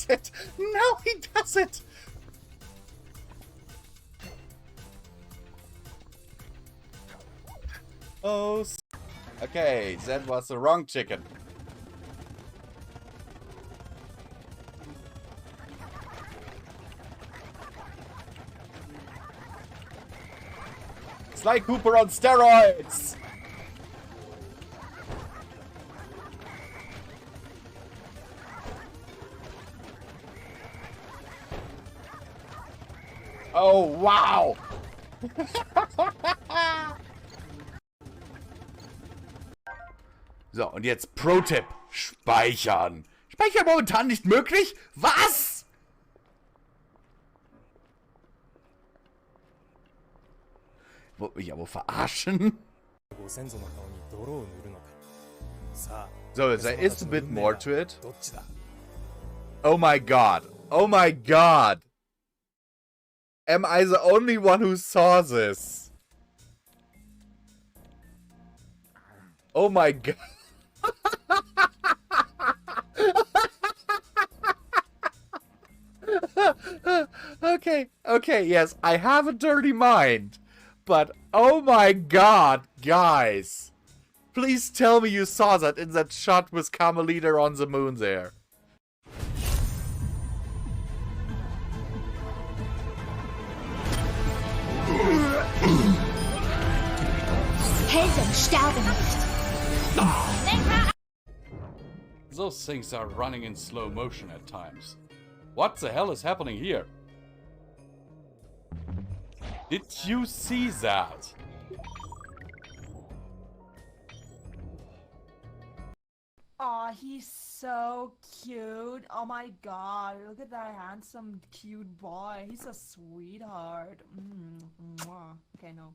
does it! Now he does it! Oh, okay, that was the wrong chicken. It's like Cooper on steroids! Oh, wow! So, und jetzt Pro-Tipp. Speichern. Speichern momentan nicht möglich? Was? Ja, wo verarschen? So, there is a bit more to it. Oh my god. Oh my god. Am I the only one who saw this? Oh my god. Okay, yes, I have a dirty mind. But, oh my god, guys. Please tell me you saw that in that shot with Carmelita on the moon there. Helden sterben nicht. Those things are running in slow motion at times. What the hell is happening here? Did you see that? Aw, he's so cute. Oh my god, look at that handsome, cute boy. He's a sweetheart. Mwah. Okay, no.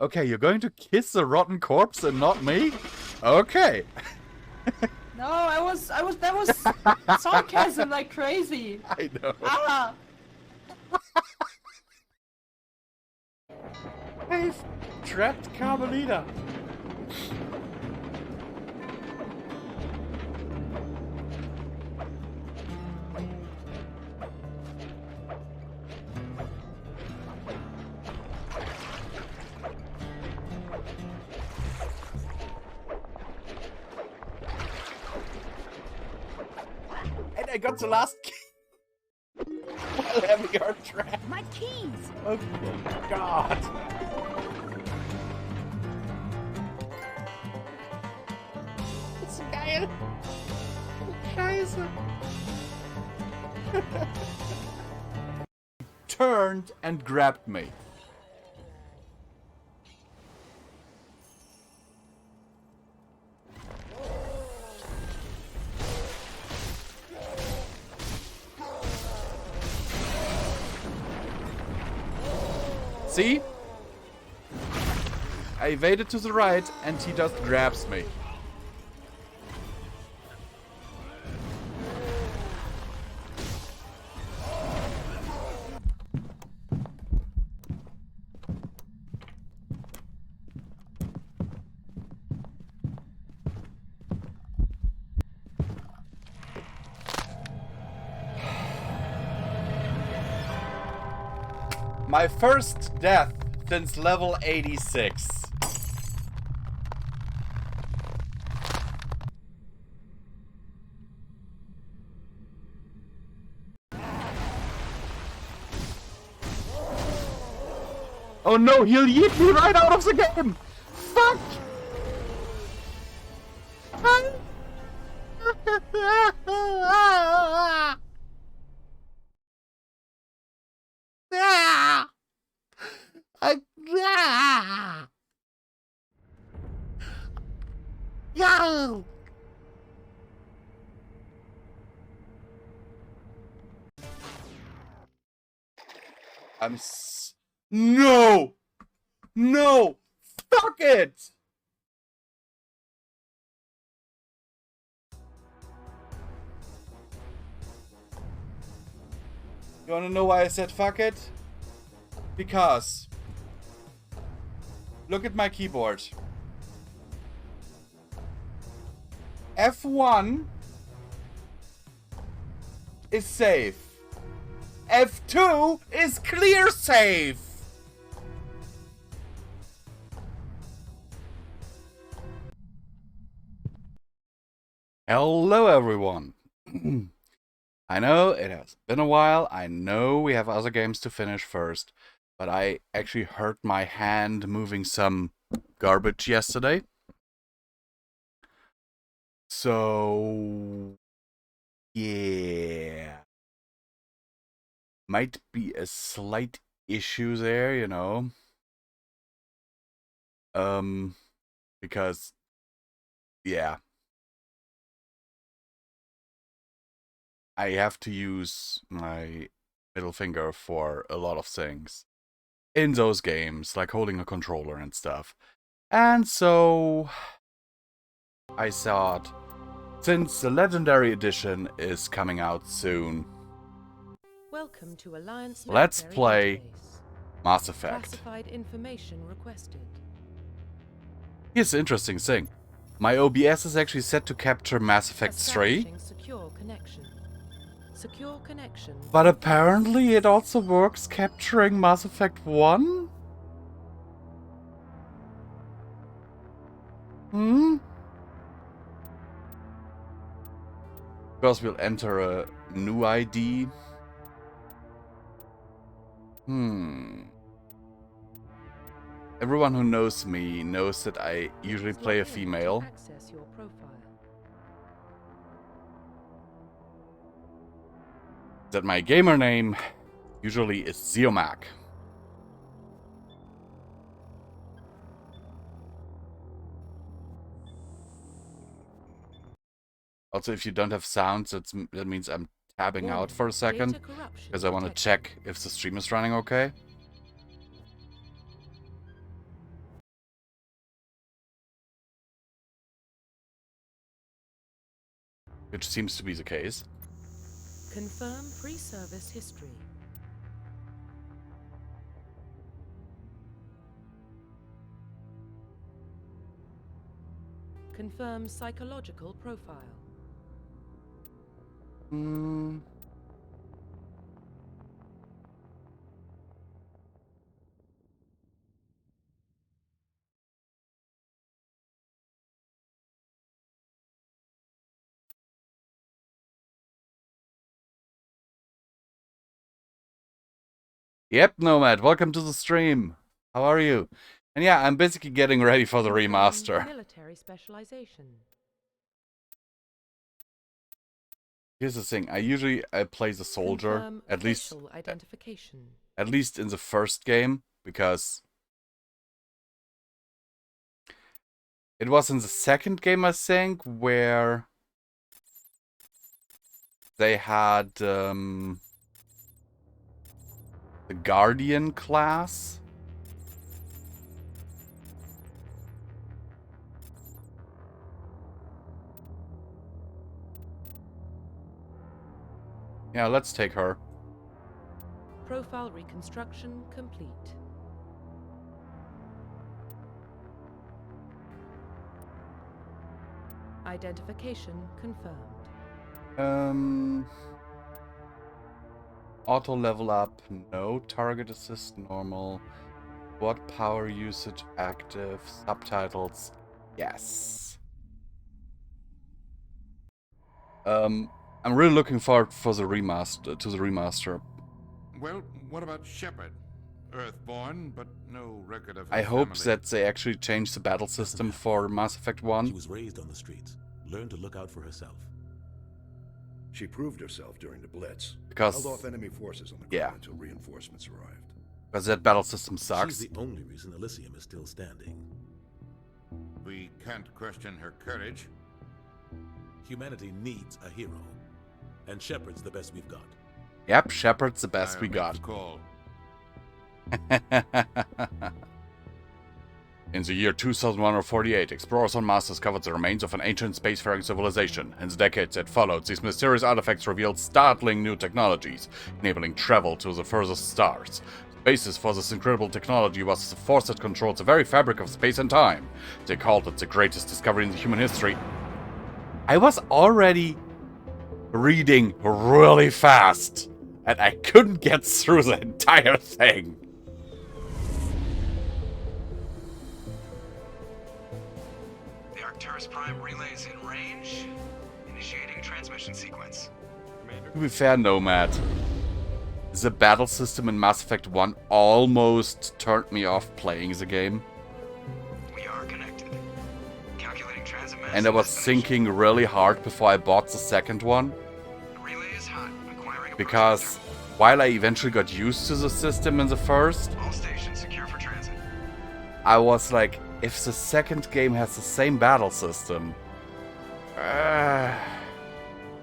Okay, you're going to kiss the rotten corpse and not me? Okay. No, that was sarcasm like crazy. I know. Ah! I've trapped Carmelita. And I got the last key while having her trapped. My keys. Oh god. Das ist geil. Scheiße. Turned and grabbed me. See? I evaded to the right and he just grabs me. My first death since level 86. Oh no, he'll yeet me right out of the game! Fuck! No! No! No! Fuck it! You wanna know why I said fuck it? Because look at my keyboard. F1 is safe. F2 is clear safe. Hello, everyone. I know it has been a while. I know we have other games to finish first, but I actually hurt my hand moving some garbage yesterday. So, yeah. Might be a slight issue there, you know. Because, yeah. I have to use my middle finger for a lot of things in those games, like holding a controller and stuff. And so I thought, since the Legendary Edition is coming out soon, Welcome to Alliance let's Military play Database. Mass Effect. Classified information requested. Here's the interesting thing. My OBS is actually set to capture Mass Effect 3, Establishing secure connection. Secure connection. but apparently it also works capturing Mass Effect 1? Hmm? Because we'll enter a new ID. Everyone who knows me knows that I usually play a Log in to female. access your profile. That my gamer name usually is Ziomac. Also, if you don't have sounds, that means I'm tabbing out for a second, Data corruption because I want to detected. check if the stream is running okay. Which seems to be the case. Confirm pre-service history. Confirm psychological profile. Yep, Nomad, welcome to the stream. How are you? And yeah, I'm basically getting ready for the Confirm remaster. Military specialization. Here's the thing, I play the soldier, Confirm at least facial identification. at least in the first game, because it was in the second game, I think, where they had the Guardian class. Yeah, let's take her. Profile reconstruction complete. Identification confirmed. Auto level up, no. Target assist, normal. What power usage active? Subtitles, yes. I'm really looking forward for the remaster. Well, what about Shepard? Earthborn, but no record of her I hope family. that they actually change the battle system for Mass Effect 1. She was raised on the streets, learned to look out for herself. She proved herself during the Blitz. Because- held off enemy forces on the ground yeah. until reinforcements arrived. Because that battle system sucks. She's the only reason Elysium is still standing. We can't question her courage. Humanity needs a hero, and Shepard's the best we've got. Yep, Shepard's the best I'll we make got. the call. In the year 2148, explorers on Mars discovered the remains of an ancient spacefaring civilization. In the decades that followed, these mysterious artifacts revealed startling new technologies, enabling travel to the furthest stars. The basis for this incredible technology was the force that controls the very fabric of space and time. They called it the greatest discovery in human history. I was already reading really fast. And I couldn't get through the entire thing. The Arcturus Prime relay is in range. Initiating transmission sequence. To be fair, Nomad, the battle system in Mass Effect 1 almost turned me off playing the game. We are connected. Calculating transit mass And I was thinking really hard before I bought the second one. The relay is hot. Acquiring Because while I eventually got used to the system in the first, all stations secure for transit. I was like, if the second game has the same battle system,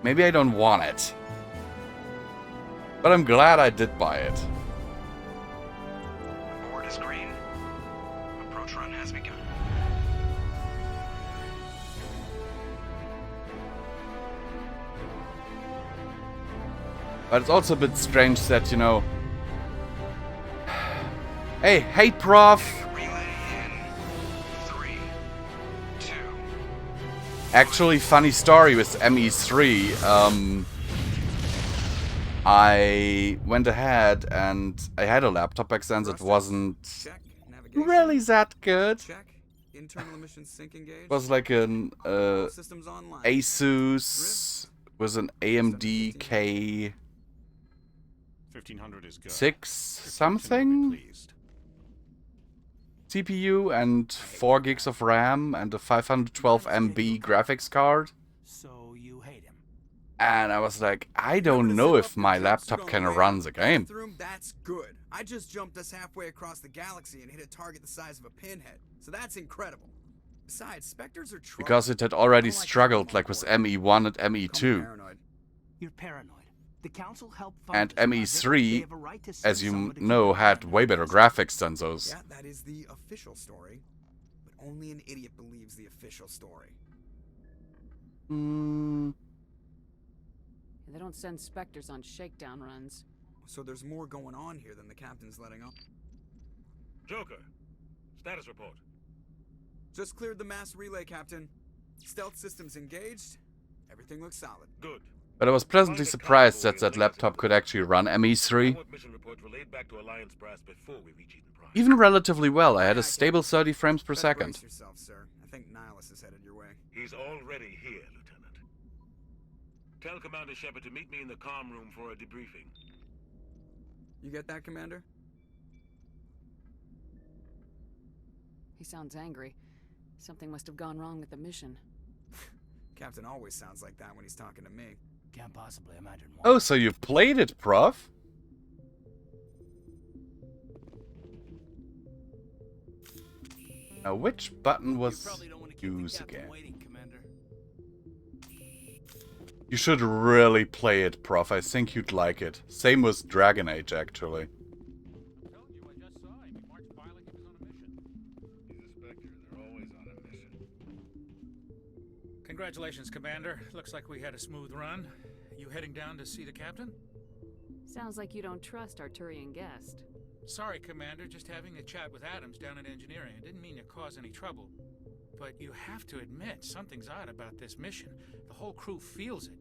maybe I don't want it. But I'm glad I did buy it. Board is green. Approach run has begun. But it's also a bit strange that, you know... Hey, Prof! Relay in 3, 2. Actually, funny story with ME3. I went ahead and I had a laptop back then that wasn't Check. Navigation. really that good. Check. Internal emissions sync engaged. It was like an All systems online. Asus with an AMD K6 1500 is good. something CPU and 4 gigs of RAM and a 512 MB graphics card. So you hate him. And I was like, I don't know if my laptop can run the game. That's good. I just jumped us halfway across the galaxy and hit a target the size of a pinhead. So that's incredible. Besides, Spectres are trouble. Because it had already struggled like with ME1 and ME2. You're paranoid. The council helped fund And this project. They ME3, have a right to as send you somebody to know, the had planet. way better graphics than those. Yeah, that is the official story. But only an idiot believes the official story. They don't send Spectres on shakedown runs. So there's more going on here than the captain's letting on. Joker, status report. Just cleared the mass relay, Captain. Stealth systems engaged. Everything looks solid. Good. But I was pleasantly surprised that that laptop could actually run ME3. Mission reports relayed back to Alliance brass before we reach Eden Prime. Even relatively well. I had a stable 30 frames per Better second. brace yourself, sir. I think Nihilus is headed your way. He's already here, Lieutenant. Tell Commander Shepard to meet me in the comm room for a debriefing. You get that, Commander? He sounds angry. Something must have gone wrong with the mission. Captain always sounds like that when he's talking to me. Can't possibly imagine why. Oh, so you've played it, Prof? Now, which button was use again? You should really play it, Prof. I think you'd like it. Same with Dragon Age, actually. Congratulations, Commander. Looks like we had a smooth run. You heading down to see the captain? Sounds like you don't trust Arturian guest. Sorry, Commander. Just having a chat with Adams down at engineering. I didn't mean to cause any trouble. But you have to admit, something's odd about this mission. The whole crew feels it.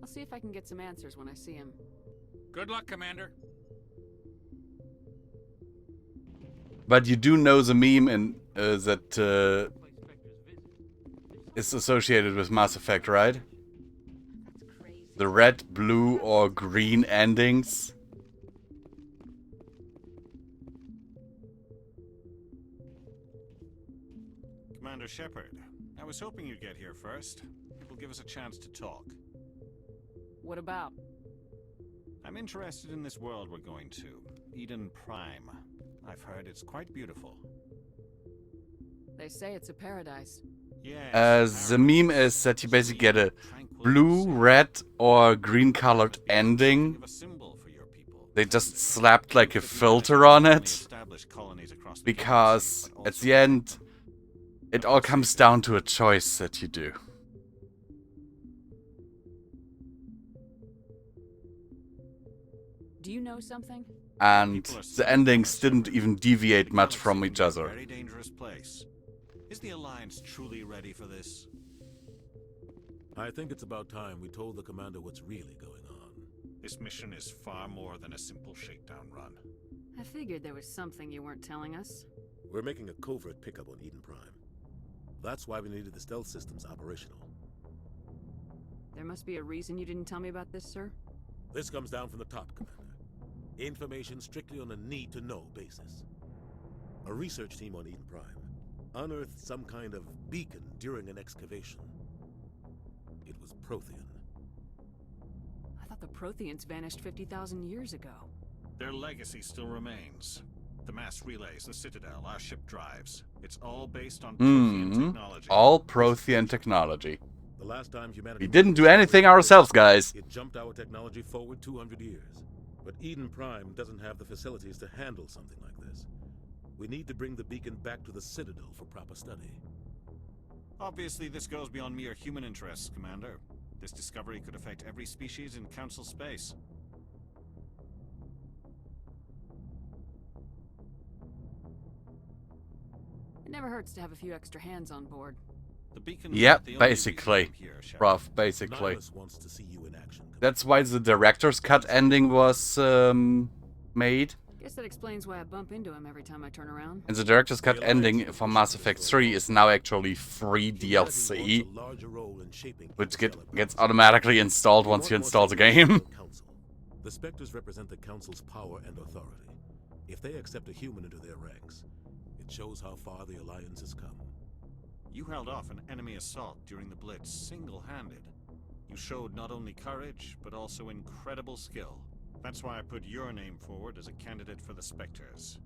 I'll see if I can get some answers when I see him. Good luck, Commander. But you do know the meme in, that is associated with Mass Effect, right? The red, blue, or green endings. Commander Shepard, I was hoping you'd get here first. It will give us a chance to talk. What about? I'm interested in this world we're going to, Eden Prime. I've heard it's quite beautiful. They say it's a paradise. Yes, The meme is that you basically get a blue, red, or green colored ending. They just slapped like a filter on it. Because at the end, it all comes down to a choice that you do. Do you know something? And the endings didn't even deviate much from each other. Very dangerous place. Is the Alliance truly ready for this? I think it's about time we told the commander what's really going on. This mission is far more than a simple shakedown run. I figured there was something you weren't telling us. We're making a covert pickup on Eden Prime. That's why we needed the stealth systems operational. There must be a reason you didn't tell me about this, sir? This comes down from the top, Commander. Information strictly on a need-to-know basis. A research team on Eden Prime unearthed some kind of beacon during an excavation. It was Prothean. I thought the Protheans vanished 50,000 years ago. Their legacy still remains. The mass relays, the Citadel, our ship drives. It's all based on Prothean technology. All Prothean technology. The last time humanity... We didn't do anything ourselves, guys. It jumped our technology forward 200 years. But Eden Prime doesn't have the facilities to handle something like this. We need to bring the beacon back to the Citadel for proper study. Obviously, this goes beyond mere human interests, Commander. This discovery could affect every species in Council space. It never hurts to have a few extra hands on board. The beacon Yep, basically. Rough, basically. Wants to see you in action. That's why the director's cut ending was made. Guess that explains why I bump into him every time I turn around. And the director's cut ending for Mass Effect 3 is now actually free DLC, which gets automatically installed once you install the game. The Spectres represent the Council's power and authority. If they accept a human into their ranks, it shows how far the Alliance has come. You held off an enemy assault during the Blitz single-handed. You showed not only courage, but also incredible skill. That's why I put your name forward as a candidate for the Spectres.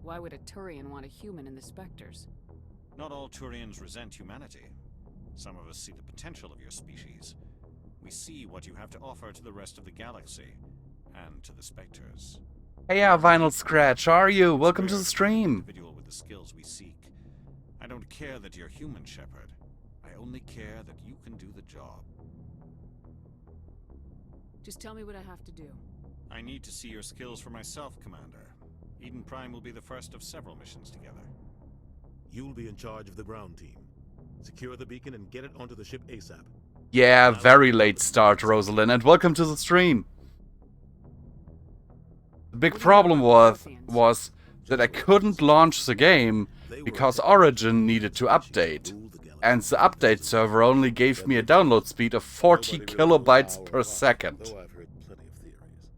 Why would a Turian want a human in the Spectres? Not all Turians resent humanity. Some of us see the potential of your species. We see what you have to offer to the rest of the galaxy, and to the Spectres. Hey, Vinyl Scratch, how are you? Welcome to the stream. Individual with the skills we seek. I don't care that you're human, Shepard. I only care that you can do the job. Just tell me what I have to do. I need to see your skills for myself, Commander. Eden Prime will be the first of several missions together. You'll be in charge of the ground team. Secure the beacon and get it onto the ship ASAP. Yeah, very late start, Rosalind, and welcome to the stream. The big problem was that I couldn't launch the game because Origin needed to update. And the update server only gave me a download speed of 40 kilobytes per second. I've heard plenty of theories.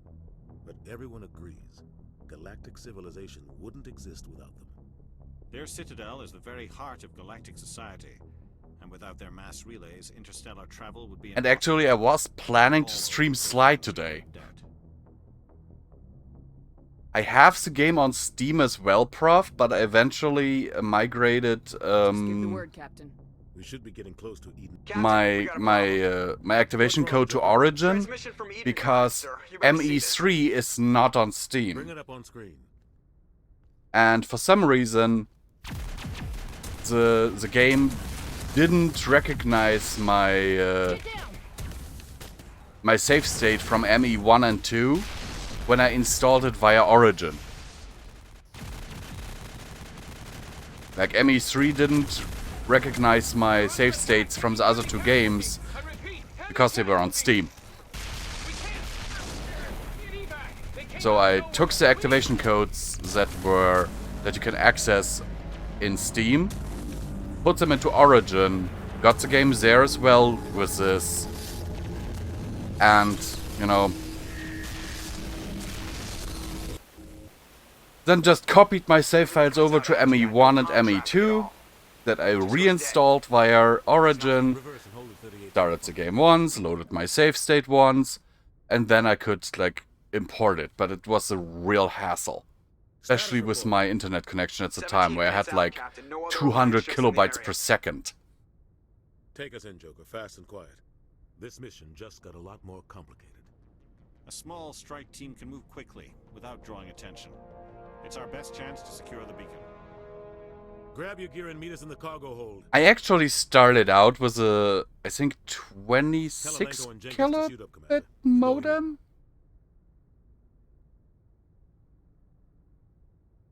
But everyone agrees, galactic civilization wouldn't exist without them. Their citadel is the very heart of galactic society. And without their mass relays, interstellar travel would be... And actually, I was planning to stream Slide today. I have the game on Steam as well, Prof, but I eventually migrated Just give the word, Captain. We should be getting close to Eden. my activation code to Origin because ME3 is not on Steam. Bring it up on screen. And for some reason, the game didn't recognize my my save state from ME1 and 2 when I installed it via Origin. Like ME3 didn't recognize my save states from the other two games because they were on Steam. So I took the activation codes that you can access in Steam, put them into Origin, got the game there as well with this, and, you know, then just copied my save files over to ME1 and ME2 that I reinstalled via Origin, started the game once, loaded my save state once, and then I could, like, import it. But it was a real hassle. Especially with my internet connection at the time, where I had, like, 200 kilobytes per second. Take us in, Joker, fast and quiet. This mission just got a lot more complicated. A small strike team can move quickly, without drawing attention. It's our best chance to secure the beacon. Grab your gear and meet us in the cargo hold. I actually started out with a, I think, 26 kilobit modem?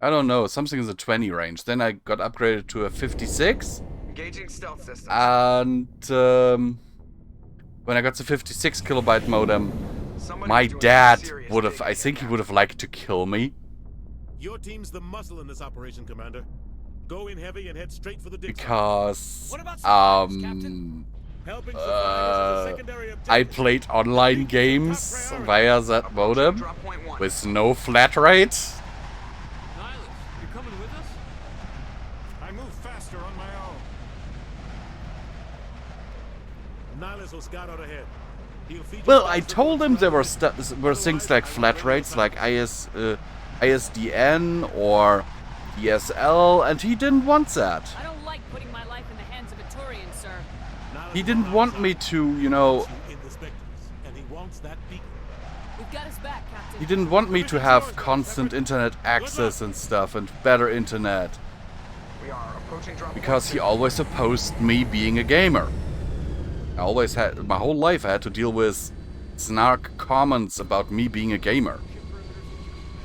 I don't know, something in the 20 range. Then I got upgraded to a 56. Engaging stealth systems. And when I got the 56 kilobyte modem, Somebody's my doing dad serious would have, digging I in think he now. would have liked to kill me. Your team's the muscle in this operation, Commander. Go in heavy and head straight for the dig site. Because, What about supplies, Captain? Helping suppliers is a secondary I objective. played online games via that modem Drop point 1. with no flat rate. Nihilus, you coming with us? I move faster on my own. Nihilus will scout out ahead. He'll feed you Well, I faster told than him there were, surroundings. were things like flat rates, like ISDN or DSL, and he didn't want that. I don't like putting my life in the hands of a Turian, sir. Nihilus He will didn't line want us me up. to, you know, In the specters, and he wants that beacon. We've got his back, Captain. he didn't want me to have constant internet access and stuff and better internet. We are approaching drop Because point he always opposed me being a gamer. I always had, my whole life I had to deal with snark comments about me being a gamer.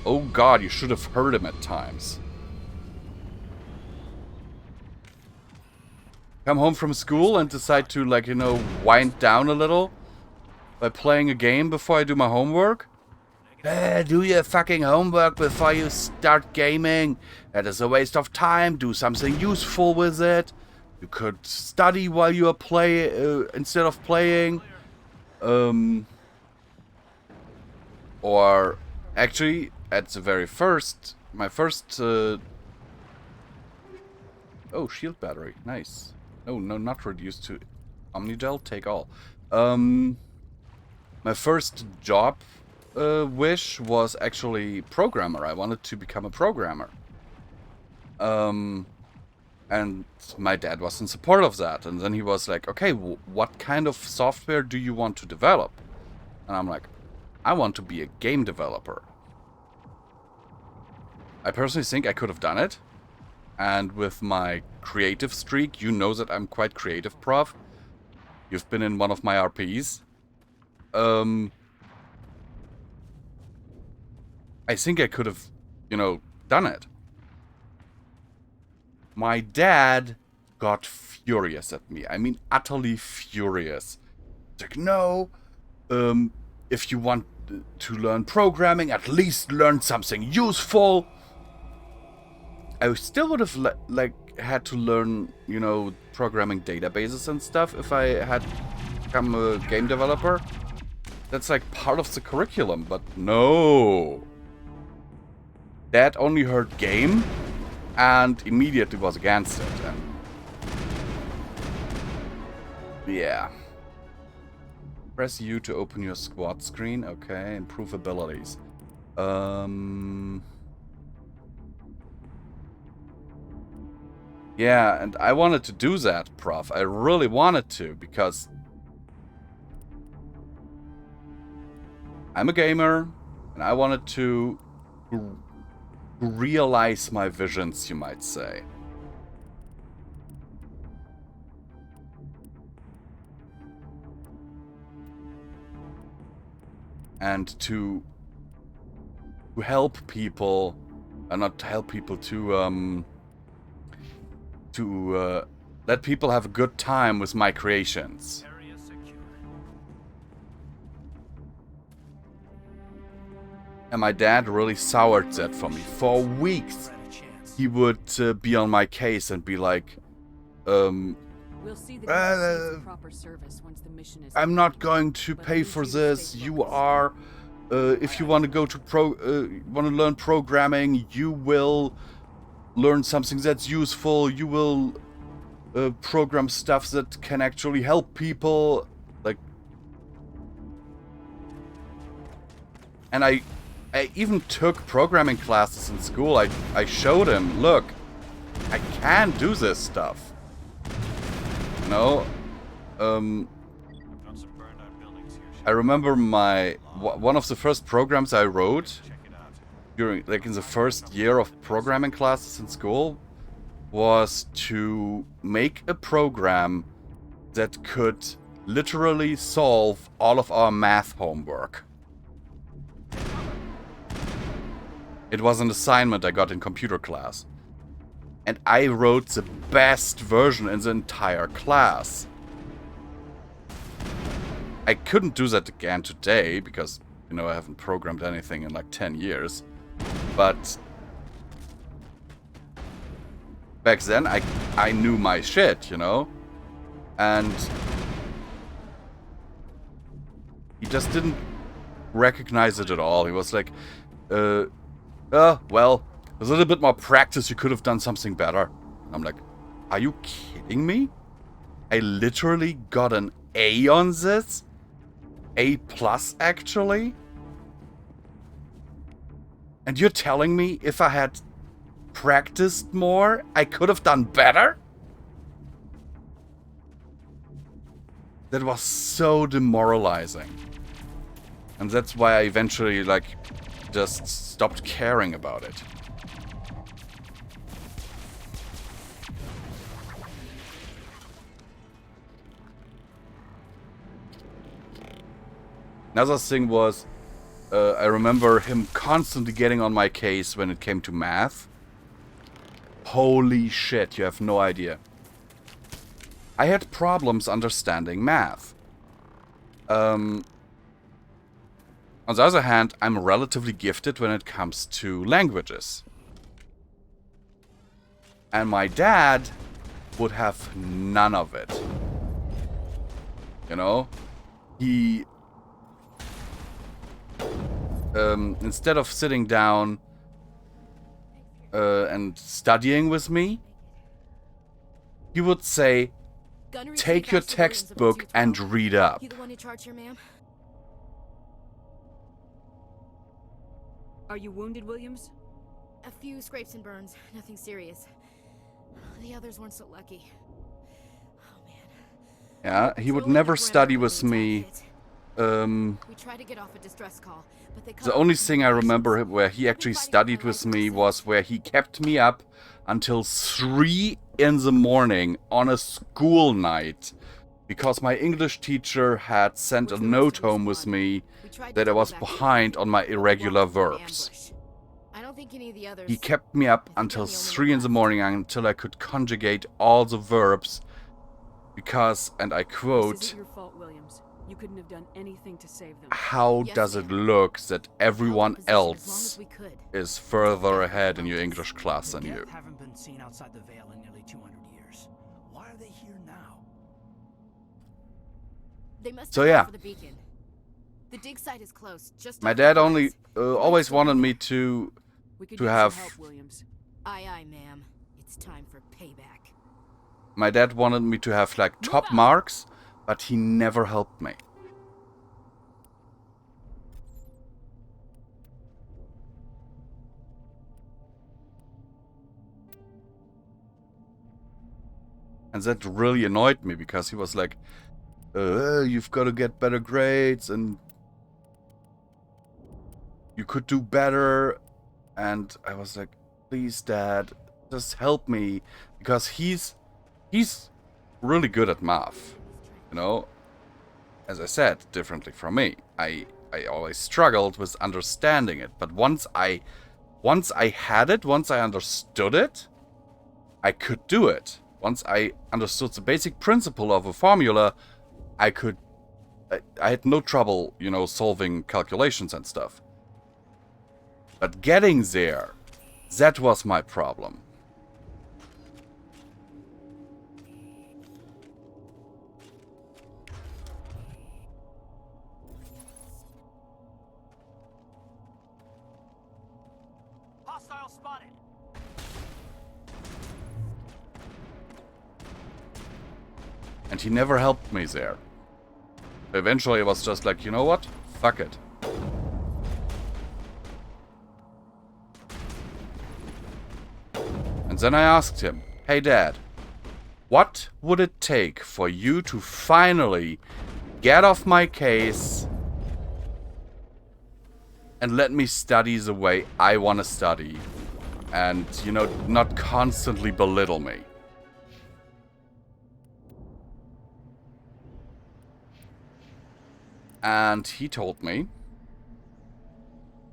Oh god, you should have heard him at times. Come home from school and decide to, like, you know, wind down a little by playing a game before I do my homework. Do your fucking homework before you start gaming. That is a waste of time. Do something useful with it. You could study while you are instead of playing. Or actually, at the very first, my first. Oh, shield battery, nice. No, not reduced to Omnigel. Take all. My first job wish was actually programmer. I wanted to become a programmer. And my dad was in support of that. And then he was like, okay, what kind of software do you want to develop? And I'm like, I want to be a game developer. I personally think I could have done it. And with my creative streak, you know that I'm quite creative, Prof. You've been in one of my RPs. I think I could have, you know, done it. My dad got furious at me. I mean, utterly furious. He's like, no, if you want to learn programming, at least learn something useful. I still would have, had to learn, you know, programming databases and stuff if I had become a game developer. That's like part of the curriculum, but no. Dad only heard game and immediately was against it. And yeah. Press U to open your squad screen. Okay, improve abilities. Yeah, and I wanted to do that, Prof. I really wanted to, because I'm a gamer, and I wanted to realize my visions, you might say. And to help people, and not to help people, to let people have a good time with my creations. And my dad really soured that for me. For weeks, he would be on my case and be like, We'll see that proper service once the mission is I'm not going to pay for this. You are. If you want to go to want to learn programming, you will learn something that's useful. You will program stuff that can actually help people. Like, and I even took programming classes in school. I showed him, look, I can do this stuff. You know, I remember one of the first programs I wrote during, like, in the first year of programming classes in school was to make a program that could literally solve all of our math homework. It was an assignment I got in computer class. And I wrote the best version in the entire class. I couldn't do that again today because, you know, I haven't programmed anything in like 10 years. But back then, I knew my shit, you know? And he just didn't recognize it at all. He was like, well, there's a little bit more practice. You could have done something better. I'm like, are you kidding me? I literally got an A on this? A+, actually? And you're telling me if I had practiced more, I could have done better? That was so demoralizing. And that's why I eventually, like, just stopped caring about it. Another thing was, I remember him constantly getting on my case when it came to math. Holy shit, you have no idea. I had problems understanding math. On the other hand, I'm relatively gifted when it comes to languages. And my dad would have none of it. You know? He... instead of sitting down and studying with me, he would say, take your textbook and read up. You the one in charge here, ma'am? Are you wounded, Williams? A few scrapes and burns, nothing serious. The others weren't so lucky. Oh man. Yeah, he would never study with me. We tried to get off a distress call, but they The only thing I remember where he actually studied with me was where he kept me up until 3 in the morning on a school night because my English teacher had sent a note home with me that I was behind on my irregular verbs. I don't think any of the others. He kept me up until 3 in the morning until I could conjugate all the verbs because, and I This quote, isn't your fault, Williams. You couldn't have done anything to save them. how Yes, does it ma'am. look that everyone Held the position as long else as we could. is further ahead in your English class than The you? Geth haven't been seen outside the Veil in nearly 200 years. Why are they here now? They must So, have yeah. gone for the beacon. The dig site is close. Just My off the dad only rise. always wanted me to We could to use some have help, Williams. Aye, aye, ma'am. It's time for payback. my dad wanted me to have like top marks, but he never helped me. And that really annoyed me because he was like, you've got to get better grades and you could do better. And I was like, please, Dad, just help me. Because he's really good at math. You know, as I said, differently from me. I always struggled with understanding it. But once I had it, once I understood it, I could do it. Once I understood the basic principle of a formula, I had no trouble, you know, solving calculations and stuff. But getting there, that was my problem. Hostile spotted. And he never helped me there. Eventually I was just like, you know what? Fuck it. And then I asked him, hey Dad, what would it take for you to finally get off my case and let me study the way I want to study and, you know, not constantly belittle me? And he told me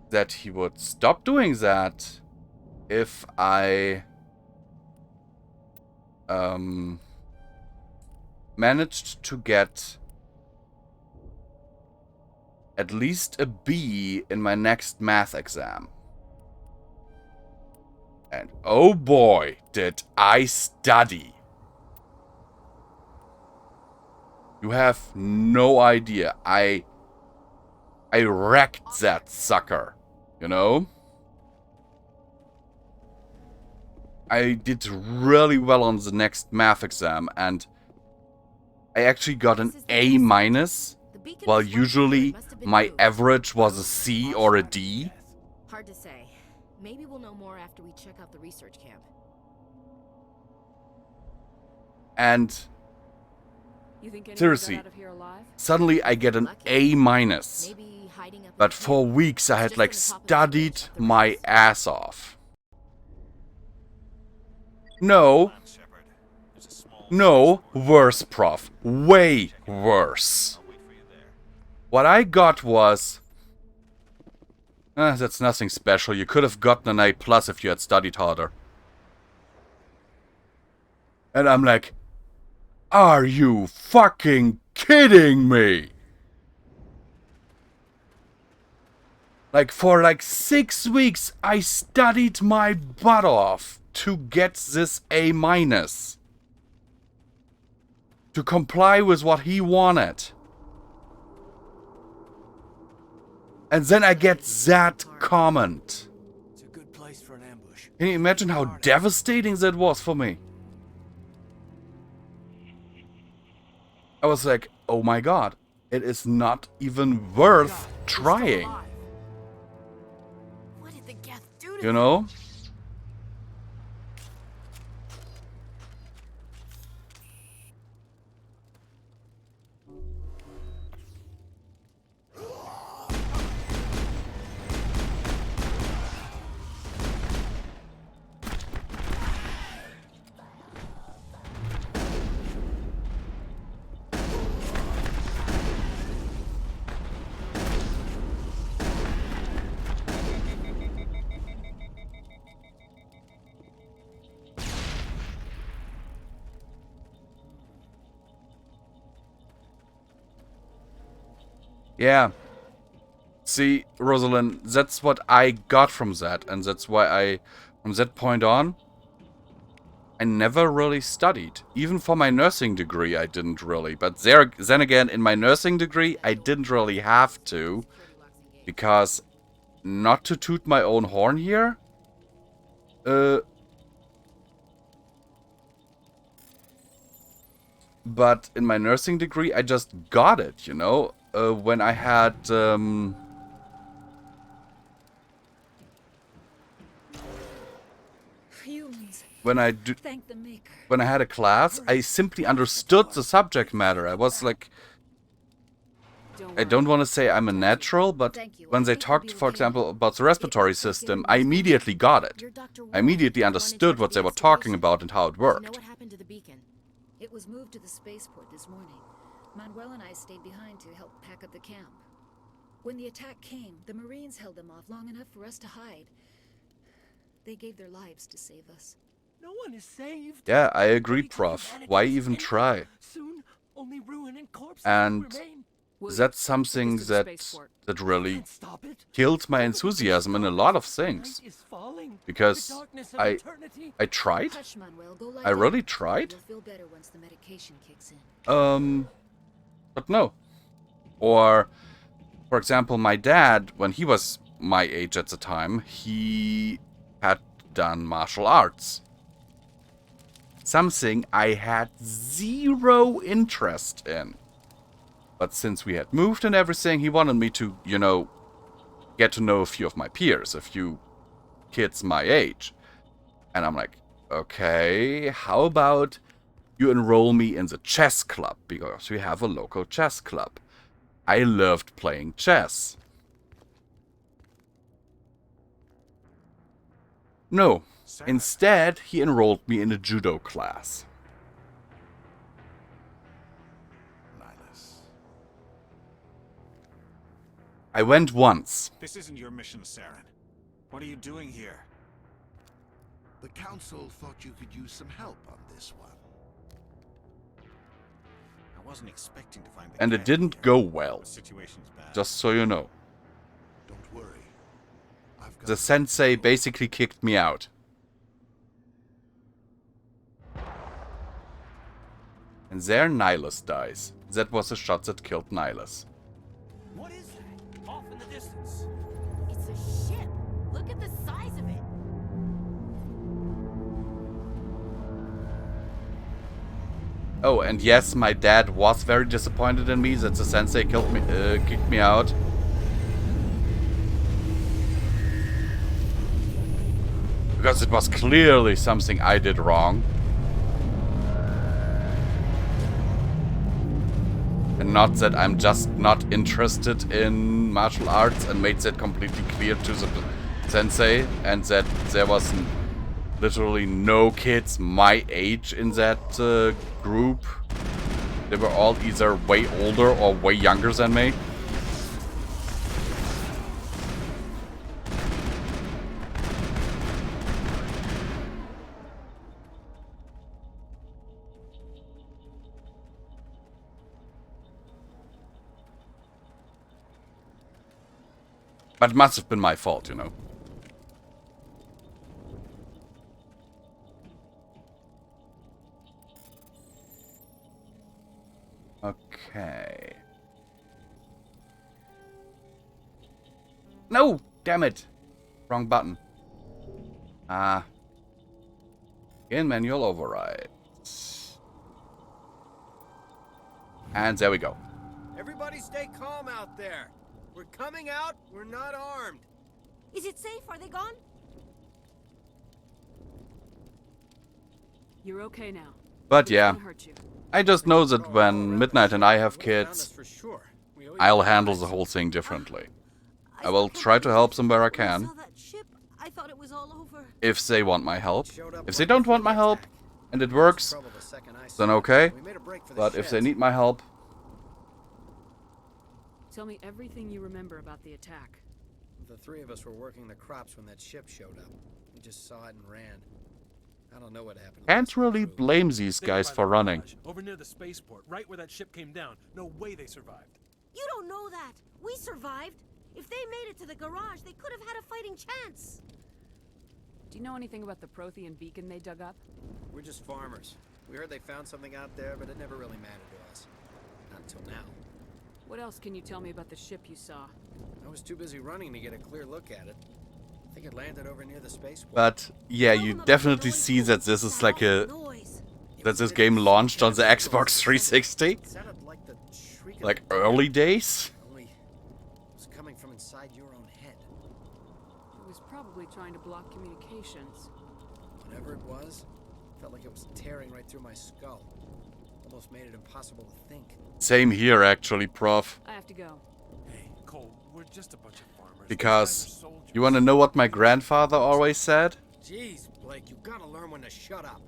that he would stop doing that if I managed to get at least a B in my next math exam. And oh boy, did I study. You have no idea. I wrecked that sucker, you know? I did really well on the next math exam, and I actually got an A minus, while usually my average was a C or a D. Hard to say. Maybe we'll know more after we check out the research camp. And seriously, suddenly I get an A minus. But for weeks I had like studied my ass off. No, worse, prof. Way worse. What I got was... that's nothing special. You could have gotten an A plus if you had studied harder. And I'm like, are you fucking kidding me? Like, for like 6 weeks, I studied my butt off to get this A minus. To comply with what he wanted. And then I get that comment. It's a good place for an ambush. Can you imagine how devastating that was for me? I was like, oh my god, it is not even worth trying. What did the Geth do to You know? Yeah. See, Rosalind, that's what I got from that, and that's why from that point on, I never really studied. Even for my nursing degree, I didn't really. But then again, in my nursing degree, I didn't really have to, because, not to toot my own horn here, but in my nursing degree, I just got it, you know? When I had, when I had a class, I simply understood the subject matter. I was like, I don't want to say I'm a natural, but when they talked, for example, about the respiratory system, I immediately got it. I immediately understood what they were talking about and how it worked. It was moved to the spaceport this morning. Manuel and I stayed behind to help pack up the camp. When the attack came, the Marines held them off long enough for us to hide. They gave their lives to save us. No one is saying you've Yeah, I agree, Prof. Why even try? Soon, only ruin and corpses And will remain. that's something that really killed my enthusiasm in a lot of things. Because I tried. I really tried. But no. Or, for example, my dad, when he was my age at the time, he had done martial arts. Something I had zero interest in. But since we had moved and everything, he wanted me to, you know, get to know a few of my peers, a few kids my age. And I'm like, okay, how about you enroll me in the chess club? Because we have a local chess club. I loved playing chess. No, instead he enrolled me in a judo class. I went once. This isn't your mission, Saren. What are you doing here? The Council thought you could use some help on this one. wasn't expecting to find the And it keg didn't here. go well. The situation's bad. Just so you know. Don't worry. I've got The sensei basically kicked me out. And there Nihilus dies. That was the shot that killed Nihilus. What is that? Off in the distance. It's a ship. Look at the size of it. Oh, and yes, my dad was very disappointed in me that the sensei kicked me out. Because it was clearly something I did wrong. And not that I'm just not interested in martial arts and made that completely clear to the sensei. And that there was literally no kids my age in that group. They were all either way older or way younger than me. But it must have been my fault, you know. Okay. No! Damn it! Wrong button. Ah. In manual override. And there we go. Everybody stay calm out there. We're coming out. We're not armed. Is it safe? Are they gone? You're okay now. But Who's yeah, gonna hurt you? I just know that when Midnight and I have kids, I'll handle the whole thing differently. I will try to help them where I can. I thought it was all over. If they want my help. If they don't want my help, and it works, then okay. But if they need my help... Tell me everything you remember about the attack. The three of us were working the crops when that ship showed up. We just saw it and ran. I don't know what happened. Can't really blame these guys for running. Over near the spaceport, right where that ship came down. No way they survived. You don't know that. We survived. If they made it to the garage, they could have had a fighting chance. Do you know anything about the Prothean beacon they dug up? We're just farmers. We heard they found something out there, but it never really mattered to us. Not until now. What else can you tell me about the ship you saw? I was too busy running to get a clear look at it. I think it landed over near the spaceport. But yeah, you definitely see that this is like a... that this game launched on the Xbox 360. Like early days. Only it was coming from inside your own head. It was probably trying to block communications. Whatever it was, felt like it was tearing right through my skull. Almost made it impossible to think. Same here, actually, Prof. I have to go. Hey, Cole, we're just a bunch of farmers. Because you want to know what my grandfather always said? Jeez, Blake, you gotta learn when to shut up.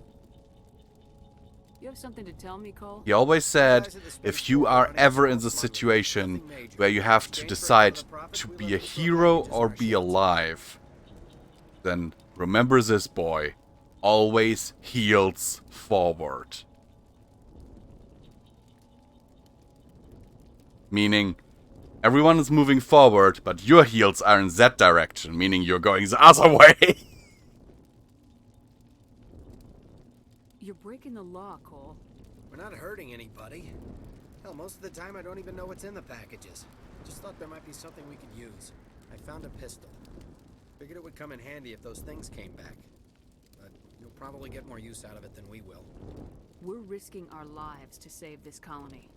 You have something to tell me, Cole? He always said, if you are ever in the situation where you have to decide to be a hero or be alive, then remember this, boy. Always heels forward. Meaning, everyone is moving forward, but your heels are in that direction, meaning you're going the other way. You're breaking the law, Cole. We're not hurting anybody. Hell, most of the time I don't even know what's in the packages. Just thought there might be something we could use. I found a pistol. Figured it would come in handy if those things came back. But you'll probably get more use out of it than we will. We're risking our lives to save this colony.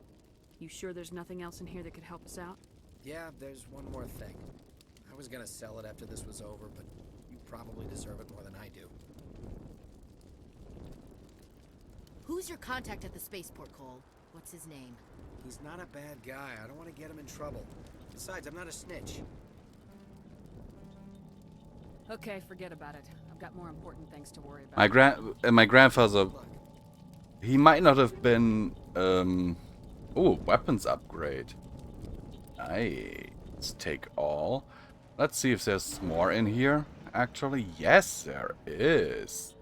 You sure there's nothing else in here that could help us out? Yeah, there's one more thing. I was gonna sell it after this was over, but you probably deserve it more than I do. Who's your contact at the spaceport, Cole? What's his name? He's not a bad guy. I don't want to get him in trouble. Besides, I'm not a snitch. Okay, forget about it. I've got more important things to worry about. My grandfather, he might not have been, oh, weapons upgrade. Nice. Take all. Let's see if there's more in here. Actually, yes, there is.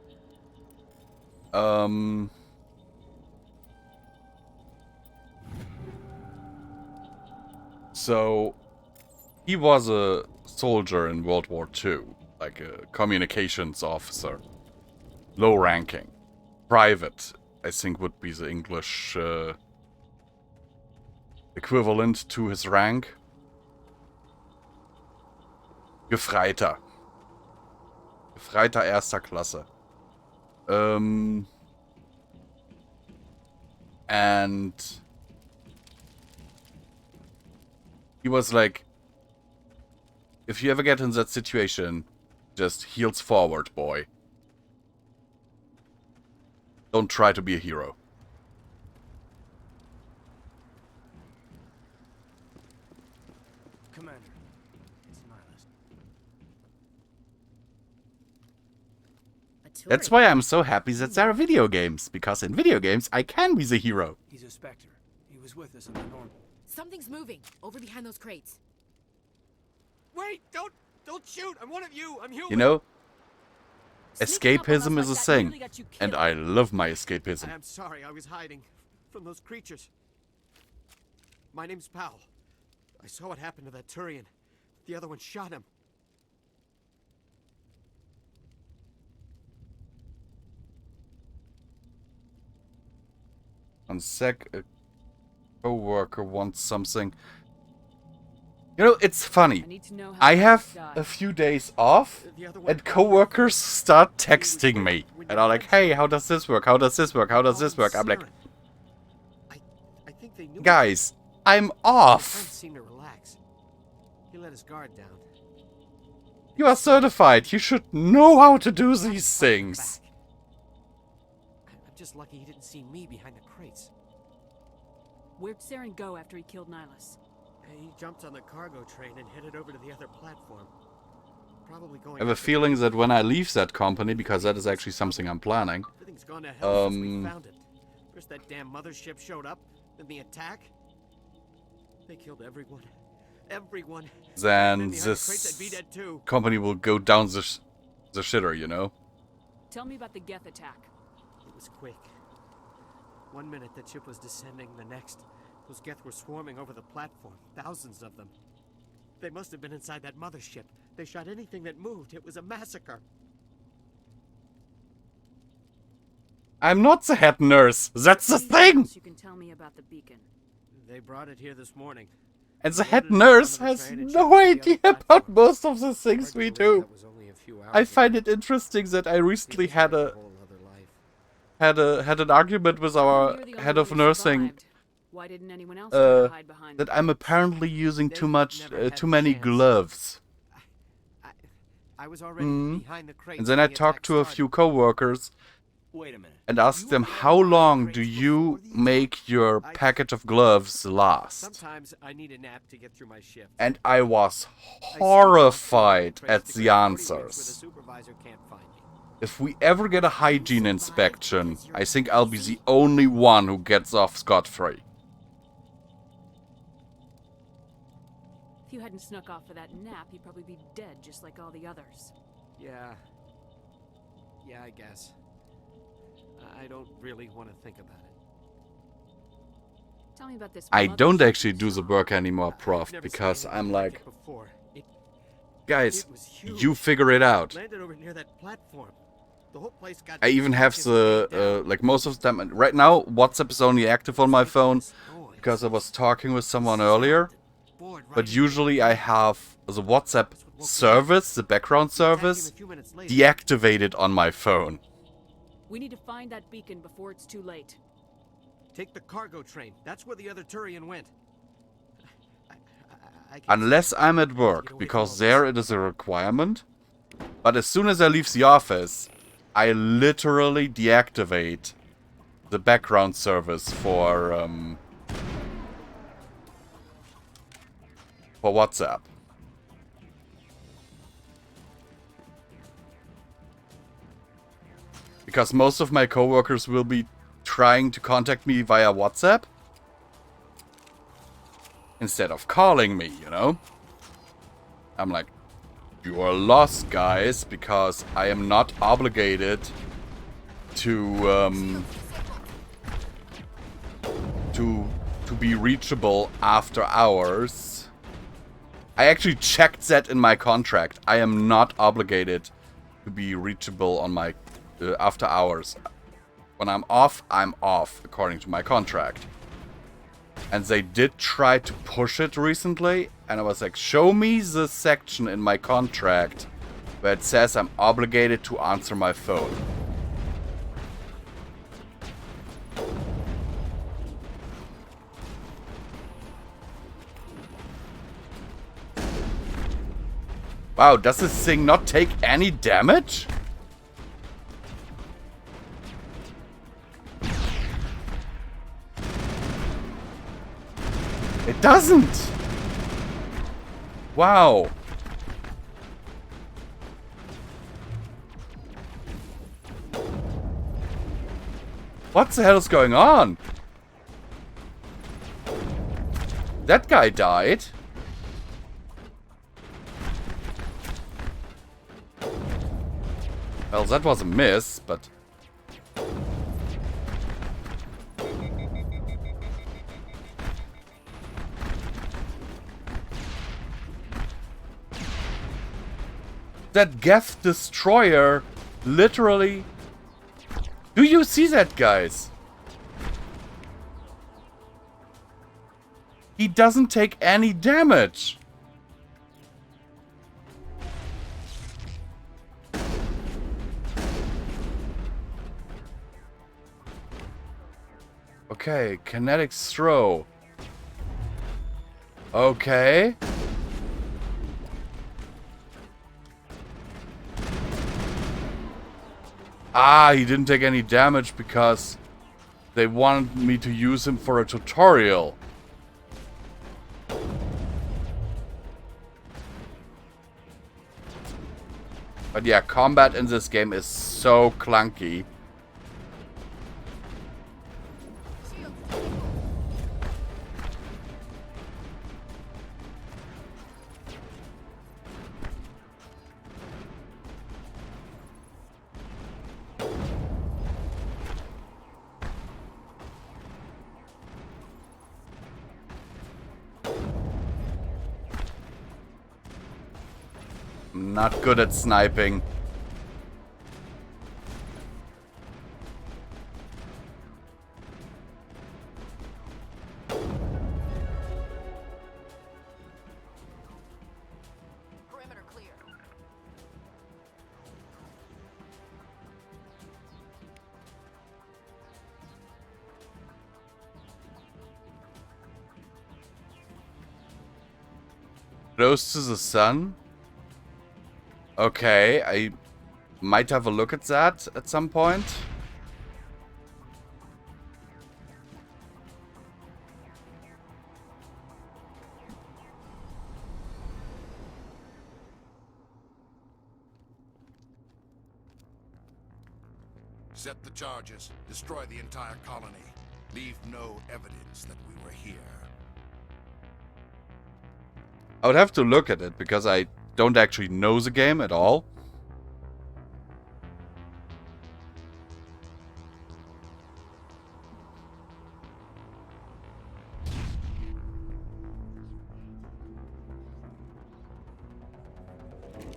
So, he was a soldier in World War II, like a communications officer. Low ranking. Private, I think would be the English equivalent to his rank. Gefreiter. Gefreiter erster Klasse. And he was like, if you ever get in that situation, just heels forward, boy. Don't try to be a hero. Commander, it's Nihilist. That's why I'm so happy that there are video games, because in video games I can be the hero. He's a Spectre. He was with us in the norm. Something's moving over behind those crates. Wait! Don't shoot! I'm one of you! I'm human! You know, escapism is a thing, and I love my escapism. I'm sorry, I was hiding from those creatures. My name's Powell. I saw what happened to that Turian. The other one shot him. On sec, a co-worker wants something. You know, it's funny. I have a few days off, and co-workers start texting me. And I'm like, hey, how does this work? How does this work? How does this work? I'm like, guys, I'm off. Seemed to relax. He let his guard down. You are certified. You should know how to do these things. I'm just lucky he didn't see me behind the crates. Where'd Saren go after he killed Nihilus? He jumped on the cargo train and headed over to the other platform. Probably going. I have a feeling that when I leave that company, because that is actually something I'm planning. Everything's gone to hell since we found it. First that damn mothership showed up, then the attack. They killed everyone. Everyone. Then this company will go down the shitter, you know? Tell me about the Geth attack. It was quick. 1 minute the ship was descending, the next, those Geth were swarming over the platform. Thousands of them. They must have been inside that mothership. They shot anything that moved. It was a massacre. I'm not the head nurse. That's the thing. You can tell me about the beacon. They brought it here this morning. And the head nurse has no idea about most of the things we do. I find it interesting that I recently had an argument with our head of nursing. Why didn't anyone else hide behind that I'm apparently using too many gloves. I was already behind the crate. And then I talked to a few co-workers and asked them, how long do you make your package of gloves last? Sometimes I need a nap to get through my shift. And I was horrified at the answers. If we ever get a hygiene inspection, I think I'll be the only one who gets off scot-free. If you hadn't snuck off for that nap, you'd probably be dead just like all the others. Yeah, I guess. I don't really want to think about it. Tell me about this. I don't actually do the work anymore, Prof, because I'm like, guys, you figure it out. Landed over near that platform. The whole place got I even have the, like most of the time, right now, WhatsApp is only active on my phone because I was talking with someone earlier. But usually I have the WhatsApp service, the background service, deactivated on my phone. We need to find that beacon before it's too late. Take the cargo train. That's where the other Turian went. Unless I'm at work, because there it is a requirement. But as soon as I leave the office, I literally deactivate the background service for WhatsApp. Because most of my coworkers will be trying to contact me via WhatsApp instead of calling me, you know? I'm like, you are lost, guys, because I am not obligated to be reachable after hours I actually checked that in my contract. I am not obligated to be reachable on my after hours. When I'm off, according to my contract. And they did try to push it recently, and I was like, show me the section in my contract where it says I'm obligated to answer my phone. Wow, does this thing not take any damage? It doesn't! Wow. What the hell is going on? That guy died. Well, that was a miss, but... That Geth Destroyer literally... Do you see that, guys? He doesn't take any damage. Okay, kinetic throw. Okay. Ah, he didn't take any damage because they wanted me to use him for a tutorial. But yeah, combat in this game is so clunky. I'm not good at sniping. Perimeter clear. Close to the sun? Okay, I might have a look at that at some point. Set the charges. Destroy the entire colony. Leave no evidence that we were here. I would have to look at it because I don't actually know the game at all.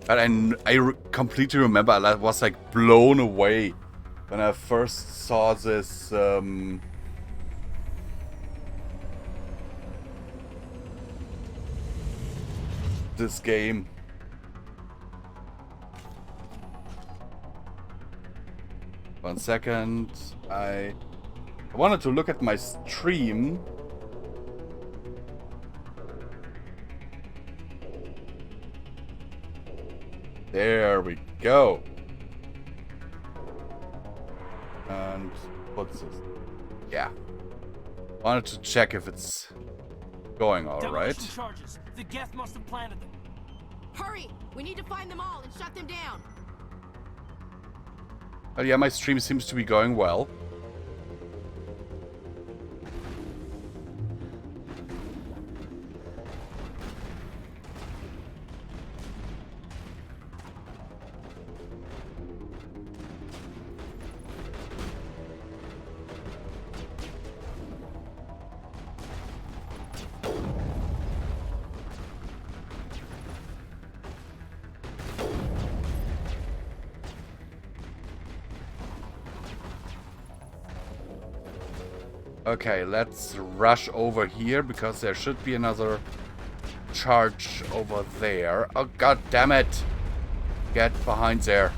But I completely remember I was like blown away when I first saw this this game. One second. I wanted to look at my stream. There we go. And what's this? Yeah. Wanted to check if it's going all right. Demolition charges. The Geth must have planted them. Hurry! We need to find them all and shut them down. But yeah, my stream seems to be going well. Okay, let's rush over here because there should be another charge over there. Oh, god damn it! Get behind there.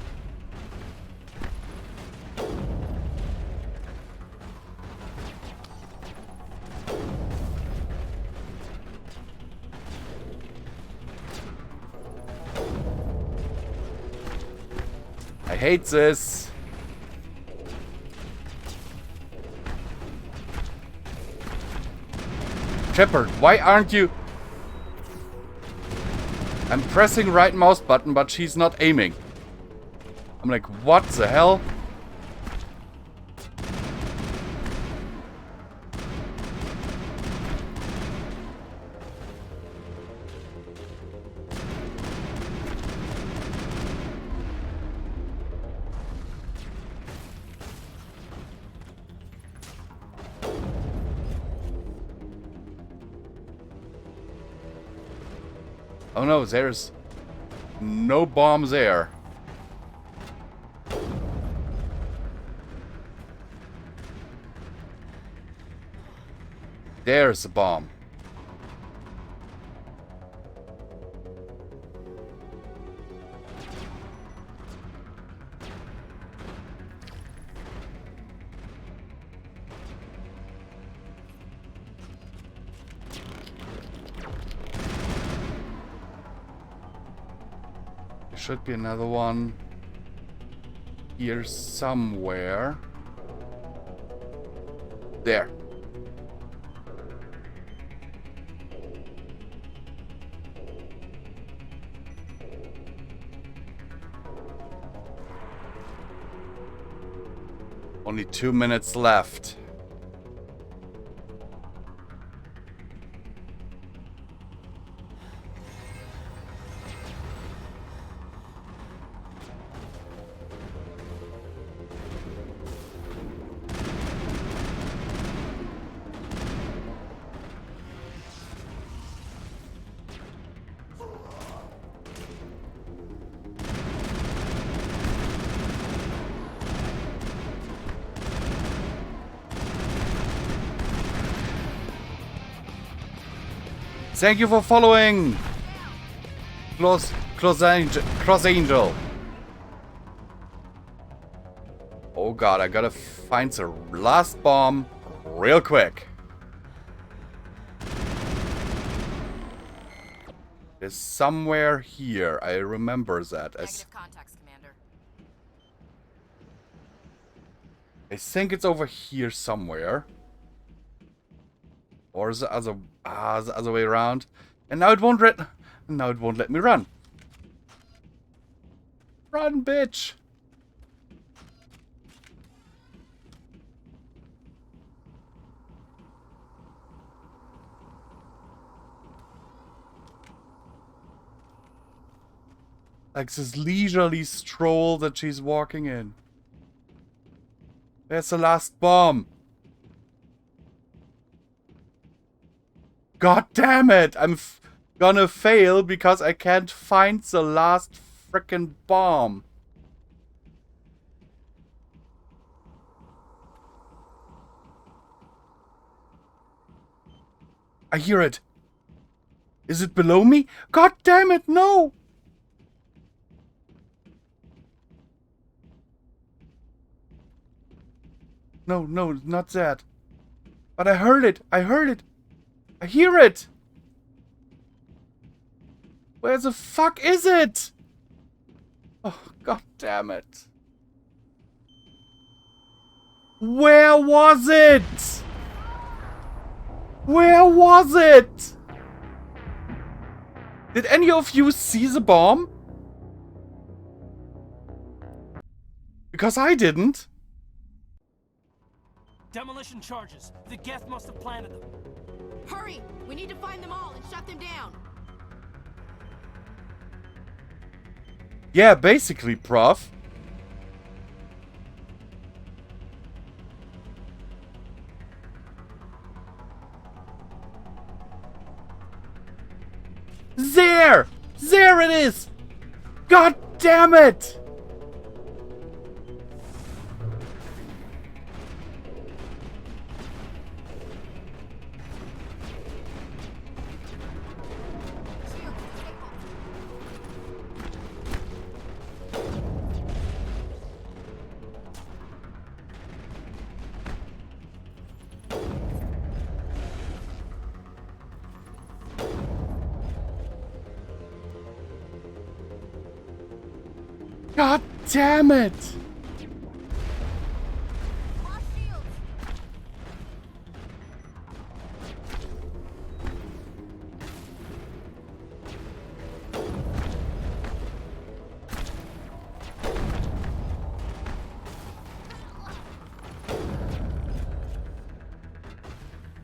I hate this. Shepard, why aren't you... I'm pressing right mouse button, but she's not aiming. I'm like, what the hell? Oh no, there's no bomb there. There's a bomb. Should be another one here somewhere. There. Only 2 minutes left. Thank you for following! Cross Angel. Oh god, I gotta find the last bomb real quick. It's somewhere here. I remember that. Negative contacts, Commander. I think it's over here somewhere. Or the other way around. And now it won't let me run. Run, bitch. Like this leisurely stroll that she's walking in. There's the last bomb. God damn it! I'm gonna fail because I can't find the last frickin' bomb. I hear it. Is it below me? God damn it, no! No, no, not that. But I heard it. I heard it. I hear it! Where the fuck is it? Oh, god damn it. Where was it? Where was it? Did any of you see the bomb? Because I didn't. Demolition charges. The Geth must have planted them. Hurry! We need to find them all and shut them down. Yeah, basically, Prof. There! There it is! God damn it! God damn it!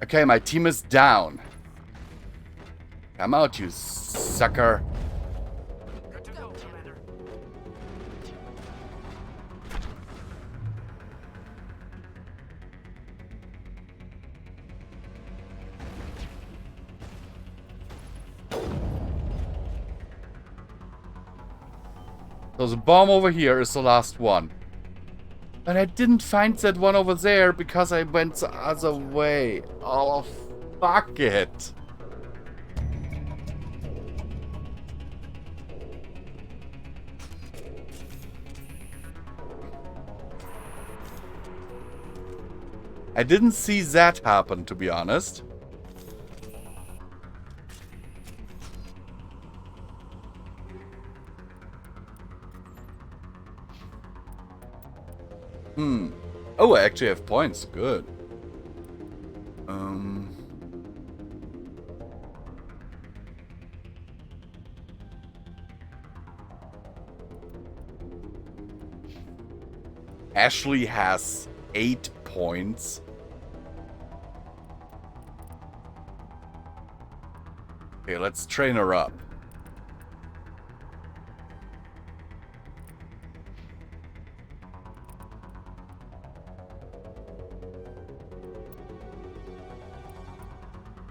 Okay, my team is down. Come out, you sucker. So the bomb over here is the last one. But I didn't find that one over there because I went the other way. Oh, fuck it. I didn't see that happen, to be honest. Oh, I actually have points. Good. Ashley has 8 points. Okay, let's train her up.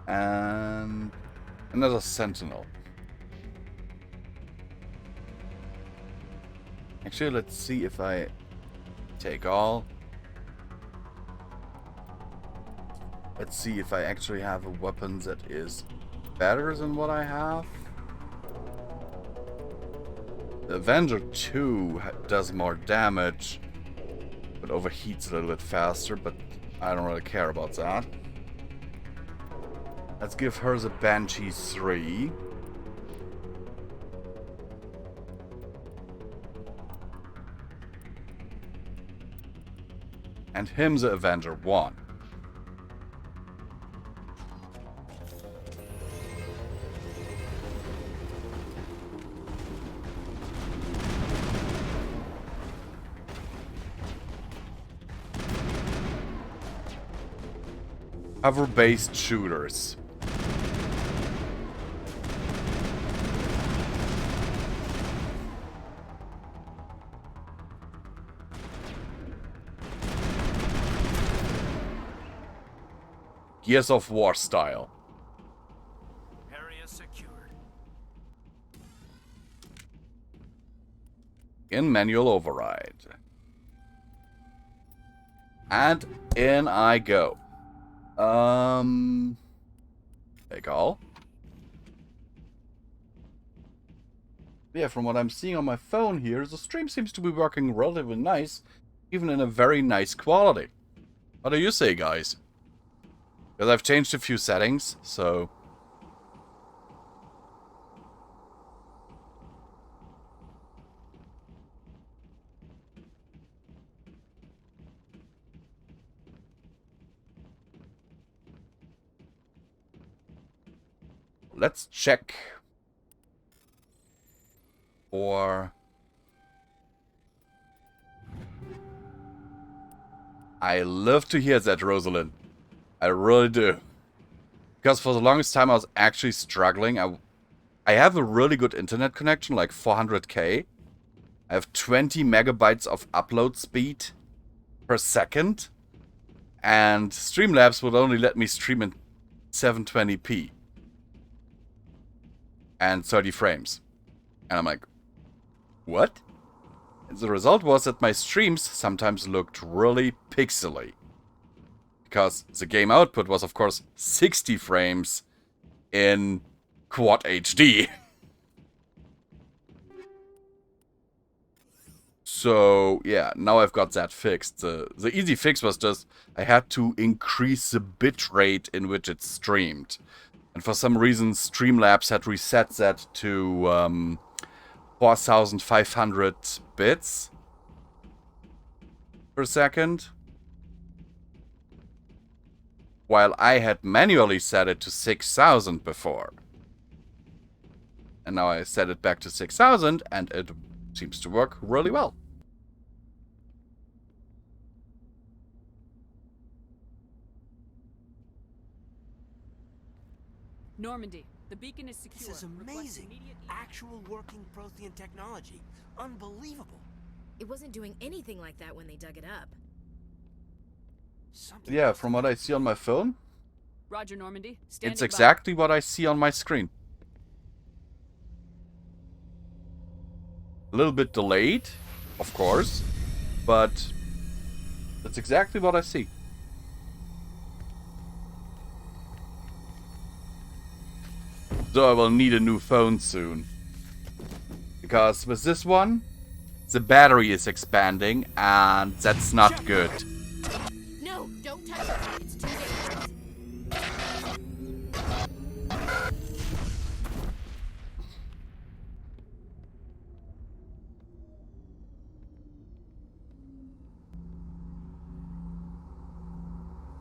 And another sentinel. Actually, let's see if I take all. Let's see if I actually have a weapon that is better than what I have. The Avenger 2 does more damage, but overheats a little bit faster, but I don't really care about that. Let's give her the Banshee 3. And him the Avenger 1. Hover-based shooters. Gears of War style. Area secured. In manual override. And in I go. Take all. Yeah, from what I'm seeing on my phone here, the stream seems to be working relatively nice, even in a very nice quality. What do you say, guys? Because I've changed a few settings, so... Let's check for... I love to hear that, Rosalind. I really do. Because for the longest time I was actually struggling. I have a really good internet connection, like 400k. I have 20 megabytes of upload speed per second. And Streamlabs would only let me stream in 720p. And 30 frames. And I'm like, what? And the result was that my streams sometimes looked really pixely. Because the game output was, of course, 60 frames in Quad HD. So, yeah, now I've got that fixed. The easy fix was just I had to increase the bit rate in which it's streamed. And for some reason, Streamlabs had reset that to 4,500 bits per second. While I had manually set it to 6,000 before. And now I set it back to 6,000 and it seems to work really well. Normandy, the beacon is secure. This is amazing. Actual working Prothean technology. Unbelievable. It wasn't doing anything like that when they dug it up. Yeah, from what I see on my phone, Roger, Normandy. it's exactly what I see on my screen. A little bit delayed, of course, but that's exactly what I see. So I will need a new phone soon. Because with this one, the battery is expanding, and that's not good. No, don't touch it. It's too dangerous.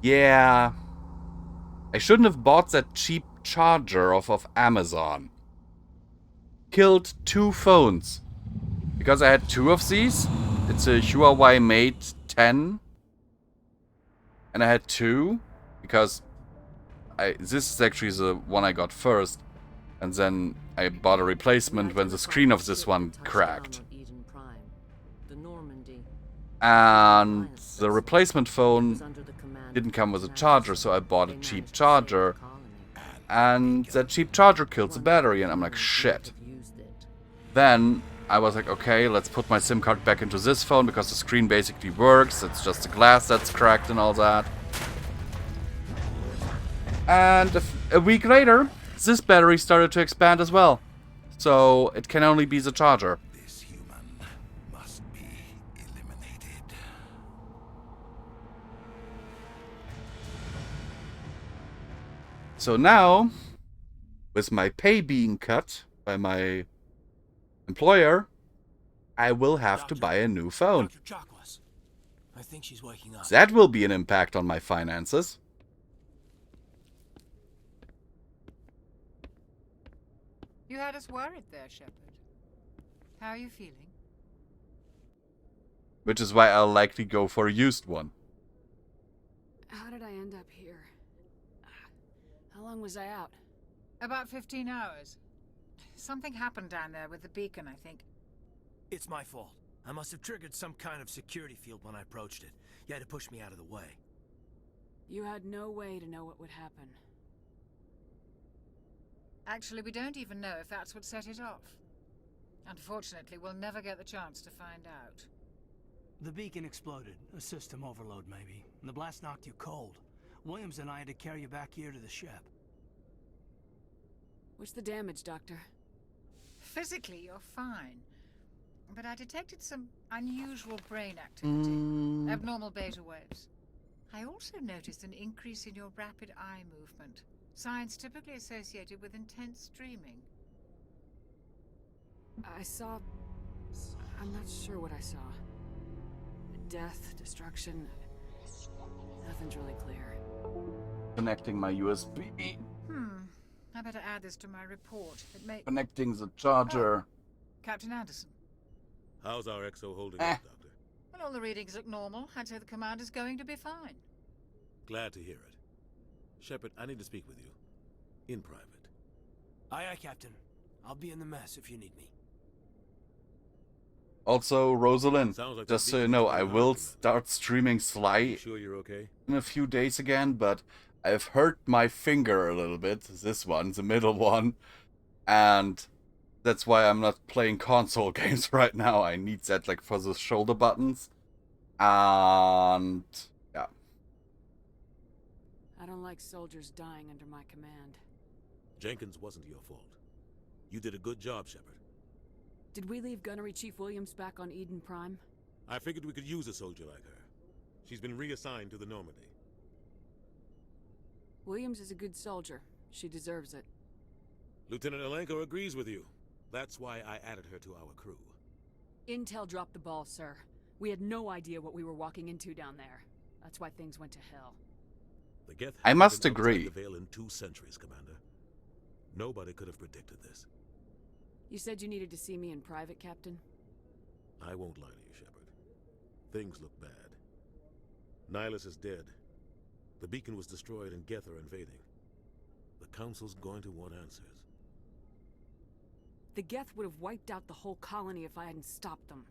Yeah. I shouldn't have bought that cheap charger off of Amazon. Killed 2 phones. Because I had 2 of these. It's a Huawei Mate 10. And I had 2. Because this is actually the one I got first. And then I bought a replacement when the screen of this one cracked. And the replacement phone didn't come with a charger, so I bought a cheap charger. And that cheap charger killed the battery, and I'm like, shit. Then I was like, okay, let's put my SIM card back into this phone because the screen basically works. It's just the glass that's cracked and all that. And a week later, this battery started to expand as well. So it can only be the charger. This human must be eliminated. So now, with my pay being cut by my employer, I will have to buy a new phone. I think she's waking up. That will be an impact on my finances. You had us worried there, Shepard. How are you feeling? Which is why I'll likely go for a used one. How did I end up here? How long was I out? About 15 hours. Something happened down there with the beacon, I think. It's my fault. I must have triggered some kind of security field when I approached it. You had to push me out of the way. You had no way to know what would happen. Actually, we don't even know if that's what set it off. Unfortunately, we'll never get the chance to find out. The beacon exploded. A system overload, maybe. And the blast knocked you cold. Williams and I had to carry you back here to the ship. What's the damage, Doctor? Physically, you're fine. But I detected some unusual brain activity. Abnormal beta waves. I also noticed an increase in your rapid eye movement. Signs typically associated with intense dreaming. I saw... I'm not sure what I saw. Death, destruction... Nothing's really clear. Connecting my USB. I better add this to my report. It may... Connecting the charger. Captain Anderson. How's our XO holding up, Doctor? Well, all the readings look normal. I'd say the commander's going to be fine. Glad to hear it. Shepard, I need to speak with you. In private. Aye, aye, Captain. I'll be in the mess if you need me. Also, Rosalind, Like just so you know, I will start streaming Sly sure you're okay? in a few days again, but I've hurt my finger a little bit, this one, the middle one, and that's why I'm not playing console games right now. I need that like for the shoulder buttons, and yeah. I don't like soldiers dying under my command. Jenkins wasn't your fault. You did a good job, Shepard. Did we leave Gunnery Chief Williams back on Eden Prime? I figured we could use a soldier like her. She's been reassigned to the Normandy. Williams is a good soldier. She deserves it. Lieutenant Alenko agrees with you. That's why I added her to our crew. Intel dropped the ball, sir. We had no idea what we were walking into down there. That's why things went to hell. The Geth I hasn't must been outside agree. the Veil in 2 centuries, Commander. Nobody could have predicted this. You said you needed to see me in private, Captain? I won't lie to you, Shepard. Things look bad. Nihilus is dead. The beacon was destroyed and Geth are invading. The Council's going to want answers. The Geth would have wiped out the whole colony if I hadn't stopped them.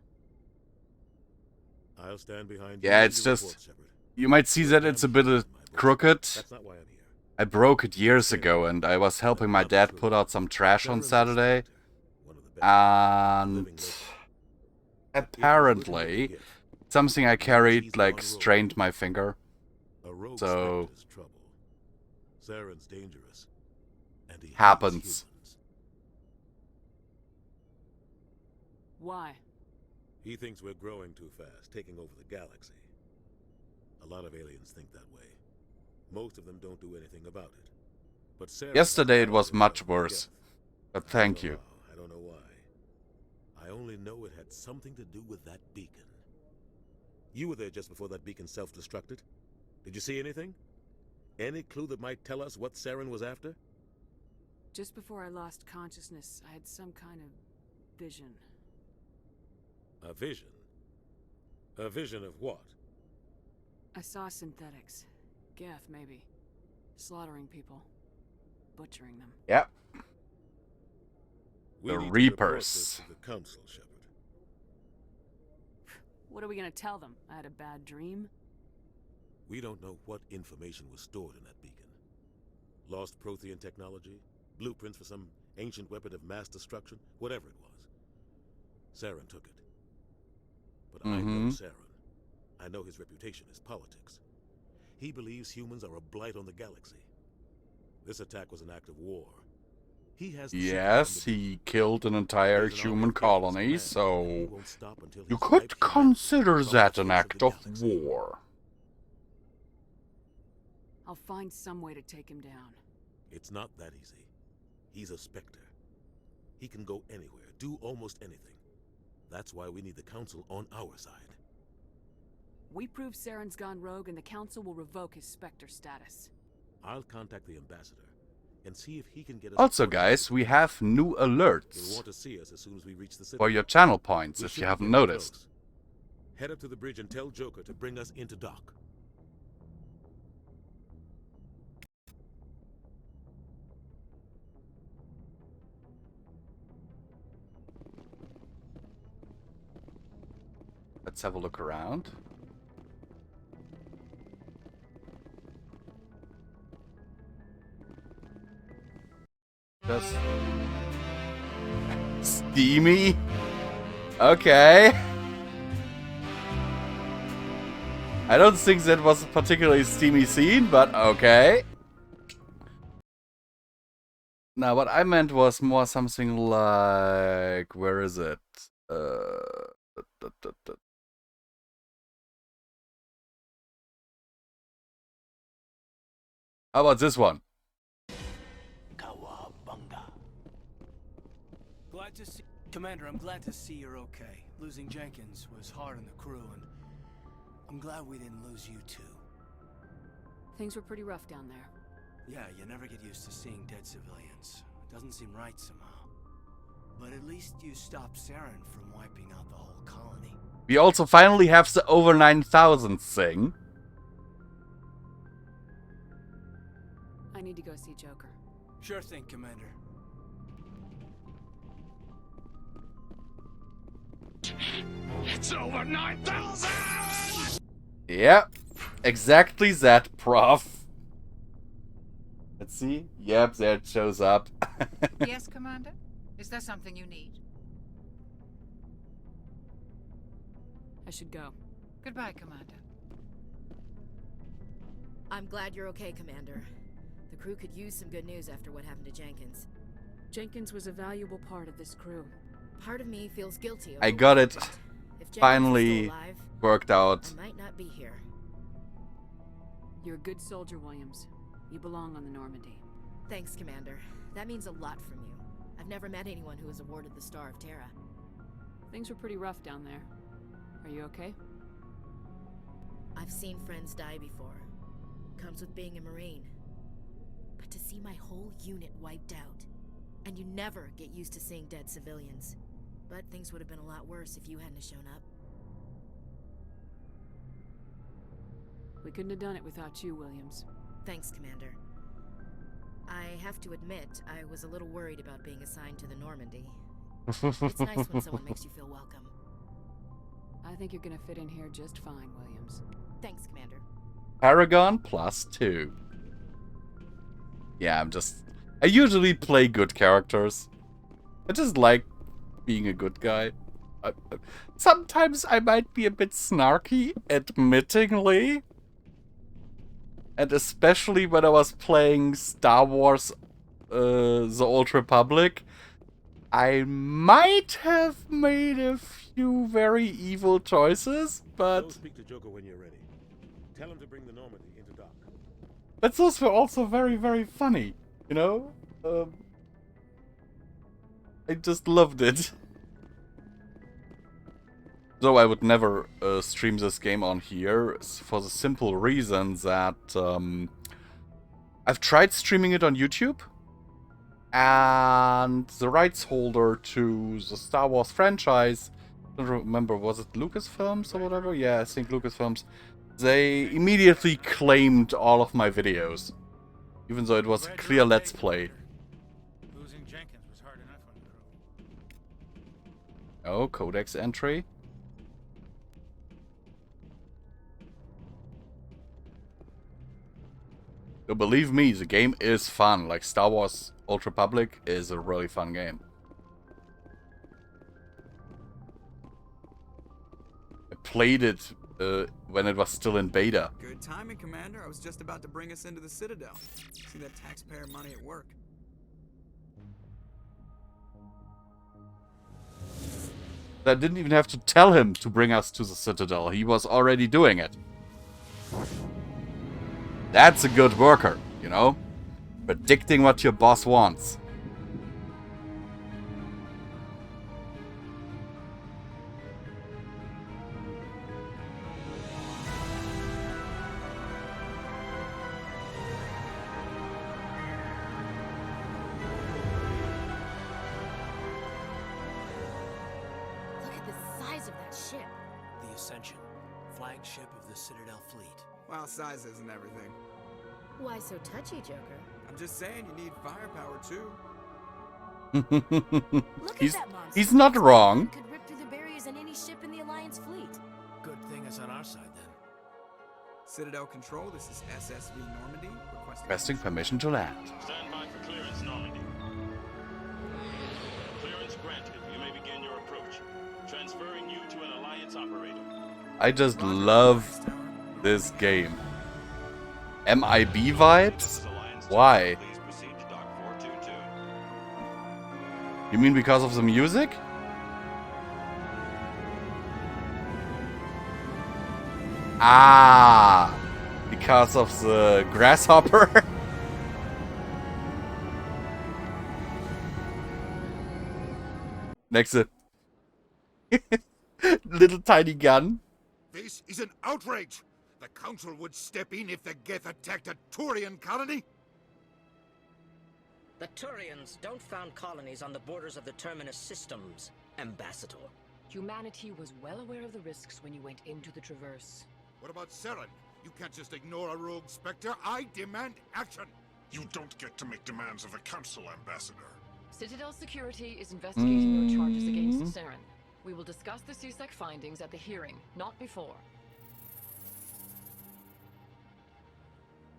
I'll stand behind you. Yeah, and it's your just... report, Shepard. You might see that it's a bit crooked. That's not why I'm here. I broke it years ago, and I was helping my dad put out some trash on Saturday. And... apparently, something I carried, like, strained my finger. A rogue So... Spectre's trouble. Saren's dangerous. And he hates happens. humans. Why? He thinks we're growing too fast, taking over the galaxy. A lot of aliens think that way. Most of them don't do anything about it. But Saren Yesterday it was much worse. But thank you. I don't know why. I only know it had something to do with that beacon. You were there just before that beacon self-destructed. Did you see anything? Any clue that might tell us what Saren was after? Just before I lost consciousness, I had some kind of vision. A vision? A vision of what? I saw synthetics. Geth, maybe. Slaughtering people. Butchering them. Yep. We The need to report Reapers. this to the Council, Shepard. What are we gonna tell them? I had a bad dream? We don't know what information was stored in that beacon. Lost Prothean technology? Blueprints for some ancient weapon of mass destruction? Whatever it was. Saren took it. But I know Saren. I know his reputation is politics. He believes humans are a blight on the galaxy. This attack was an act of war. He has Yes, he killed an entire human colony, so you could consider that an act of war. I'll find some way to take him down. It's not that easy. He's a Spectre. He can go anywhere, do almost anything. That's why we need the Council on our side. We prove Saren's gone rogue and the Council will revoke his Spectre status. I'll contact the Ambassador and see if he can get us... Also, guys, we have new He'll alerts want to see us as soon as we reach the city. for your channel points, We if you shouldn't haven't get too noticed. close. Head up to the bridge and tell Joker to bring us into dock. Let's have a look around. Just steamy. Okay. I don't think that was a particularly steamy scene, but okay. Now, what I meant was more something like, where is it? How about this one? Glad to see... Commander, I'm glad to see you're okay. Losing Jenkins was hard on the crew, and I'm glad we didn't lose you too. Things were pretty rough down there. Yeah, you never get used to seeing dead civilians. It doesn't seem right somehow. But at least you stopped Saren from wiping out the whole colony. We also finally have the over 9,000 thing. I need to go see Joker. Sure thing, Commander. It's over 9,000! Yep, exactly that, prof. Let's see. Yep, there it shows up. Yes, Commander? Is there something you need? I should go. Goodbye, Commander. I'm glad you're okay, Commander. The crew could use some good news after what happened to Jenkins. Jenkins was a valuable part of this crew. Part of me feels guilty. I over got what it. happened. If Jenkins is Finally still alive, worked out. I might not be here. You're a good soldier, Williams. You belong on the Normandy. Thanks, Commander. That means a lot from you. I've never met anyone who was awarded the Star of Terra. Things were pretty rough down there. Are you okay? I've seen friends die before. Comes with being a Marine. But to see my whole unit wiped out, and you never get used to seeing dead civilians. But things would have been a lot worse if you hadn't shown up. We couldn't have done it without you, Williams. Thanks, Commander. I have to admit, I was a little worried about being assigned to the Normandy. It's nice when someone makes you feel welcome. I think you're gonna fit in here just fine, Williams. Thanks, Commander. Paragon +2. Yeah, I usually play good characters. I just like being a good guy. Sometimes I might be a bit snarky, admittingly. And especially when I was playing Star Wars The Old Republic, I might have made a few very evil choices, but... Go speak to Joker when you're ready. Tell him to bring the Normandy into dock. But those were also very, very funny, you know? I just loved it. Though I would never stream this game on here, for the simple reason that I've tried streaming it on YouTube, and the rights holder to the Star Wars franchise, I don't remember, was it Lucasfilms or whatever? Yeah, I think Lucasfilms. They immediately claimed all of my videos, even though it was a clear Let's Play. Losing Jenkins was hard enough on the crew. Oh, codex entry. So believe me, the game is fun. Like, Star Wars Old Republic is a really fun game. I played it when it was still in beta. Good timing, Commander. I was just about to bring us into the Citadel. See that taxpayer money at work. I didn't even have to tell him to bring us to the Citadel. He was already doing it. That's a good worker, you know? Predicting what your boss wants. Look at the size of that ship. The Ascension, flagship of the Citadel fleet. Well, size isn't everything. Why so touchy, Joker? I'm just saying you need firepower too. Look he's, at that monster. he's not wrong. Could rip through the barriers in any ship in the Alliance fleet. Good thing it's on our side then. Citadel Control, this is SSV Normandy. Requesting permission to land. Stand by for clearance, Normandy. Clearance granted. You may begin your approach. Transferring you to an Alliance operator. I just love this game. MIB vibes? Why? You mean because of the music? Ah, because of the grasshopper? Next little tiny gun. This is an outrage! The Council would step in if the Geth attacked a Turian colony? The Turians don't found colonies on the borders of the Terminus systems, Ambassador. Humanity was well aware of the risks when you went into the Traverse. What about Saren? You can't just ignore a rogue Spectre. I demand action! You don't get to make demands of the Council, Ambassador. Citadel Security is investigating your charges against Saren. We will discuss the CSEC findings at the hearing, not before.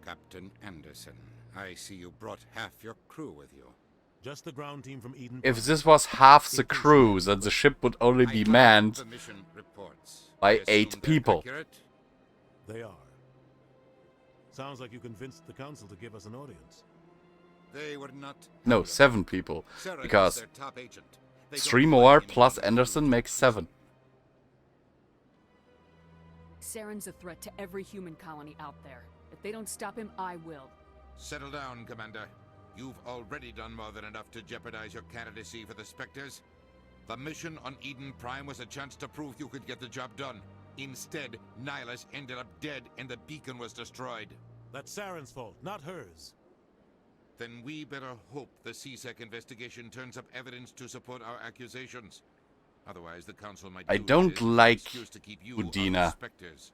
Captain Anderson, I see you brought half your crew with you. Just the ground team from Eden. If this was half the crew, then the ship would only be manned by 8 people. They are. Sounds like you convinced the Council to give us an audience. They were not. No, 7 people. Saren is Because their top agent. They 3 don't more like plus anyone Anderson makes 7. Saren's a threat to every human colony out there. If they don't stop him, I will. Settle down, Commander. You've already done more than enough to jeopardize your candidacy for the Spectres. The mission on Eden Prime was a chance to prove you could get the job done. Instead, Nihilus ended up dead and the beacon was destroyed. That's Saren's fault, not hers. Then we better hope the CSEC investigation turns up evidence to support our accusations. Otherwise, the Council might I use don't this as an like excuse to keep you off the Udina. Spectres.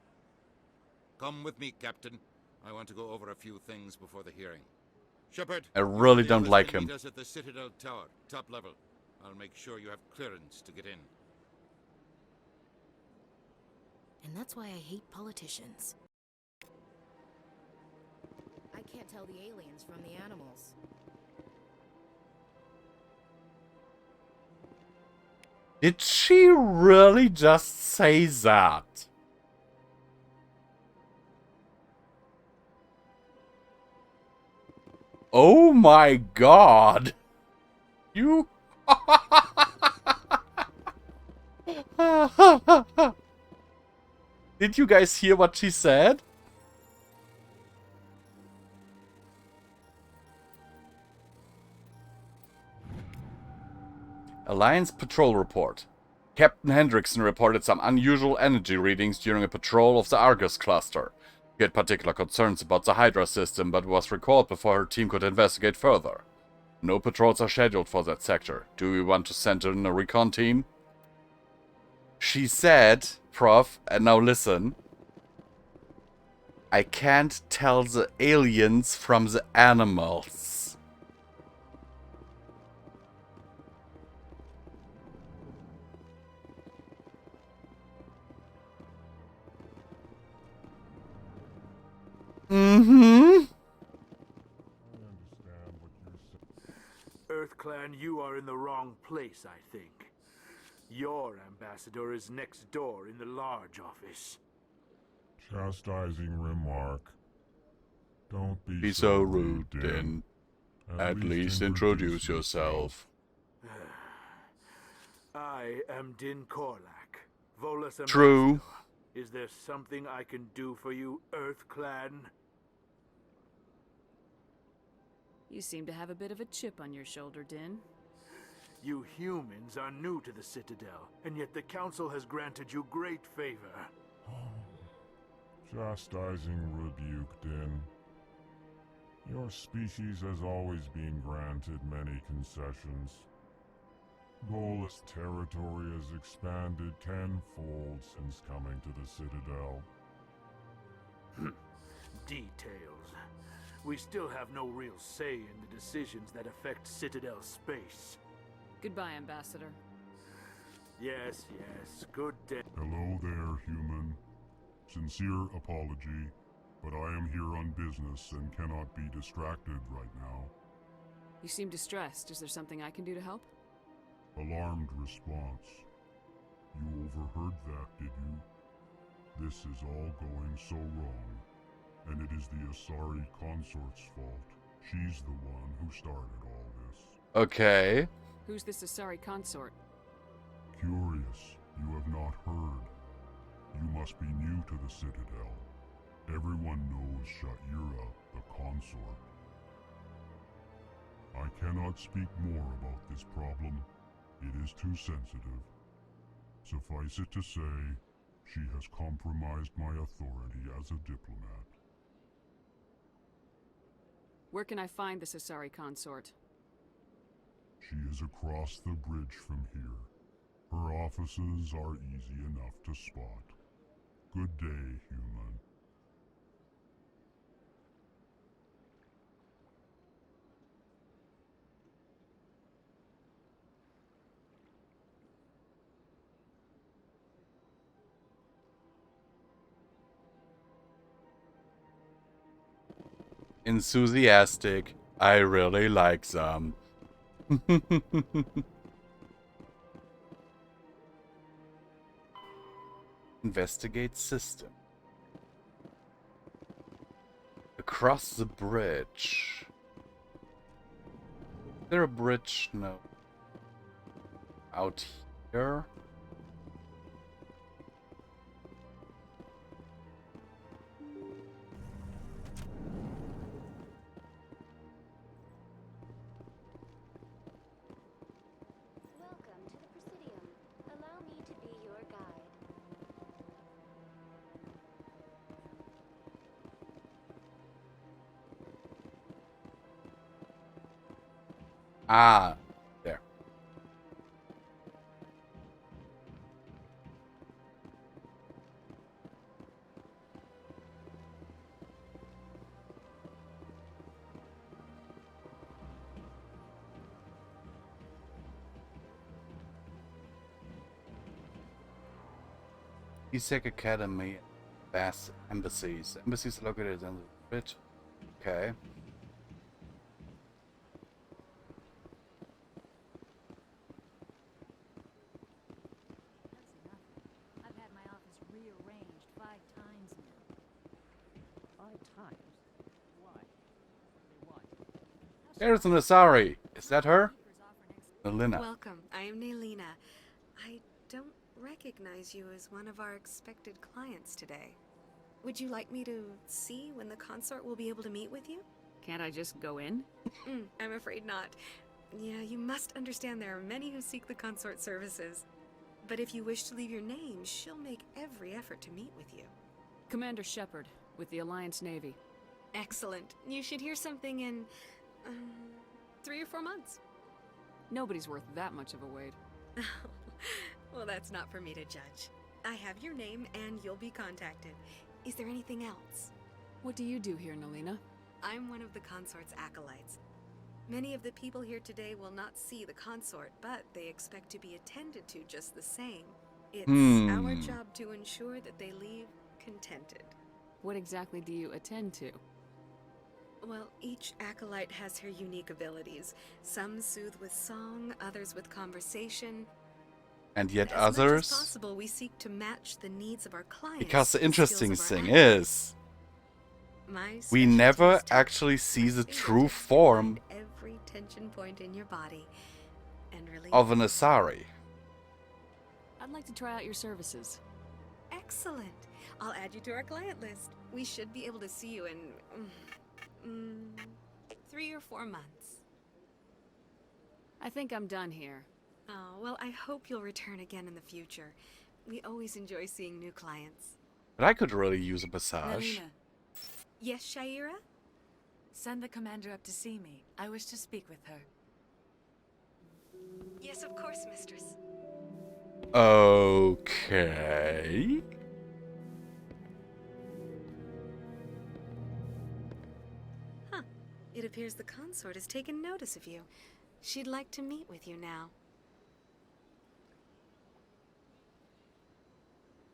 Come with me, Captain. I want to go over a few things before the hearing. Shepard, I really you don't stay like with and him. meet us at the Citadel Tower, top level. I'll make sure you have clearance to get in. And that's why I hate politicians. I can't tell the aliens from the animals. Did she really just say that? Oh my god! You... Did you guys hear what she said? Alliance Patrol Report. Captain Hendrickson reported some unusual energy readings during a patrol of the Argus cluster. He had particular concerns about the Hydra system, but was recalled before her team could investigate further. No patrols are scheduled for that sector. Do we want to send in a recon team? She said, Prof, and now listen, I can't tell the aliens from the animals. Mm-hmm. EarthClan, you are in the wrong place, I think. Your ambassador is next door in the large office. Chastising remark. Don't Be so rude, then. At least introduce yourself. I am Din Korlak, Volus ambassador. True. Is there something I can do for you, EarthClan? You seem to have a bit of a chip on your shoulder, Din. You humans are new to the Citadel, and yet the Council has granted you great favor. Chastising rebuke, Din. Your species has always been granted many concessions. Volus territory has expanded tenfold since coming to the Citadel. Details. We still have no real say in the decisions that affect Citadel space. Goodbye, Ambassador. Yes, good day. Hello there, human. Sincere apology, but I am here on business and cannot be distracted right now. You seem distressed. Is there something I can do to help? Alarmed response. You overheard that, did you? This is all going so wrong, and it is the Asari consort's fault. She's the one who started all this. Okay. Who's this Asari consort? Curious, you have not heard. You must be new to the Citadel. Everyone knows Sha'ira, the consort. I cannot speak more about this problem. It is too sensitive. Suffice it to say, she has compromised my authority as a diplomat. Where can I find this Asari consort? She is across the bridge from here. Her offices are easy enough to spot. Good day, human. Enthusiastic. I really like them. Investigate system. Across the bridge. Is there a bridge? No. Out here? Ah, there. ESEC Academy, Bass Embassies. Embassies are located in the bit. Okay. I've had my office rearranged 5 times now. 5 times? Why? Why? There's an Asari. Is that her? Melina. Welcome. I am Nelina. I don't recognize you as one of our expected clients today. Would you like me to see when the consort will be able to meet with you? Can't I just go in? I'm afraid not. Yeah, you must understand there are many who seek the consort services. But if you wish to leave your name, she'll make every effort to meet with you. Commander Shepard, with the Alliance Navy. Excellent. You should hear something in 3 or 4 months. Nobody's worth that much of a wait. Well, that's not for me to judge. I have your name and you'll be contacted. Is there anything else? What do you do here, Nelina? I'm one of the consort's acolytes. Many of the people here today will not see the consort, but they expect to be attended to just the same. It's our job to ensure that they leave contented. What exactly do you attend to? Well, each acolyte has her unique abilities. Some soothe with song, others with conversation. And yet As others? much as possible, we seek to match the needs of our clients. Because the with interesting skills of our thing is, we never actually see the true form every tension point in your body and release of an Asari. I'd like to try out your services. Excellent. I'll add you to our client list. We should be able to see you in 3 or 4 months. I think I'm done here. Oh, well, I hope you'll return again in the future. We always enjoy seeing new clients. But I could really use a massage. Nelina, Yes, Shaira? send the commander up to see me. I wish to speak with her. Yes, of course, mistress. Okay. Huh. It appears the consort has taken notice of you. She'd like to meet with you now.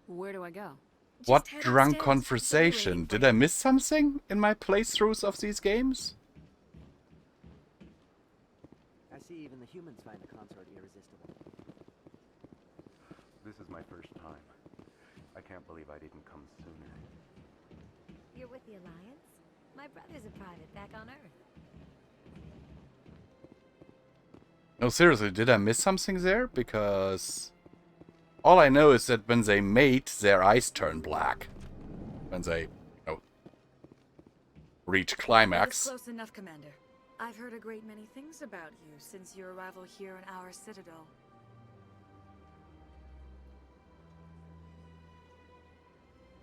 Where do I go? What head drunk upstairs. conversation? Did I miss something in my playthroughs of these games? I see even the humans find the consort irresistible. This is my first time. I can't believe I didn't come sooner. You're with the Alliance? My brother's a private back on Earth. No, seriously, did I miss something there? Because all I know is that when they mate, their eyes turn black. When they, reach climax. That is close enough, Commander. I've heard a great many things about you since your arrival here in our citadel.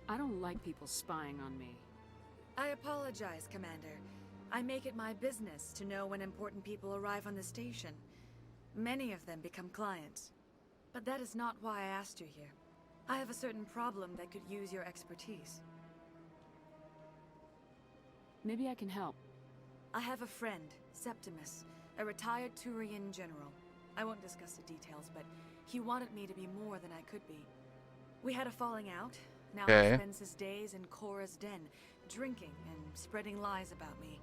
I don't like people spying on me. I apologize, Commander. I make it my business to know when important people arrive on the station. Many of them become clients. But that is not why I asked you here. I have a certain problem that could use your expertise. Maybe I can help. I have a friend, Septimus, a retired Turian general. I won't discuss the details, but he wanted me to be more than I could be. We had a falling out. Now he spends his days in Korra's den, drinking and spreading lies about me.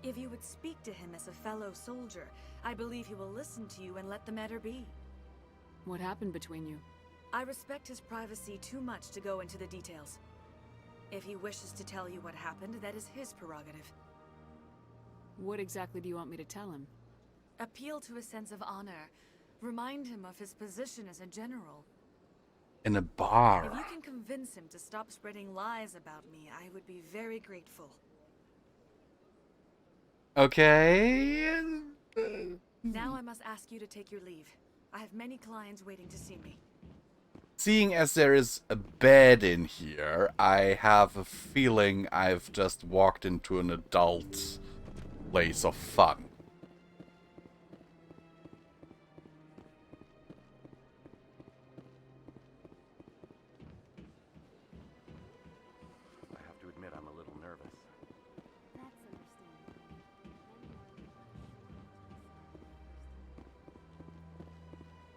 If you would speak to him as a fellow soldier, I believe he will listen to you and let the matter be. What happened between you? I respect his privacy too much to go into the details. If he wishes to tell you what happened, that is his prerogative. What exactly do you want me to tell him? Appeal to a sense of honor. Remind him of his position as a general. In a bar. If you can convince him to stop spreading lies about me, I would be very grateful. Okay. Now I must ask you to take your leave. I have many clients waiting to see me. Seeing as there is a bed in here, I have a feeling I've just walked into an adult place of fun.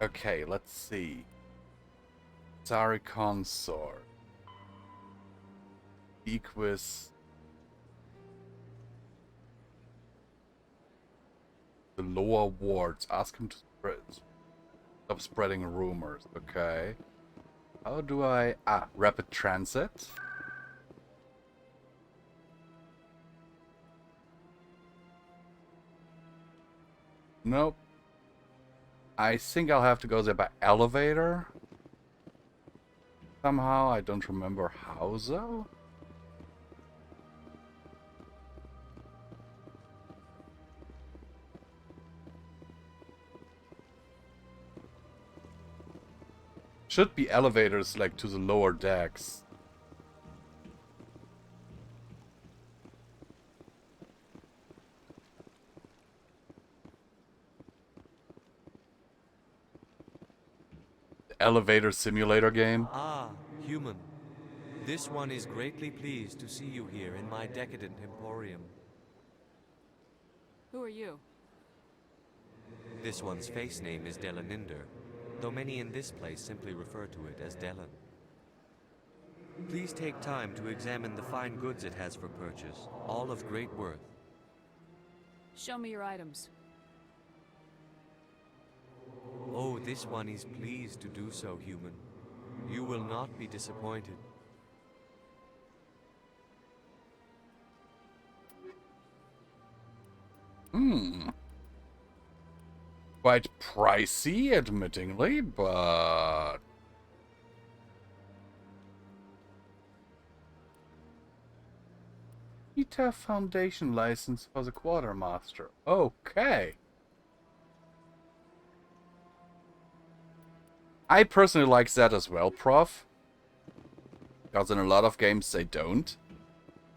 Okay, let's see. Sorry, consort. Speak with the lower wards. Ask him to stop spreading rumors. Okay. How do I... rapid transit. Nope. I think I'll have to go there by elevator. Somehow, I don't remember how though. Should be elevators like to the lower decks. The elevator simulator game. Ah, human. This one is greatly pleased to see you here in my decadent emporium. Who are you? This one's face name is Delaninder, though many in this place simply refer to it as Delan. Please take time to examine the fine goods it has for purchase, all of great worth. Show me your items. Oh, this one is pleased to do so, human. You will not be disappointed. Quite pricey, admittingly, but... ETA Foundation license for the Quartermaster. Okay. I personally like that as well, Prof. Because in a lot of games they don't.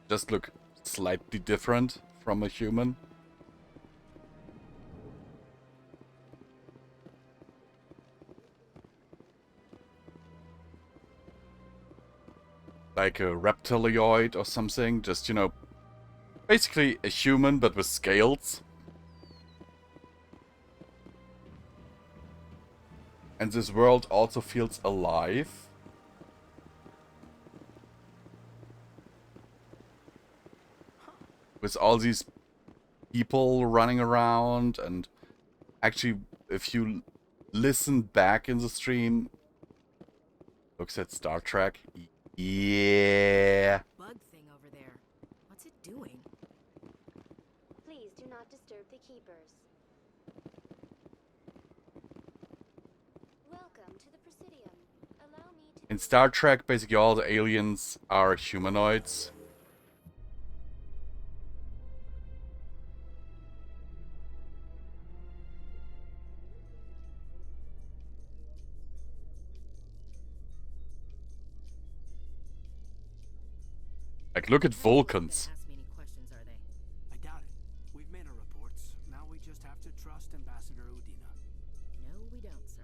Just look slightly different from a human. Like a reptilioid or something, just, you know, basically a human but with scales. And this world also feels alive. With all these people running around, and actually, if you listen back in the stream, looks at Star Trek. Yeah. Bug thing over there. What's it doing? Please do not disturb the keepers. Welcome to the Presidium. Allow me to... In Star Trek, basically all the aliens are humanoids. Like, look at Vulcans. I doubt it. We've made our reports. Now we just have to trust Ambassador Udina. No, we don't, sir.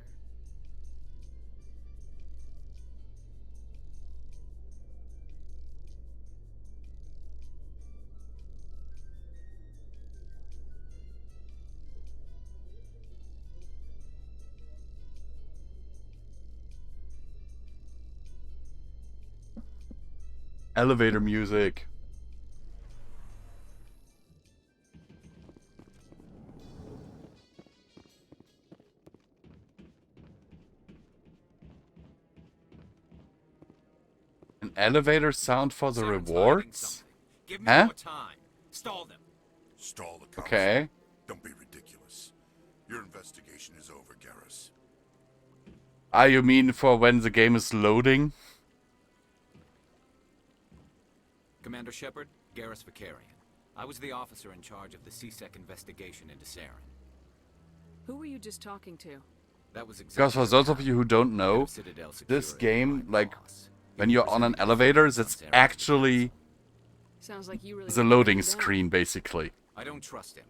Elevator music. An elevator sound for the rewards? Give me Huh? more time. Stall them. Stall the council. Okay. Don't be ridiculous. Your investigation is over, Garrus. Ah, you mean for when the game is loading? Commander Shepard, Garrus Vicarian. I was the officer in charge of the CSEC investigation into Saren. Who were you just talking to? That was Because for those of you who don't know, this game, like, when you're on an elevator, that's actually Sounds like you really the loading screen, basically. I don't trust him.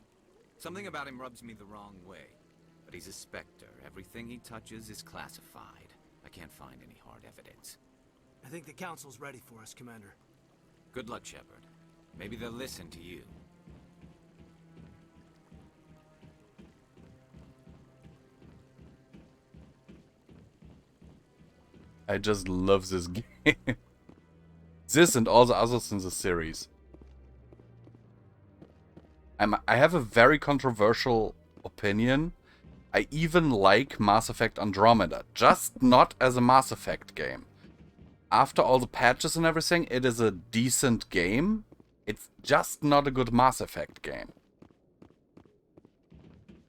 Something about him rubs me the wrong way. But he's a Spectre. Everything he touches is classified. I can't find any hard evidence. I think the council's ready for us, Commander. Good luck, Shepard. Maybe they'll listen to you. I just love this game. This and all the others in the series. I have a very controversial opinion. I even like Mass Effect Andromeda, just not as a Mass Effect game. After all the patches and everything, it is a decent game. It's just not a good Mass Effect game.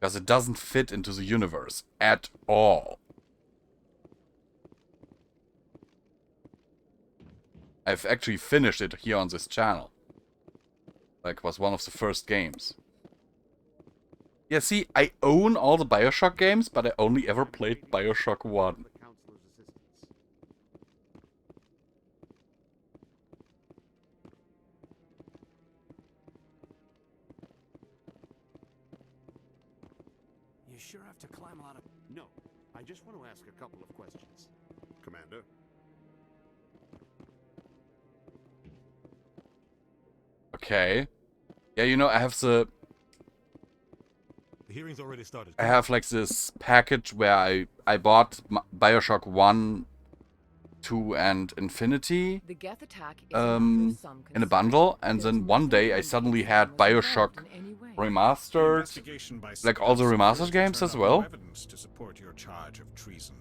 Because it doesn't fit into the universe at all. I've actually finished it here on this channel. Like, was one of the first games. Yeah, see, I own all the Bioshock games, but I only ever played Bioshock 1. You sure have to climb a lot of... No, I just want to ask a couple of questions. Commander? Okay. Yeah, you know, I have the hearing's already started. I have like this package where I bought Bioshock 1, 2 and Infinity The Geth attack is in a bundle, and then one day I suddenly had Bioshock Remastered, like all the remastered games as well. Evidence to support your charge of treason.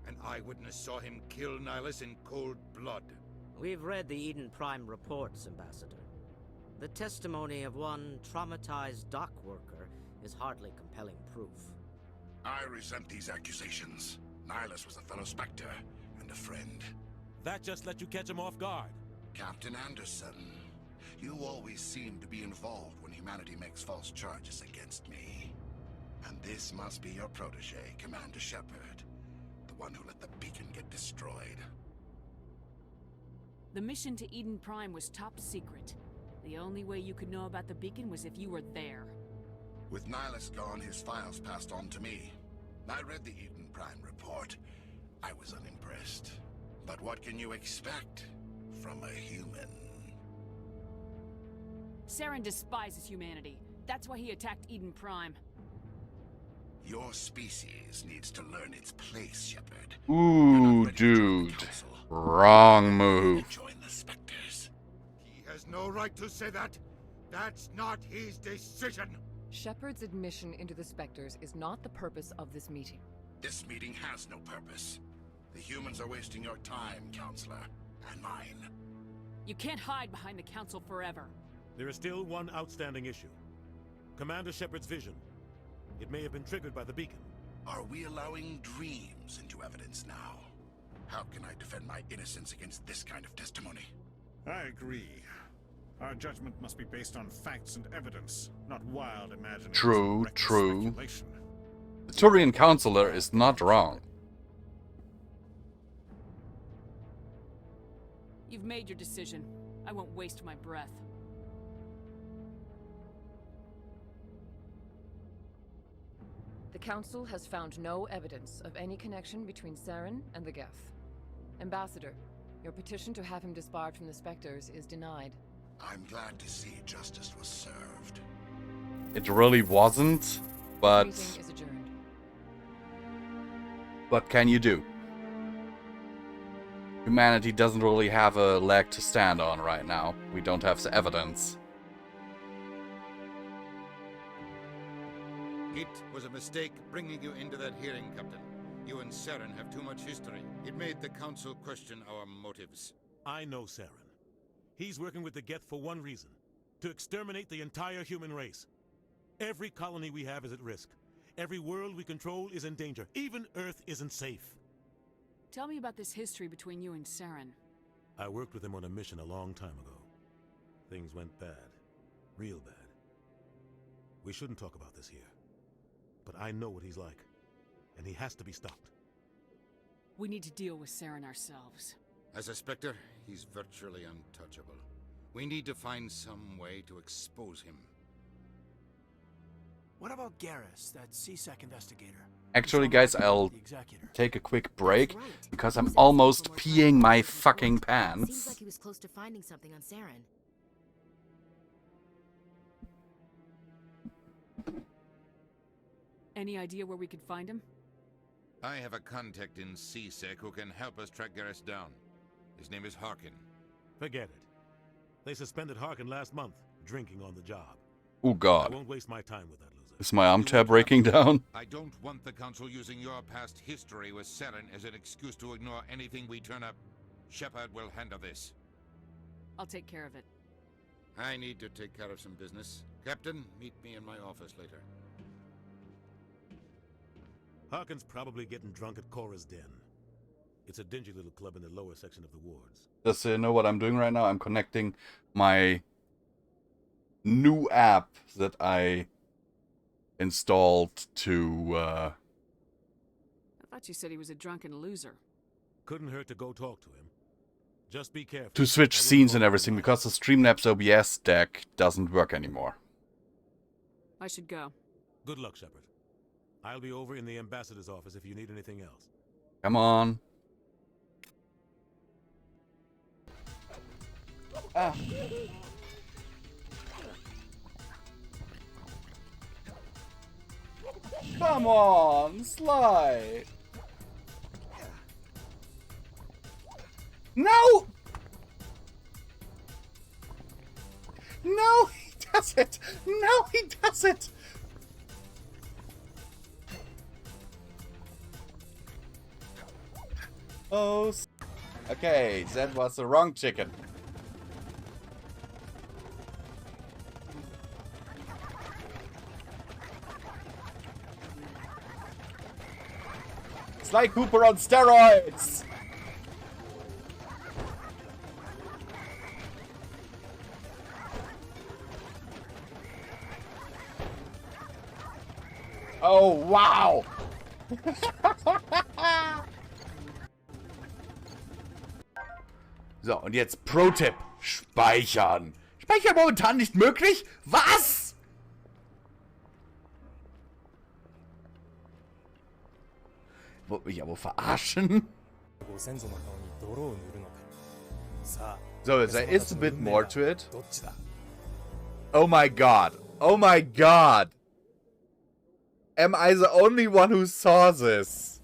An eyewitness saw him kill Nihilus in cold blood. We've read the Eden Prime reports, Ambassador. The testimony of one traumatized dock worker is hardly compelling proof. I resent these accusations. Nihilus was a fellow Spectre and a friend. That just let you catch him off guard. Captain Anderson, you always seem to be involved when humanity makes false charges against me. And this must be your protege, Commander Shepard, the one who let the beacon get destroyed. The mission to Eden Prime was top secret. The only way you could know about the beacon was if you were there. With Nihilus gone, his files passed on to me. I read the Eden Prime report. I was unimpressed. But what can you expect from a human? Saren despises humanity. That's why he attacked Eden Prime. Your species needs to learn its place, Shepard. Ooh, dude. Wrong move. Join the Spectres. He has no right to say that. That's not his decision. Shepard's admission into the Spectres is not the purpose of this meeting. This meeting has no purpose. The humans are wasting your time, Counselor, and mine. You can't hide behind the Council forever. There is still one outstanding issue. Commander Shepard's vision. It may have been triggered by the beacon. Are we allowing dreams into evidence now? How can I defend my innocence against this kind of testimony? I agree. Our judgment must be based on facts and evidence, not wild imaginings. True, true. The Turian Counselor is not wrong. You've made your decision. I won't waste my breath. The Council has found no evidence of any connection between Saren and the Geth. Ambassador, your petition to have him disbarred from the Spectres is denied. I'm glad to see justice was served. It really wasn't, but Meeting is adjourned. what can you do? Humanity doesn't really have a leg to stand on right now. We don't have the evidence. It was a mistake bringing you into that hearing, Captain. You and Saren have too much history. It made the Council question our motives. I know Saren. He's working with the Geth for one reason. To exterminate the entire human race. Every colony we have is at risk. Every world we control is in danger. Even Earth isn't safe. Tell me about this history between you and Saren. I worked with him on a mission a long time ago. Things went bad. Real bad. We shouldn't talk about this here. But I know what he's like. And he has to be stopped. We need to deal with Saren ourselves. As a Spectre, he's virtually untouchable. We need to find some way to expose him. What about Garrus, that CSEC investigator? Actually, guys, I'll take a quick break because I'm almost peeing my fucking pants. Seems like he was close to finding something on Saren. Any idea where we could find him? I have a contact in CSEC who can help us track Garrus down. His name is Harkin. Forget it. They suspended Harkin last month, drinking on the job. Oh God. I won't waste my time with that loser. Is my armchair breaking down? I don't want the Council using your past history with Saren as an excuse to ignore anything we turn up. Shepard will handle this. I'll take care of it. I need to take care of some business. Captain, meet me in my office later. Harkin's probably getting drunk at Cora's Den. It's a dingy little club in the lower section of the wards. Just so you know what I'm doing right now, I'm connecting my new app that I installed to I thought you said he was a drunken loser. Couldn't hurt to go talk to him. Just be careful. to switch scenes and everything because the Streamlabs OBS deck doesn't work anymore. I should go. Good luck, Shepard. I'll be over in the ambassador's office if you need anything else. Come on. Ah. Come on, slide. No! No, he does it! No, he does it! Oh, okay, that was the wrong chicken. Sly Cooper on steroids! Oh, wow! So, und jetzt Pro-Tipp. Speichern. Speichern momentan nicht möglich? Was? Wollt mich aber verarschen? So, there is a bit more to it. Oh my god. Oh my god. Am I the only one who saw this?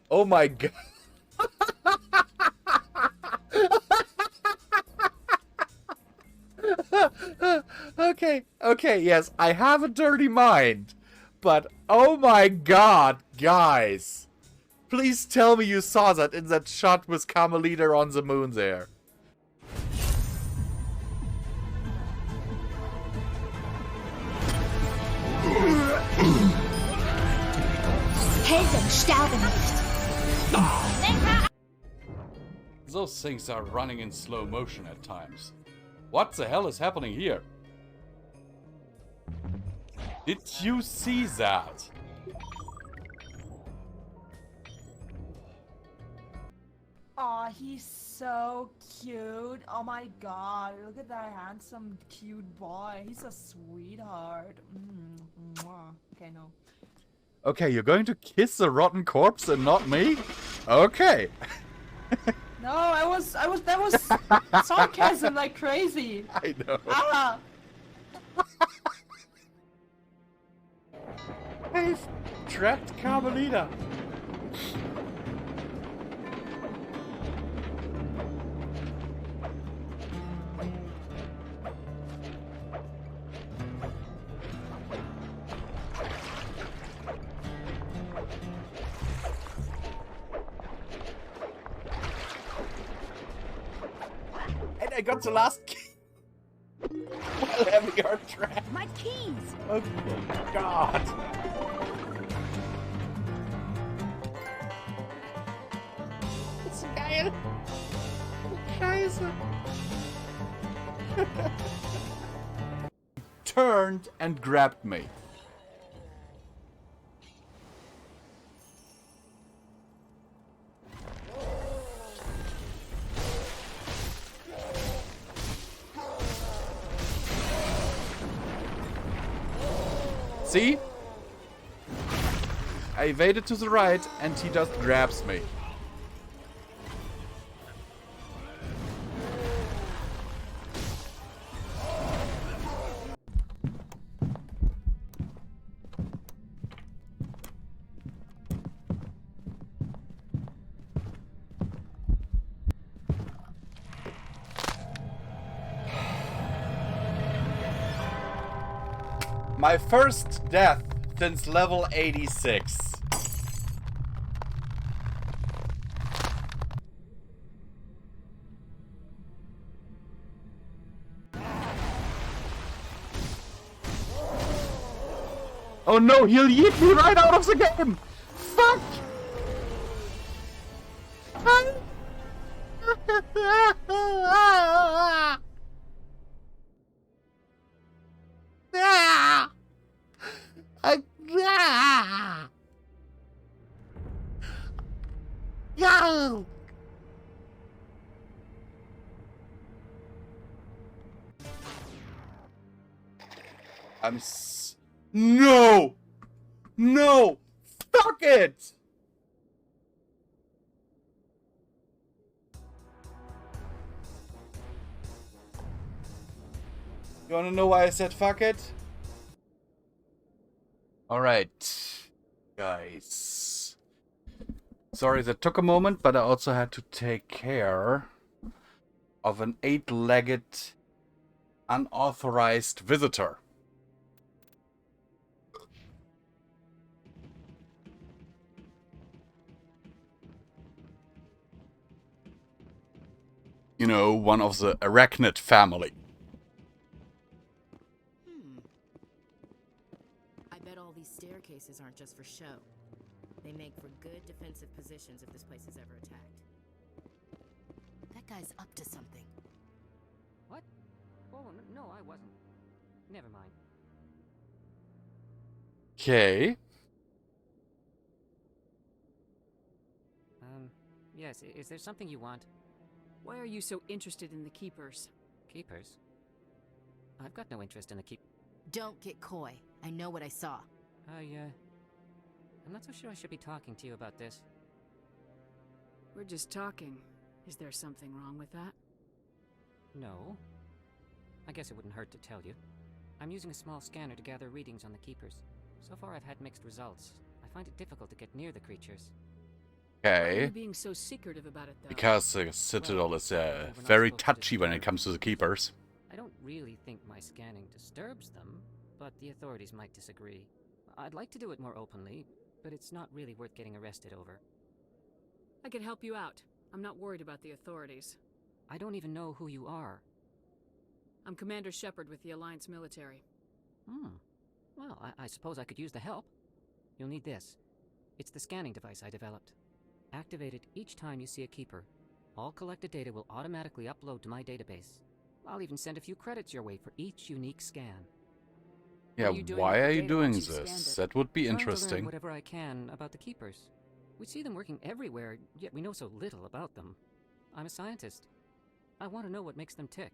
Oh my god. Okay, yes, I have a dirty mind. But, oh my god, guys. Please tell me you saw that in that shot with Carmelita on the moon there. Helden sterben nicht. Those things are running in slow motion at times. What the hell is happening here? Did you see that? Aw, he's so cute. Oh my god, look at that handsome, cute boy. He's a sweetheart. Mwah. Okay, no. Okay, you're going to kiss the rotten corpse and not me? Okay. No, that was sarcasm like crazy. I know. Ah! I've trapped Carmelita. And I got the last key while having our trap. My keys! Oh god. Ist geil. Scheiße. Turned and grabbed me. See? I evaded to the right and he just grabs me. My first death since level 86. Oh no, he'll yeet me right out of the game! Fuck! Go! No! No! Fuck it! You wanna know why I said fuck it? Alright, guys. Sorry that took a moment, but I also had to take care of an 8-legged unauthorized visitor. You know, one of the arachnid family. I bet all these staircases aren't just for show. They make for good defensive positions if this place is ever attacked. That guy's up to something. What? Oh, no, I wasn't. Never mind. Okay. Yes, is there something you want? Why are you so interested in the Keepers? Keepers? I've got no interest in the keep... Don't get coy. I know what I saw. I'm not so sure I should be talking to you about this. We're just talking. Is there something wrong with that? No. I guess it wouldn't hurt to tell you. I'm using a small scanner to gather readings on the Keepers. So far I've had mixed results. I find it difficult to get near the creatures. Why are Okay. you being so secretive about it, though? Because the Citadel is very touchy when it comes to the Keepers. I don't really think my scanning disturbs them, but the authorities might disagree. I'd like to do it more openly, but it's not really worth getting arrested over. I can help you out. I'm not worried about the authorities. I don't even know who you are. I'm Commander Shepard with the Alliance military. Well, I suppose I could use the help. You'll need this. It's the scanning device I developed. Activate it each time you see a Keeper. All collected data will automatically upload to my database. I'll even send a few credits your way for each unique scan. Yeah, why are you doing this? That would be Trying to learn interesting. whatever I can about the Keepers. We see them working everywhere, yet we know so little about them. I'm a scientist. I want to know what makes them tick.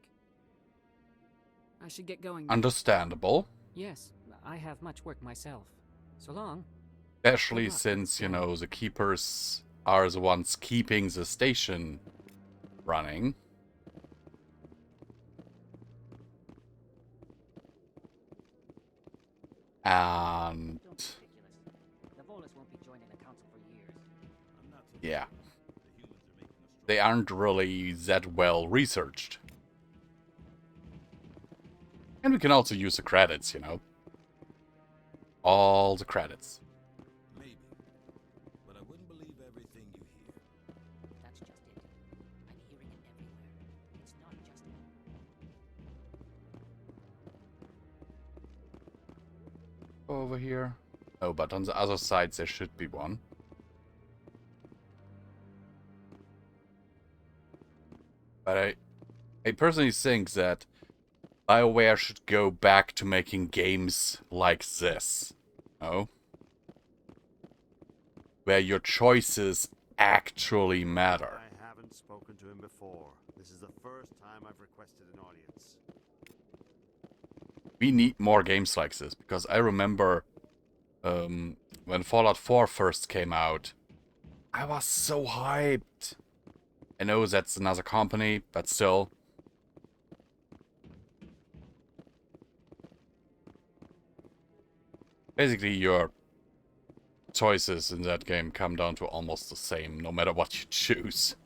I should get going. Understandable. Yes, I have much work myself. So long. Especially since, you know, the Keepers are the ones keeping the station running. And yeah, they aren't really that well researched. And we can also use the credits, you know. All the credits. Maybe. But I wouldn't believe everything you hear. That's just it. I'm hearing it everywhere. It's not just Over here. Oh, but on the other side there should be one. But I personally think that BioWare should go back to making games like this. Oh? Where your choices actually matter. I haven't spoken to him before. This is the first time I've requested an audience. We need more games like this, because I remember when Fallout 4 first came out, I was so hyped. I know that's another company, but still. Basically, your choices in that game come down to almost the same, no matter what you choose.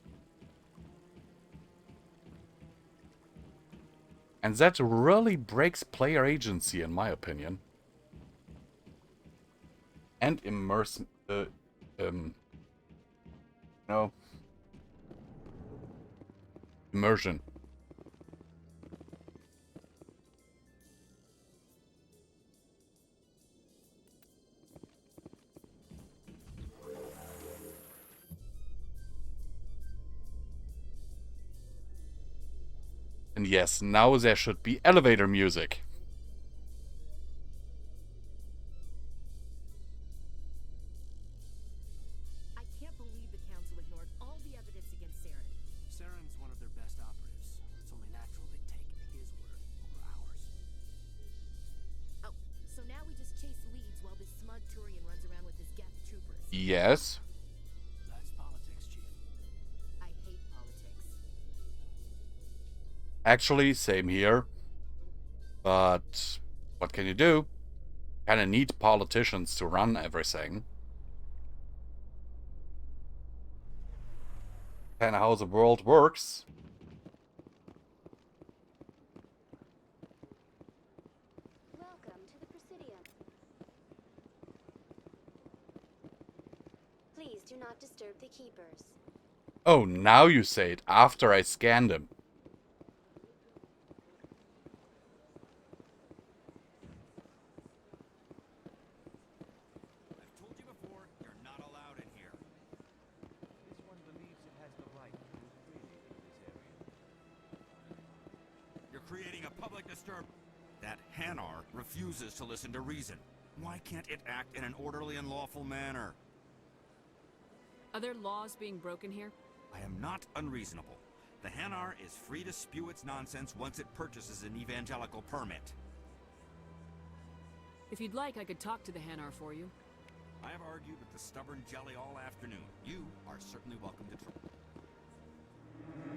And that really breaks player agency, in my opinion. and no. Immersion. And yes, now there should be elevator music. I can't believe the Council ignored all the evidence against Saren. Saren's one of their best operatives. It's only natural they'd take his word over ours. Oh, so now we just chase leads while this smug Turian runs around with his Geth troopers. Yes. That's politics, Chief. I hate politics. Actually, same here. But what can you do? Kinda need politicians to run everything. Kinda how the world works. Welcome to the Presidium. Please do not disturb the keepers. Oh, now you say it, after I scanned him. I've told you before, you're not allowed in here. This one believes it has the right to move freely in this area. You're creating a public disturb. That Hanar refuses to listen to reason. Why can't it act in an orderly and lawful manner? Are there laws being broken here? I am not unreasonable. The Hanar is free to spew its nonsense once it purchases an evangelical permit. If you'd like, I could talk to the Hanar for you. I have argued with the stubborn jelly all afternoon. You are certainly welcome to try.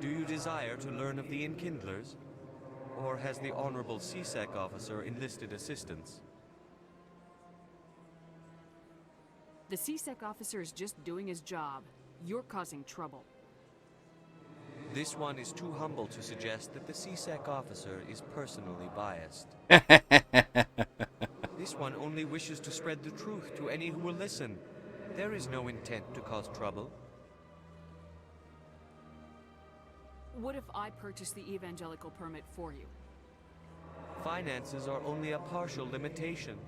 Do you desire to learn of the Enkindlers? Or has the Honorable CSEC officer enlisted assistance? The CSEC officer is just doing his job. You're causing trouble. This one is too humble to suggest that the CSEC officer is personally biased. This one only wishes to spread the truth to any who will listen. There is no intent to cause trouble. What if I purchase the evangelical permit for you? Finances are only a partial limitation.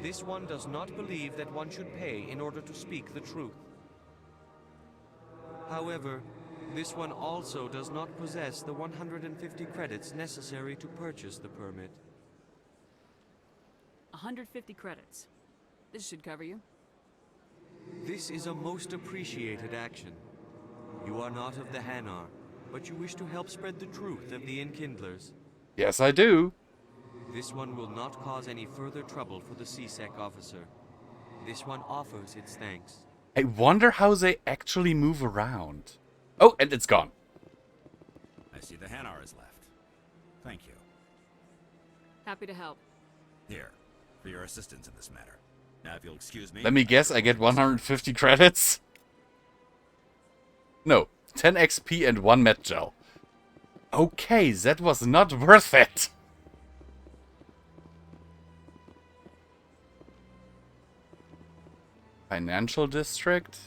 This one does not believe that one should pay in order to speak the truth. However, this one also does not possess the 150 credits necessary to purchase the permit. 150 credits. This should cover you. This is a most appreciated action. You are not of the Hanar, but you wish to help spread the truth of the Enkindlers. Yes, I do. This one will not cause any further trouble for the CSEC officer. This one offers its thanks. I wonder how they actually move around. Oh, and it's gone. I see the Hanar is left. Thank you. Happy to help. Here, for your assistance in this matter. Now, if you'll excuse me... Let me guess, I get 150 credits? No, 10 XP and 1 med gel. Okay, that was not worth it. Financial district?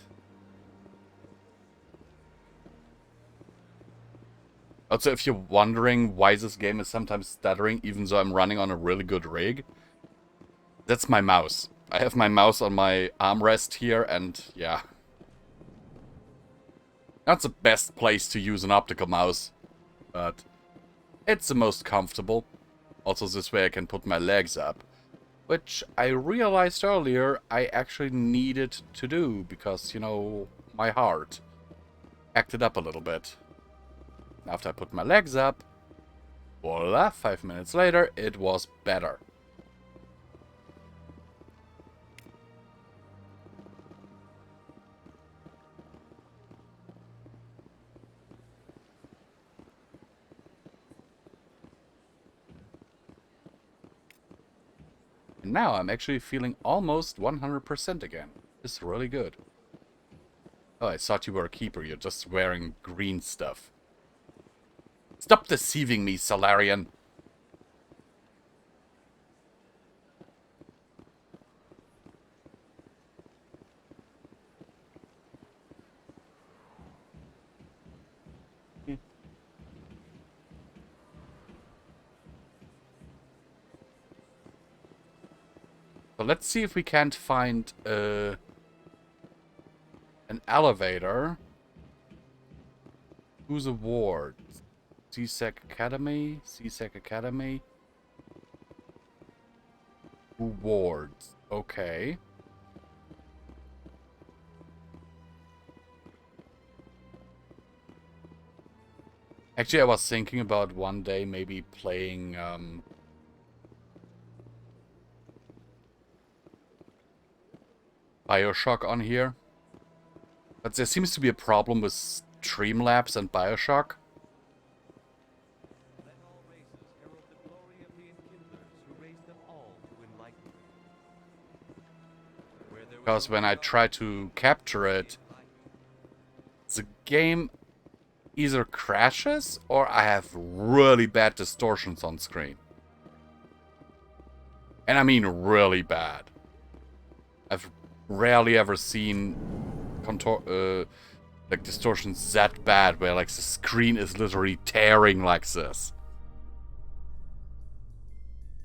Also, if you're wondering why this game is sometimes stuttering even though I'm running on a really good rig, that's my mouse. I have my mouse on my armrest here and yeah. Not the best place to use an optical mouse, but it's the most comfortable. Also, this way I can put my legs up. Which I realized earlier I actually needed to do because, you know, my heart acted up a little bit. After I put my legs up, voila, 5 minutes later, it was better. And now I'm actually feeling almost 100% again. It's really good. Oh, I thought you were a keeper. You're just wearing green stuff. Stop deceiving me, Solarian. So let's see if we can't find an elevator. Who's a ward? CSEC Academy? CSEC Academy? Who wards? Okay. Actually, I was thinking about one day maybe playing BioShock on here. But there seems to be a problem with Streamlabs and BioShock. Because when I try to capture it, the game either crashes or I have really bad distortions on screen. And I mean really bad. I've rarely ever seen like distortions that bad where like the screen is literally tearing like this.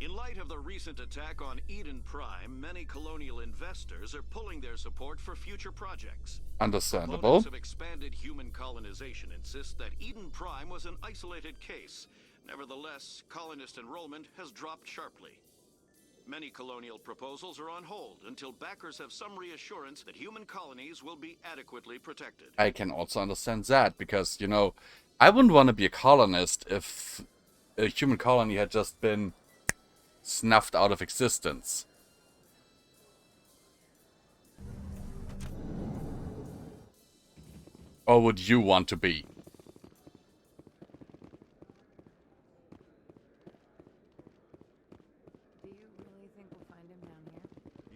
In light of the recent attack on Eden Prime, many colonial investors are pulling their support for future projects. Understandable. Proponents of expanded human colonization insist that Eden Prime was an isolated case. Nevertheless, colonist enrollment has dropped sharply. Many colonial proposals are on hold until backers have some reassurance that human colonies will be adequately protected. I can also understand that because, you know, I wouldn't want to be a colonist if a human colony had just been snuffed out of existence. Or would you want to be? Do you really think we'll find him down here?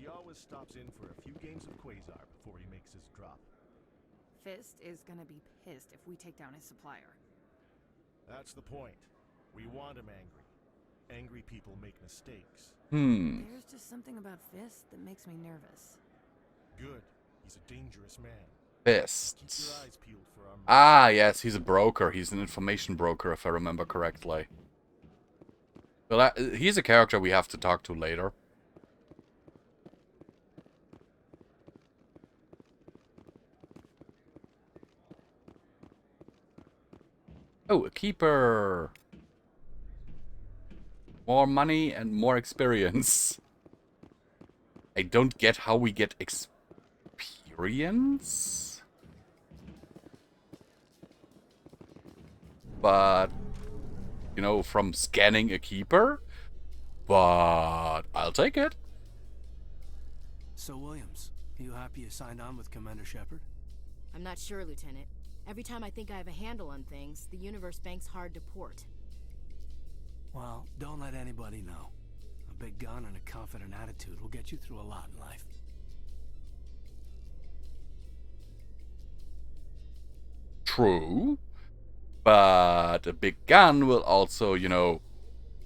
He always stops in for a few games of Quasar before he makes his drop. Fist is gonna be pissed if we take down his supplier. That's the point. We want him angry. Angry people make mistakes. There's just something about Fist that makes me nervous. Good. He's a dangerous man. Fist. Keep your eyes peeled for our Ah, yes, he's a broker. He's an information broker, if I remember correctly. Well, he's a character we have to talk to later. Oh, a keeper. More money and more experience. I don't get how we get experience. But, you know, from scanning a keeper. But I'll take it. So, Williams, are you happy you signed on with Commander Shepard? I'm not sure, Lieutenant. Every time I think I have a handle on things, the Universe Bank's hard to port. Well, don't let anybody know. A big gun and a confident attitude will get you through a lot in life. True. But a big gun will also, you know,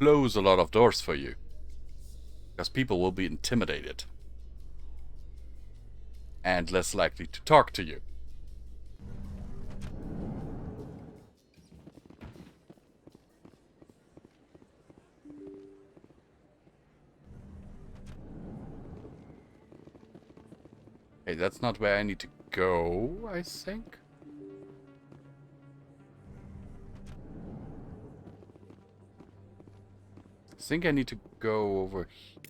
close a lot of doors for you. Because people will be intimidated. And less likely to talk to you. Hey, that's not where I need to go, I think. I think I need to go over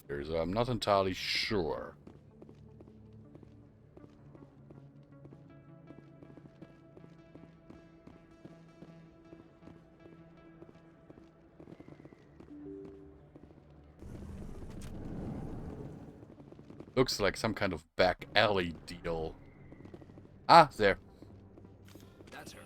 here, so I'm not entirely sure. Looks like some kind of back alley deal. Ah, there. That's her.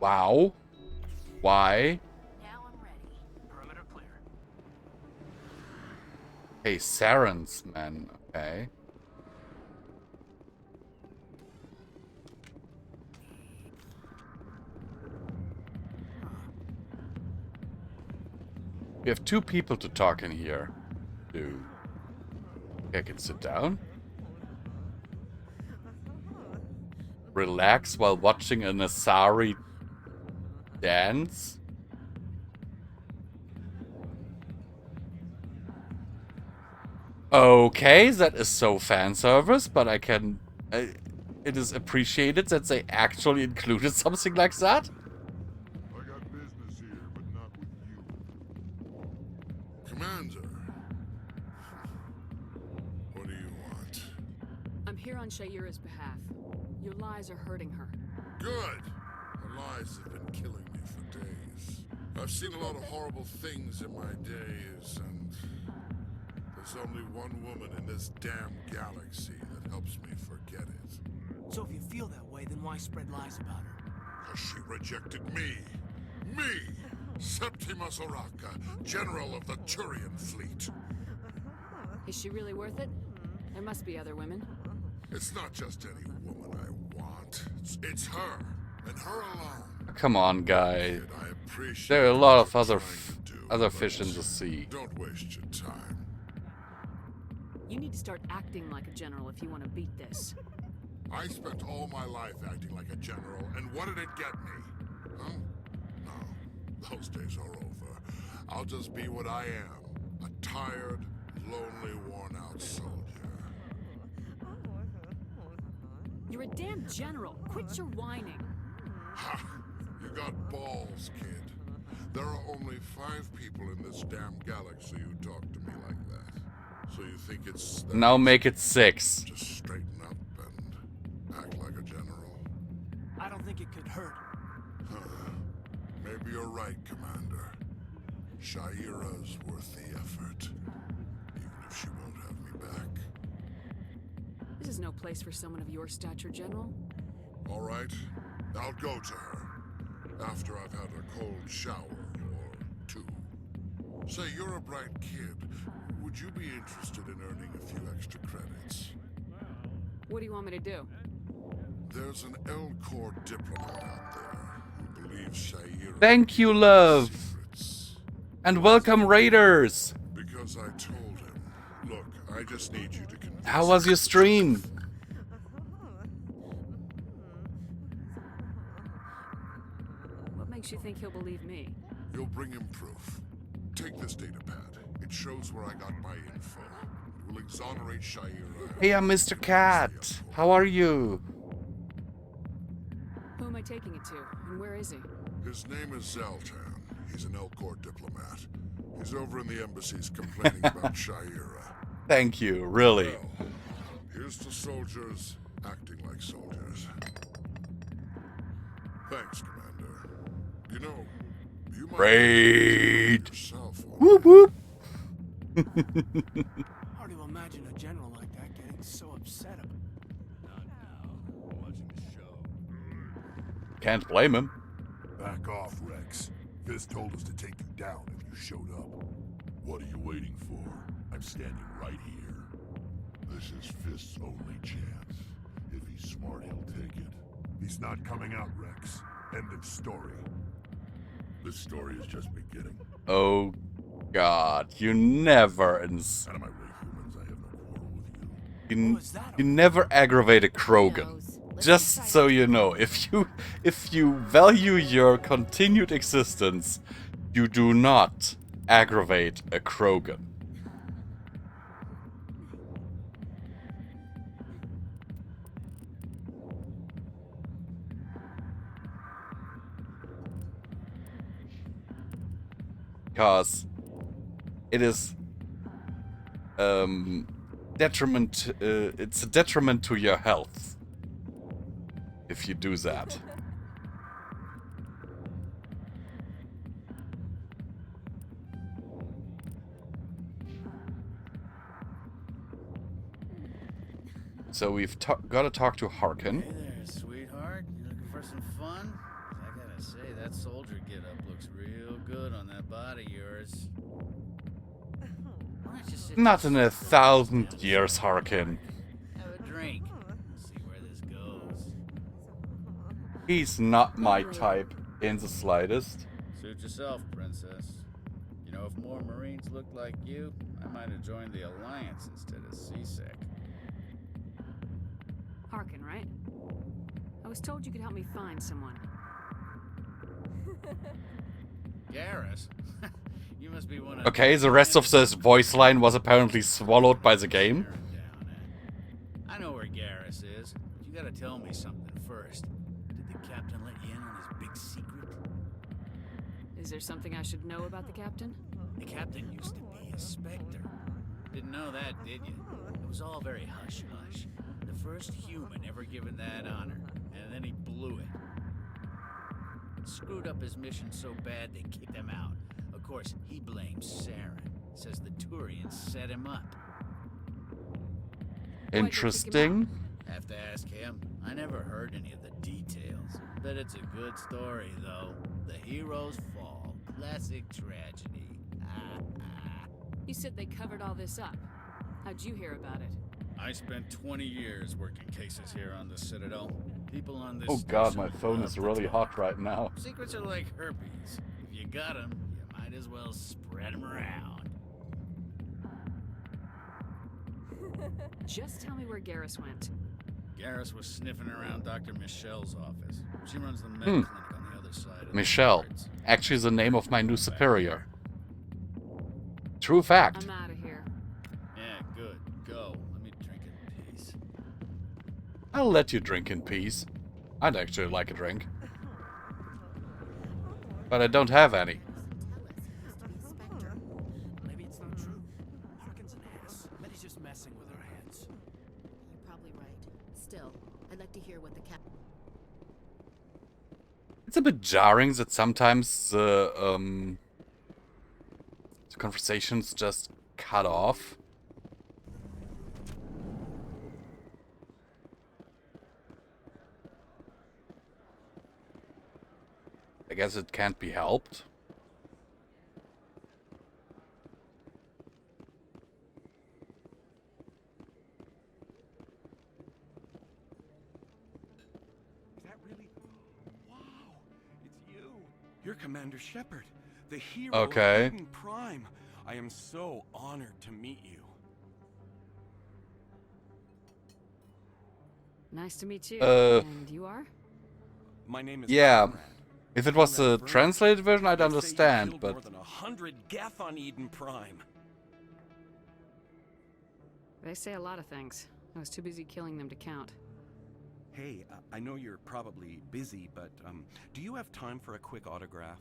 Wow. Why? Now I'm ready. Perimeter clear. Hey, Saren's man. Okay. We have 2 people to talk in here. Dude. I can sit down. Relax while watching an Asari dance. Okay, that is so fan service, but I can... it is appreciated that they actually included something like that. I got business here, but not with you. Commander. What do you want? I'm here on Shaira's behalf. Your lies are hurting her. Good. Her lies have been killing me for days. I've seen a lot of horrible things in my days, and there's only one woman in this damn galaxy that helps me forget it. So if you feel that way, then why spread lies about her? Because she rejected me. Me! Septimus Oraka, General of the Turian Fleet. Is she really worth it? There must be other women. It's not just any woman I want. It's her, and her alone. Come on, guy. I appreciate There are a lot of what other you're trying to do, other fish in the sea. Don't waste your time. You need to start acting like a general if you want to beat this. I spent all my life acting like a general, and what did it get me? Huh? No, those days are over. I'll just be what I am. A tired, lonely, worn-out soldier. You're a damn general. Quit your whining. Ha! You got balls, kid. There are only 5 people in this damn galaxy who talk to me like that. So you think it's... Now make it 6. Just straighten up and act like a general. I don't think it could hurt. Maybe you're right, Commander. Shaira's worth the effort. Even if she won't have me back. This is no place for someone of your stature, General. All right, I'll go to her. After I've had a cold shower or 2. Say, you're a bright kid. Would you be interested in earning a few extra credits? What do you want me to do? There's an L-Corps diplomat out there who believes Shaira... Thank you, love! And welcome, Raiders! Because I told him, look, I just need you to convince... How was your stream? What makes you think he'll believe me? You'll bring him proof. Take this data pad. It shows where I got my info. It will exonerate Shaira. Hey, I'm Mr. Cat. How are you? Who am I taking it to, and where is he? His name is Zaltan. He's an L-Corps diplomat. He's over in the embassies complaining about Shaira. Thank you, really. Well, here's to soldiers acting like soldiers. Thanks, Commander. You know, you might Raid! yourself. Whoop whoop! Hard to imagine a general like that getting so upset about it. Not now. I'm watching the show. Can't blame him. Back off, Rex. Fist told us to take you down if you showed up. What are you waiting for? I'm standing right here. This is Fist's only chance. If he's smart, he'll take it. He's not coming out, Rex. End of story. This story is just beginning. Oh, God. You never... Out of my way, humans. I have no quarrel with you. You never aggravate a Krogan. Just so you know, if you value your continued existence, you do not aggravate a Krogan. Because it is detriment. It's a detriment to your health if you do that. So we've got to talk to Harkin. Hey there, sweetheart. You looking for some fun? I got a soldier getup looks real good on that body of yours. Why don't you sit Not in your 1,000 years, Harkin. Have a drink. See where this goes. He's not my type in the slightest. Suit yourself, princess. You know, if more Marines looked like you, I might have joined the Alliance instead of CSEC. Harkin, right? I was told you could help me find someone. Garrus? You must be one of Okay, the rest of this voice line was apparently swallowed by the game. I know where Garrus is, but you gotta tell me something first. Did the captain let you in on his big secret? Is there something I should know about the captain? The captain used to be a Spectre. Didn't know that, did you? It was all very hush-hush. The first human ever given that honor, and then he blew it. Screwed up his mission so bad they kicked him out. Of course, he blames Saren. Says the Turians set him up. Interesting. Have to ask him. I never heard any of the details. Bet it's a good story, though. The hero's fall. Classic tragedy. You said they covered all this up. How'd you hear about it? I spent 20 years working cases here on the Citadel. People on this Oh god, station my phone love is to really talk. hot right now. Secrets are like herpes. If you got them, you might as well spread them around. Just tell me where Garrus went. Garrus was sniffing around Dr. Michelle's office. She runs the medical clinic on the other side of Michelle. the yards. Actually the name of my new superior. True fact. I'm out of here. Yeah, good. Go. Let me drink in peace. I'll let you drink in peace. I'd actually like a drink. But I don't have any. Maybe it's not true. Harkin's an ass. Bet he's just messing with our heads. You're probably right. Still, I'd like to hear what the cap. It's a bit jarring that sometimes the conversations just cut off. I guess it can't be helped. Is that really? Wow, it's you. You're Commander Shepard, the hero Okay. of Eden Prime. I am so honored to meet you. Nice to meet you. Uh, And you are? My name is Yeah. Conrad. If it was the Conrad translated version, I'd They say you understand, killed but more than 100 Geth on Eden Prime. They say a lot of things. I was too busy killing them to count. Hey, I know you're probably busy, but do you have time for a quick autograph?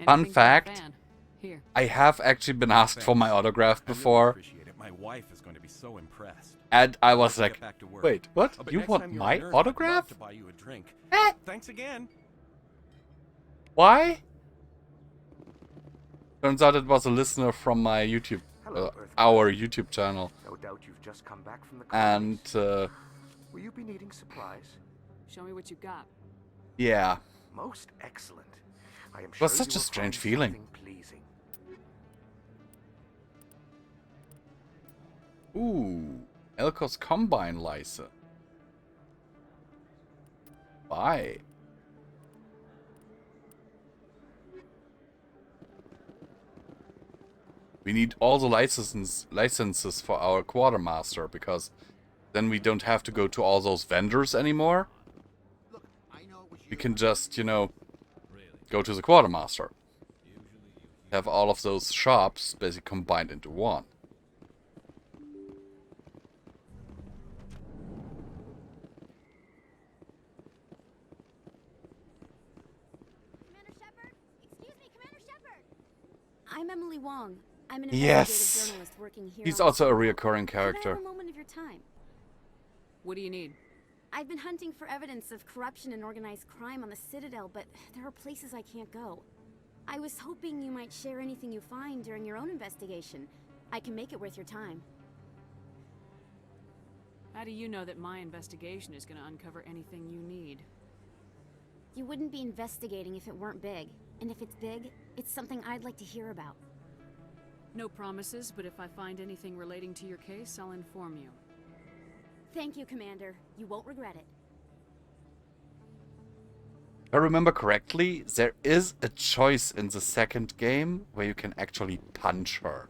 fun Anything for a fact, fan. Here. I have actually been asked for my autograph I really before, appreciate it. My wife is going to be so impressed. and I I'll was have to like, get back to work. wait, what? But You next want time you're my on Earth, I'd love autograph? to buy you a drink. Thanks again. Why? Turns out it was a listener from my YouTube, our YouTube channel. No doubt you've just come back from the And, Will you be needing supplies? Show me what you've got. yeah. Most excellent. I am It sure was such you a will strange find feeling. something pleasing. Ooh, Elko's Combine license. Bye. We need all the licenses for our quartermaster, because then we don't have to go to all those vendors anymore. We can just, you know, go to the quartermaster. Have all of those shops basically combined into one. Commander Shepard? Excuse me, Commander Shepard! I'm Emily Wong. I'm an Yes. investigative journalist working here. He's on also a Citadel. reoccurring Could I have character. a moment of your time? What do you need? I've been hunting for evidence of corruption and organized crime on the Citadel, but there are places I can't go. I was hoping you might share anything you find during your own investigation. I can make it worth your time. How do you know that my investigation is going to uncover anything you need? You wouldn't be investigating if it weren't big. And if it's big, it's something I'd like to hear about. No promises, but if I find anything relating to your case, I'll inform you. Thank you, Commander. You won't regret it. If I remember correctly, there is a choice in the second game where you can actually punch her.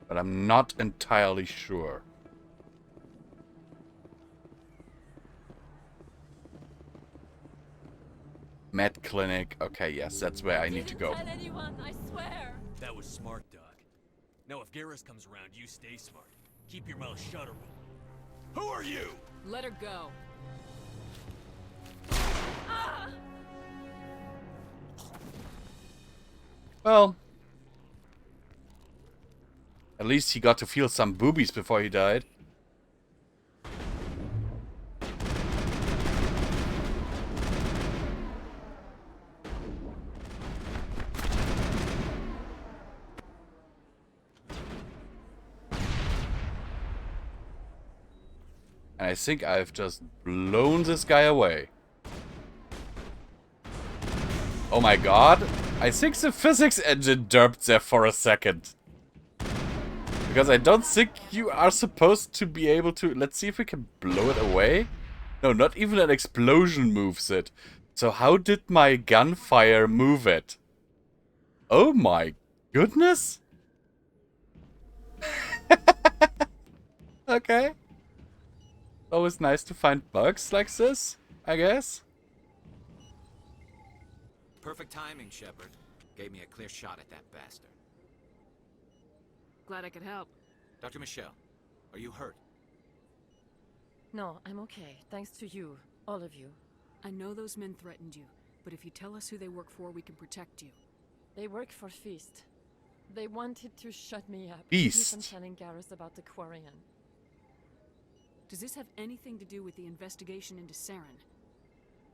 But I'm not entirely sure. Med clinic. Okay, yes, that's where I need to go. Tell anyone, I swear. That was smart, Doc. Now if Garrus comes around, you stay smart. Keep your mouth shut or we'll... Who are you? Let her go. Ah! Well, at least he got to feel some boobies before he died. And I think I've just blown this guy away. Oh my god. I think the physics engine derped there for a second. Because I don't think you are supposed to be able to... Let's see if we can blow it away. No, not even an explosion moves it. So how did my gunfire move it? Oh my goodness. Okay. Always nice to find bugs like this, I guess. Perfect timing, Shepard. Gave me a clear shot at that bastard. Glad I could help. Dr. Michelle, are you hurt? No, I'm okay. Thanks to you. All of you. I know those men threatened you, but if you tell us who they work for, we can protect you. They work for Feast. They wanted to shut me up. Feast. Keep from telling Garrus about the Quarian. Does this have anything to do with the investigation into Saren?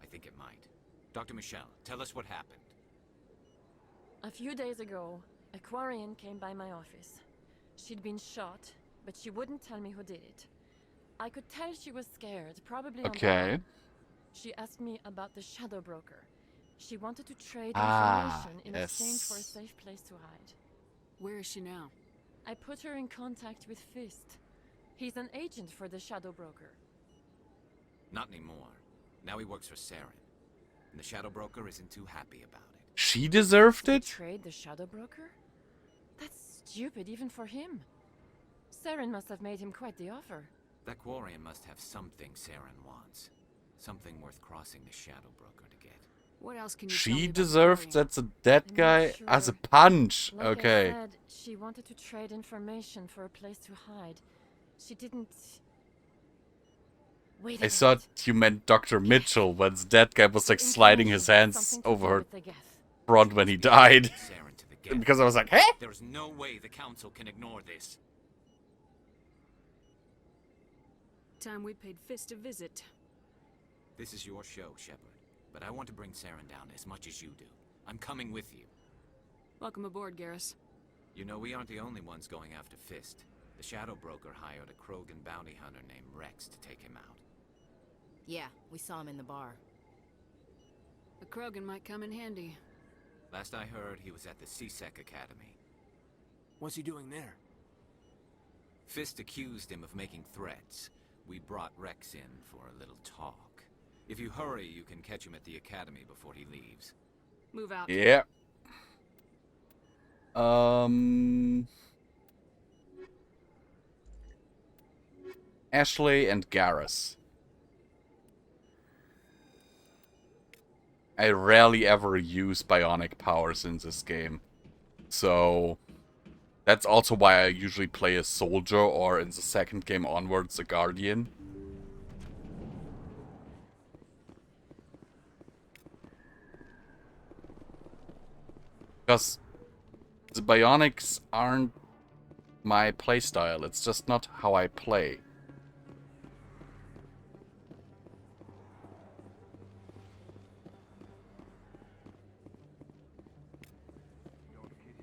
I think it might. Dr. Michelle, tell us what happened. A few days ago, a Quarian came by my office. She'd been shot, but she wouldn't tell me who did it. I could tell she was scared, probably on guard. She asked me about the Shadow Broker. She wanted to trade information in exchange for a safe place to hide. Where is she now? I put her in contact with Fist. He's an agent for the Shadow Broker. Not anymore. Now he works for Saren. And the Shadow Broker isn't too happy about it. She deserved it? Trade the Shadow Broker? That's stupid even for him. Saren must have made him quite the offer. That Quarian must have something Saren wants. Something worth crossing the Shadow Broker to get. What else can you tell me She about deserved that's a dead guy sure. as a punch. Like Okay. I said, she wanted to trade information for a place to hide. She didn't... Wait a I thought you meant Dr. Mitchell when the dead guy was like sliding his hands over her front when he died. Because I was like, hey? There's no way the Council can ignore this. Time we paid Fist a visit. This is your show, Shepard. But I want to bring Saren down as much as you do. I'm coming with you. Welcome aboard, Garrus. You know, we aren't the only ones going after Fist. The Shadow Broker hired a Krogan bounty hunter named Rex to take him out. Yeah, we saw him in the bar. The Krogan might come in handy. Last I heard, he was at the CSEC Academy. What's he doing there? Fist accused him of making threats. We brought Rex in for a little talk. If you hurry, you can catch him at the Academy before he leaves. Move out. Yeah. Ashley and Garrus. I rarely ever use bionic powers in this game. So that's also why I usually play a soldier or in the second game onwards a guardian. Because the bionics aren't my playstyle, it's just not how I play.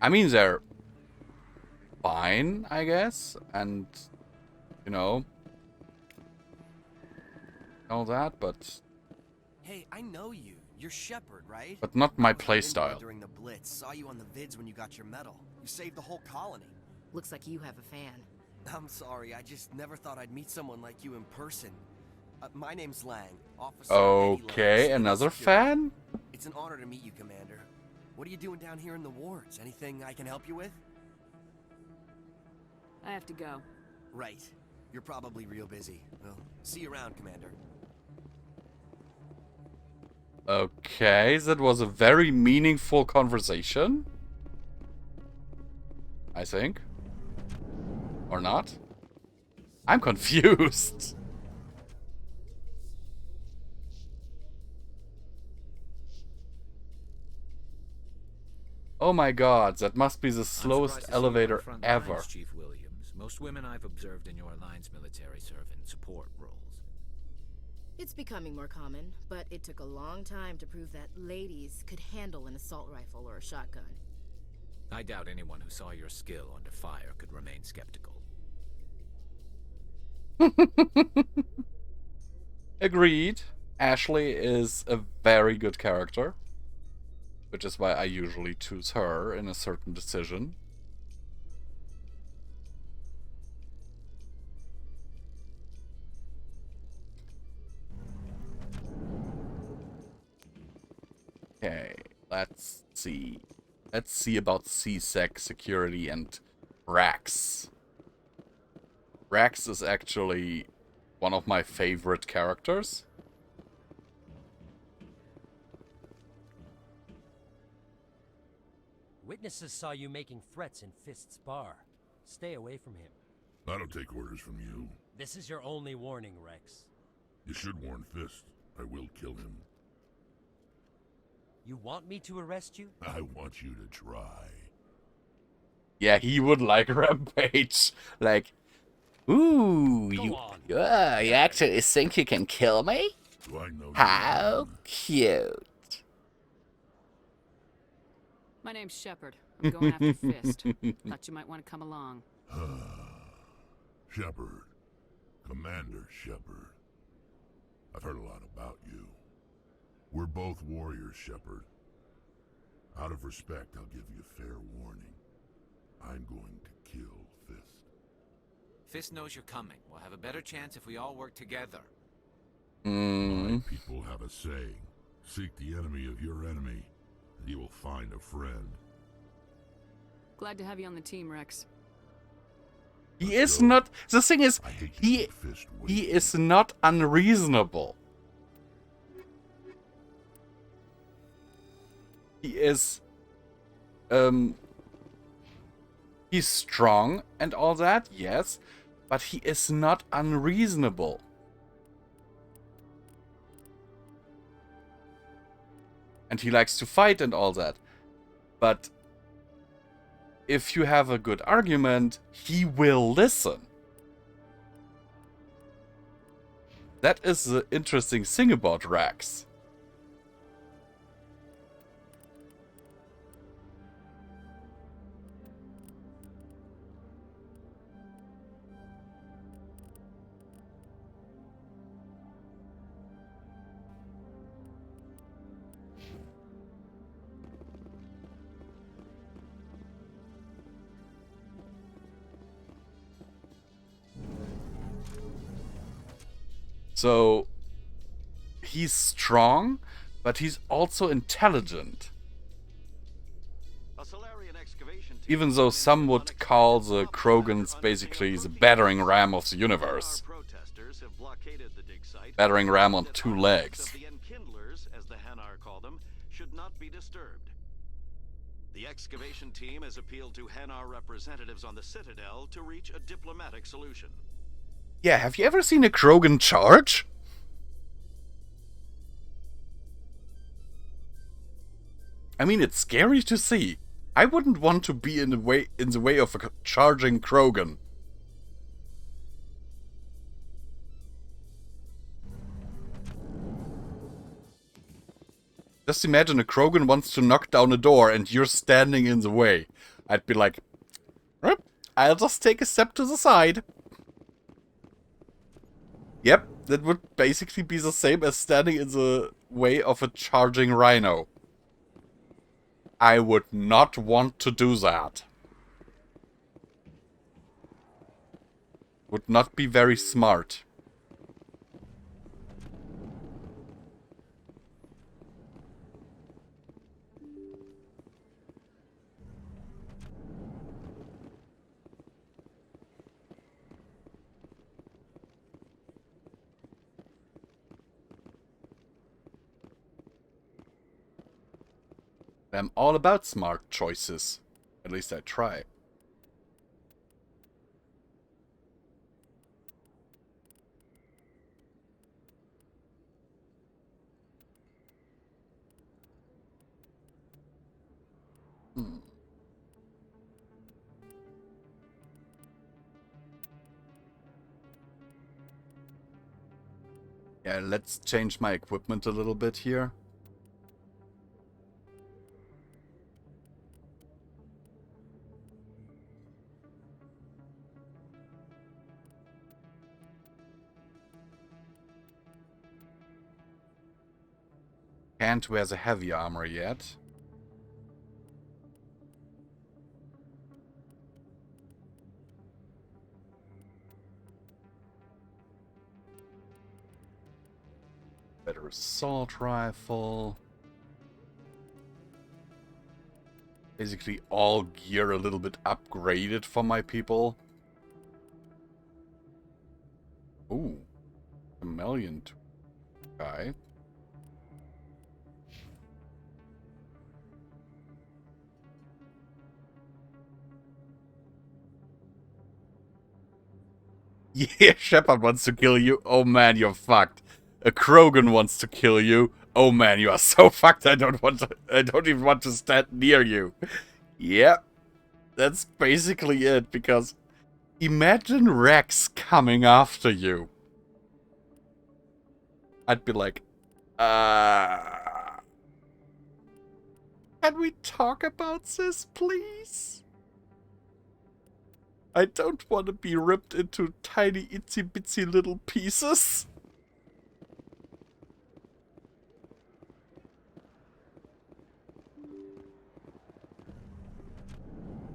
I mean, they're fine, I guess, and, you know, all that, but... Hey, I know you. You're Shepard, right? But not my I was on Indra playstyle. during the Blitz. Saw you on the vids when you got your medal. You saved the whole colony. Looks like you have a fan. I'm sorry, I just never thought I'd meet someone like you in person. My name's Lang, Officer Okay, Eddie Lang, another Security. fan? It's an honor to meet you, Commander. What are you doing down here in the wards? Anything I can help you with? I have to go. Right. You're probably real busy. Well, see you around, Commander. Okay, that was a very meaningful conversation. I think. Or not? I'm confused. Oh my god, that must be the slowest elevator ever. Lines, Chief Williams. Most women I've observed in your line's military serve in support roles. It's becoming more common, but it took a long time to prove that ladies could handle an assault rifle or a shotgun. I doubt anyone who saw your skill under fire could remain skeptical. Agreed. Ashley is a very good character, which is why I usually choose her in a certain decision. Okay, let's see. Let's see about C-Sec security and Rax. Rax is actually one of my favorite characters. Witnesses saw you making threats in Fist's bar. Stay away from him. I don't take orders from you. This is your only warning, Rex. You should warn Fist. I will kill him. You want me to arrest you? I want you to try. Yeah, he would like Rampage. Like, ooh, you actually think you can kill me? Do I know How cute. My name's Shepard. I'm going after Fist. Thought you might want to come along. Shepard. Commander Shepard. I've heard a lot about you. We're both warriors, Shepard. Out of respect, I'll give you fair warning. I'm going to kill Fist. Fist knows you're coming. We'll have a better chance if we all work together. My people have a saying. Seek the enemy of your enemy, and you will find a friend. Glad to have you on the team, Rex. He is not... The thing is, he is not unreasonable. He is... He's strong and all that, yes. But he is not unreasonable. And he likes to fight and all that. But... if you have a good argument, he will listen. That is the interesting thing about Rax. So, he's strong, but he's also intelligent. Even though some would call the Krogans basically the battering ram of the universe. Battering ram on two legs. The enkindlers, as the Hanar call them, should not be disturbed. The excavation team has appealed to Hanar representatives on the Citadel to reach a diplomatic solution. Yeah, have you ever seen a Krogan charge? I mean, it's scary to see. I wouldn't want to be in the way of a charging Krogan. Just imagine a Krogan wants to knock down a door and you're standing in the way. I'd be like, I'll just take a step to the side. Yep, that would basically be the same as standing in the way of a charging rhino. I would not want to do that. Would not be very smart. I'm all about smart choices. At least I try. Yeah, let's change my equipment a little bit here. Can't wear the heavy armor yet. Better assault rifle. Basically all gear a little bit upgraded for my people. Ooh. Chameleon guy. Yeah, Shepard wants to kill you. Oh man, you're fucked. A Krogan wants to kill you. Oh man, you are so fucked. I don't even want to stand near you. Yep. That's basically it, because imagine Rex coming after you. I'd be like, can we talk about this, please? I don't want to be ripped into tiny itsy bitsy little pieces.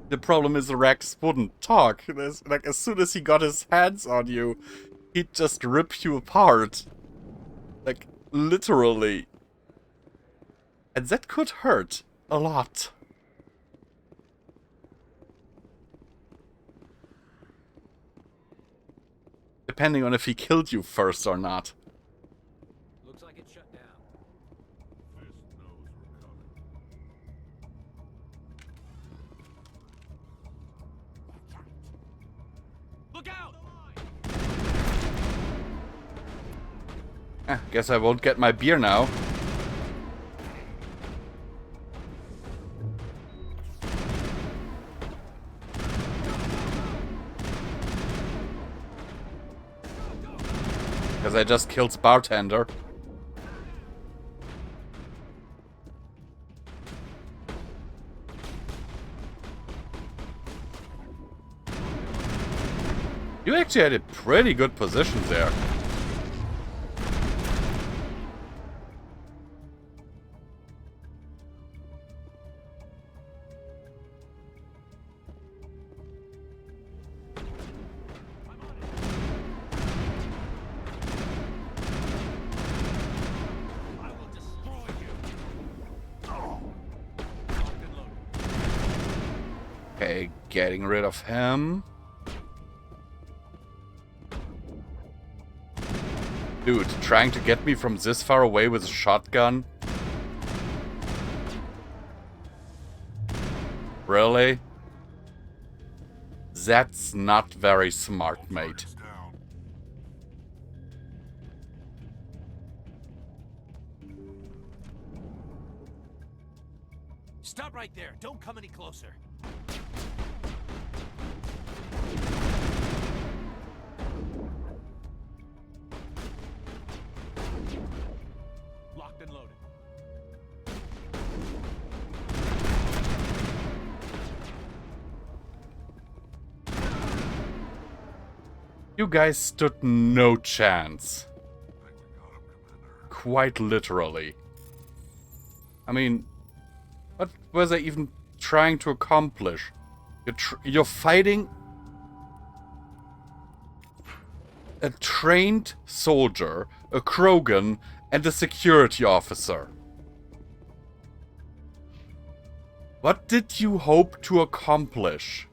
The problem is Rex wouldn't talk. Like, as soon as he got his hands on you, he'd just rip you apart. Like, literally. And that could hurt a lot. Depending on if he killed you first or not. Looks like it's shut down. Look out! Guess I won't get my beer now. Because I just killed Bartender. You actually had a pretty good position there. Okay, getting rid of him. Dude, trying to get me from this far away with a shotgun? Really? That's not very smart, mate. Stop right there. Don't come any closer. Locked and loaded. You guys stood no chance. Quite literally. I mean, what was I even trying to accomplish? You're fighting a trained soldier, a Krogan, and a security officer. What did you hope to accomplish?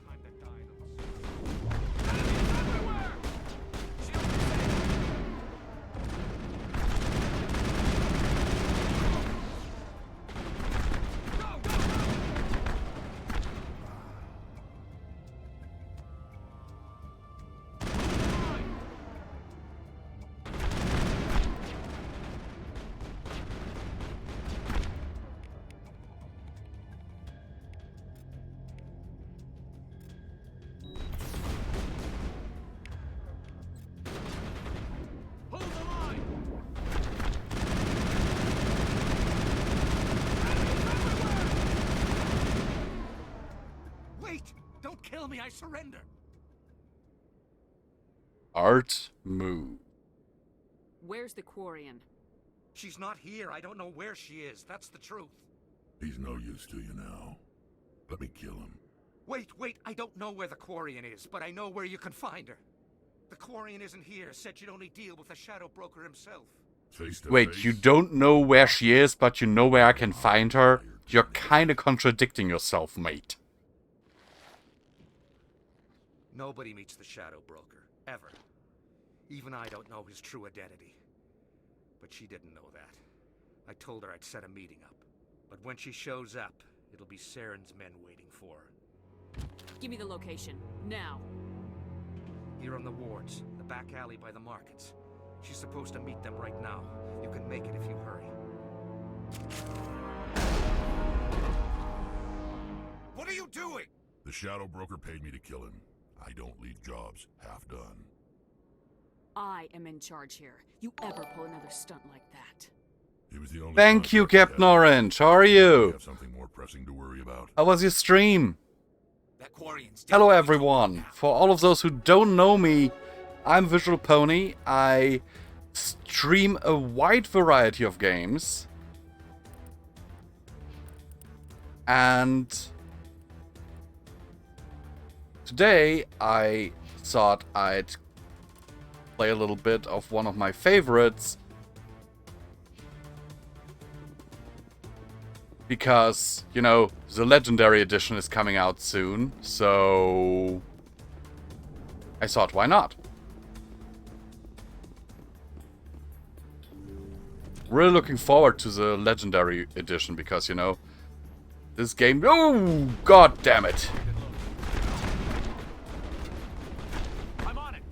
Kill me, I surrender. Art move. Where's the Quarian? She's not here. I don't know where she is. That's the truth. He's no use to you now. Let me kill him. Wait. I don't know where the Quarian is, but I know where you can find her. The Quarian isn't here. Said you'd only deal with the Shadow Broker himself. Wait, you don't know where she is, but you know where I can find her? You're kinda contradicting yourself, mate. Nobody meets the Shadow Broker, ever. Even I don't know his true identity. But she didn't know that. I told her I'd set a meeting up. But when she shows up, it'll be Saren's men waiting for her. Give me the location, now. Here on the wards, the back alley by the markets. She's supposed to meet them right now. You can make it if you hurry. What are you doing? The Shadow Broker paid me to kill him. I don't leave jobs half done. I am in charge here. You ever pull another stunt like that? He was the only Thank you, Captain Orange. How are you? Have something more pressing to worry about. How was your stream? Hello, everyone. For all of those who don't know me, I'm Visual Pony. I stream a wide variety of games. And today, I thought I'd play a little bit of one of my favorites. Because, you know, the Legendary Edition is coming out soon, so I thought, why not? Really looking forward to the Legendary Edition because, you know, this game... Oh, god damn it! I'm on it.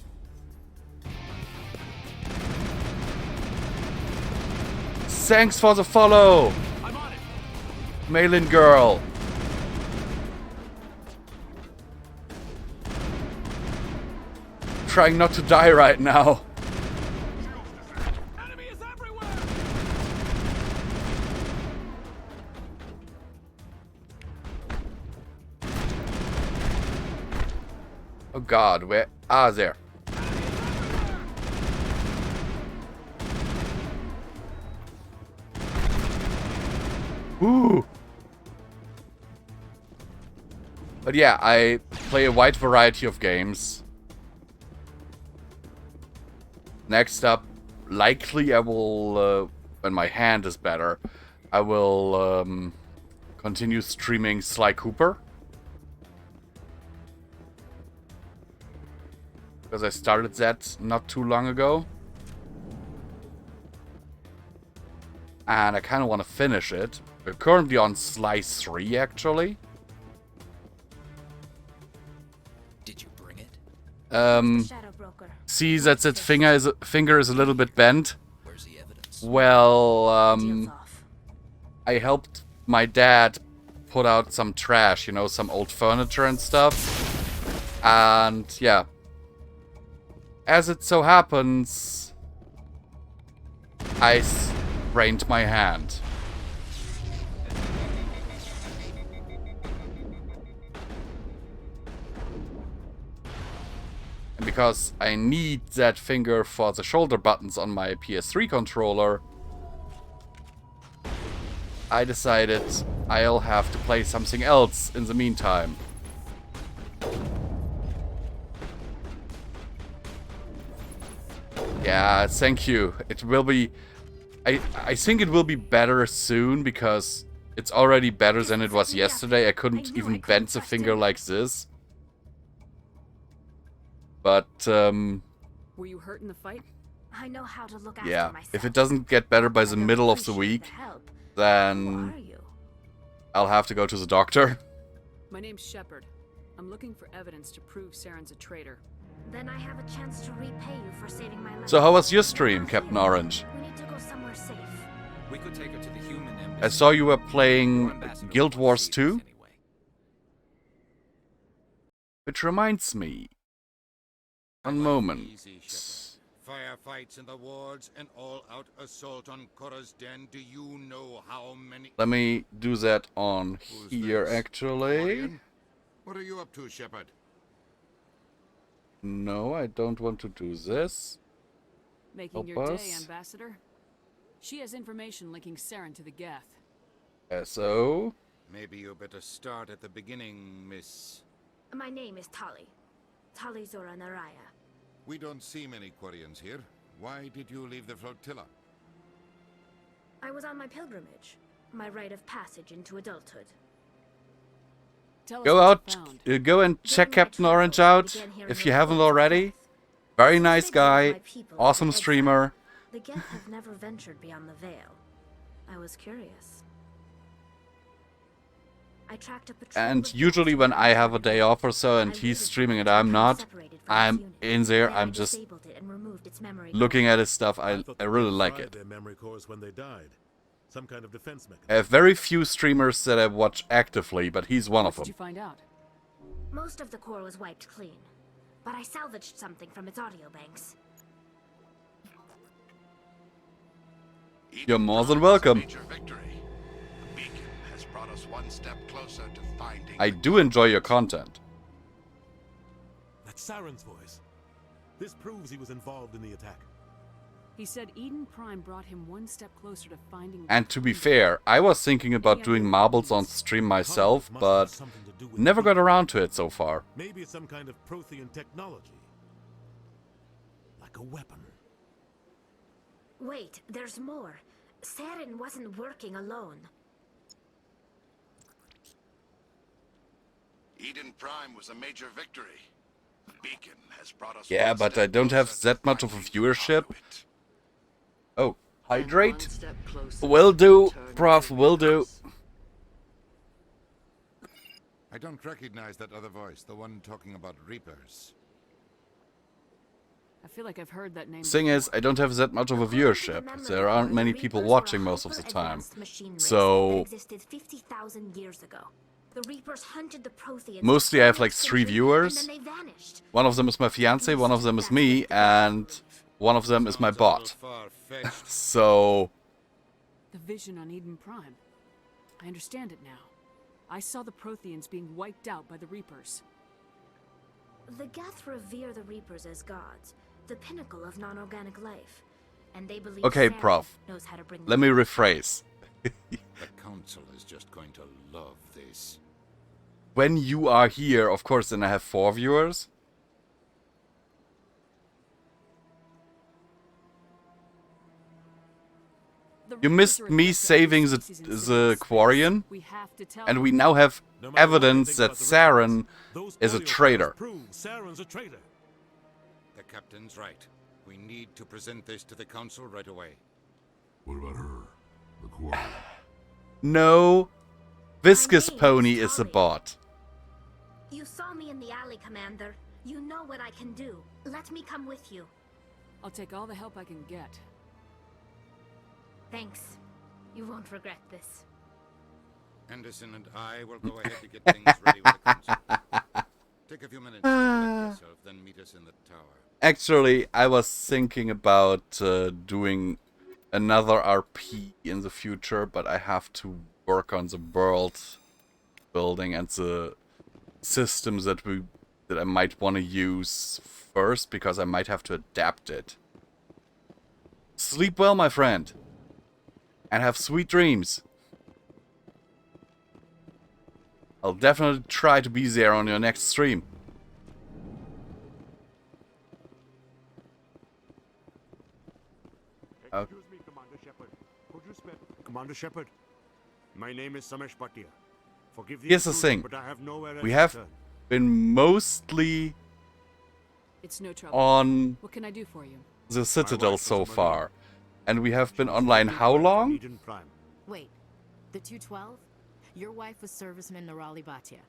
Thanks for the follow! I'm on it. Mail-in girl. Trying not to die right now. Enemy is everywhere. Oh god, where are they? Ooh. But yeah, I play a wide variety of games. Next up, likely I will, when my hand is better, I will continue streaming Sly Cooper. Because I started that not too long ago. And I kind of want to finish it. We're currently on Sly 3, actually. Did you bring it? See that its finger is a little bit bent. Where's the evidence? Well, I helped my dad put out some trash, you know, some old furniture and stuff. And yeah, as it so happens, I sprained my hand. And because I need that finger for the shoulder buttons on my PS3 controller, I decided I'll have to play something else in the meantime. Yeah, thank you. It will be... I think it will be better soon, because it's already better than it was yesterday. I couldn't even bend the finger like this. But, Were you hurt in the fight? I know how to look after yeah. myself. If it doesn't get better by the middle of the week, then I'll have to go to the doctor. My name's Shepard. I'm looking for evidence to prove Saren's a traitor. Then I have a chance to repay you for saving my life. So how was your stream, Captain Orange? We need to go somewhere safe. We could take her to the human embassy. I saw you were playing Guild Wars 2. Which reminds me. One moment. Easy, Shepard. Firefights in the wards, and all-out assault on Korra's den. Do you know how many... Let me do that on here, this? actually. Orion? What are you up to, Shepard? No, I don't want to do this. Making your day, Ambassador? She has information linking Saren to the Geth. So? Maybe you better start at the beginning, Miss... My name is Tali. Tali Zora Naraya. We don't see many Quarians here. Why did you leave the flotilla? I was on my pilgrimage. My rite of passage into adulthood. Go out, go and check Captain Orange out, if you haven't already. Very nice guy, awesome streamer. The Geth have never ventured beyond the Veil. I was curious. I tracked a patrol. And usually when I have a day off or so and he's streaming and I'm not, I'm in there, I'm just looking at his stuff. I really like it. Their memory cores when they died. Some kind of defense mechanism. I have very few streamers that I watch actively, but he's one of them. What did you find out? Most of the core was wiped clean, but I salvaged something from its audio banks. You're more than welcome. I do enjoy your content. That's Saren's voice. This proves he was involved in the attack. He said Eden Prime brought him one step closer to finding... And to be fair, I was thinking about doing marbles on stream myself, but never got around to it so far. Maybe it's some kind of Prothean technology. Like a weapon. Wait, there's more. Saren wasn't working alone. Eden Prime was a major victory. The beacon has brought us... Yeah, but I don't have that much of a viewership. Oh, hydrate? Will do, prof, will do. I don't recognize that other voice, the one talking about Reapers. I feel like I've heard that name. Thing is, I don't have that much of a viewership. There aren't many people watching most of the time. So, mostly I have like 3 viewers. One of them is my fiance, one of them is me, and one of them is my bot. So... The vision on Eden Prime. I understand it now. I saw the Protheans being wiped out by the Reapers. The Geth revere the Reapers as gods, the pinnacle of non-organic life. And they believe okay, Saren prof. knows how to bring Let me rephrase. The council is just going to love this. When you are here, of course, then I have 4 viewers. You missed me saving the Quarian, and we now have evidence that Saren is a traitor. Saren's a traitor. The captain's right. We need to present this to the council right away. What about her? The Quarian? No. Viscous Pony is a bot. You saw me in the alley, Commander. You know what I can do. Let me come with you. I'll take all the help I can get. Thanks. You won't regret this. Anderson and I will go ahead to get things ready with the council. Take a few minutes to collect yourself, then meet us in the tower. Actually, I was thinking about doing another RP in the future, but I have to work on the world building and the systems that we that I might want to use first, because I might have to adapt it. Sleep well, my friend. And have sweet dreams. I'll definitely try to be there on your next stream. Excuse me, Commander Shepard. Could you spell... Commander Shepard, my name is Samesh Bhatia. Forgive the Here's the intrusion, thing. but I have nowhere else We to have turn. been mostly It's no trouble. on What can I do for you? the Citadel so far. And we have been online how long? Wait, the 212? Your wife was serviceman Nirali Bhatia.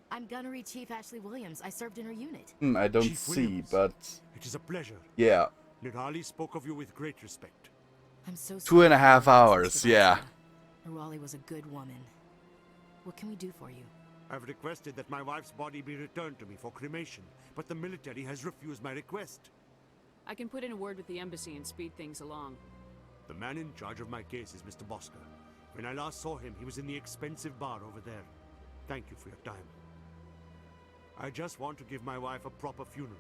I'm Gunnery Chief Ashley Williams. I served in her unit. I don't Chief see, Williams, but... It is a pleasure. Yeah. Nirali spoke of you with great respect. I'm so sorry. 2.5 hours, Mr. yeah. Nirali was a good woman. What can we do for you? I've requested that my wife's body be returned to me for cremation, but the military has refused my request. I can put in a word with the embassy and speed things along. The man in charge of my case is Mr. Bosker. When I last saw him, he was in the expensive bar over there. Thank you for your time. I just want to give my wife a proper funeral,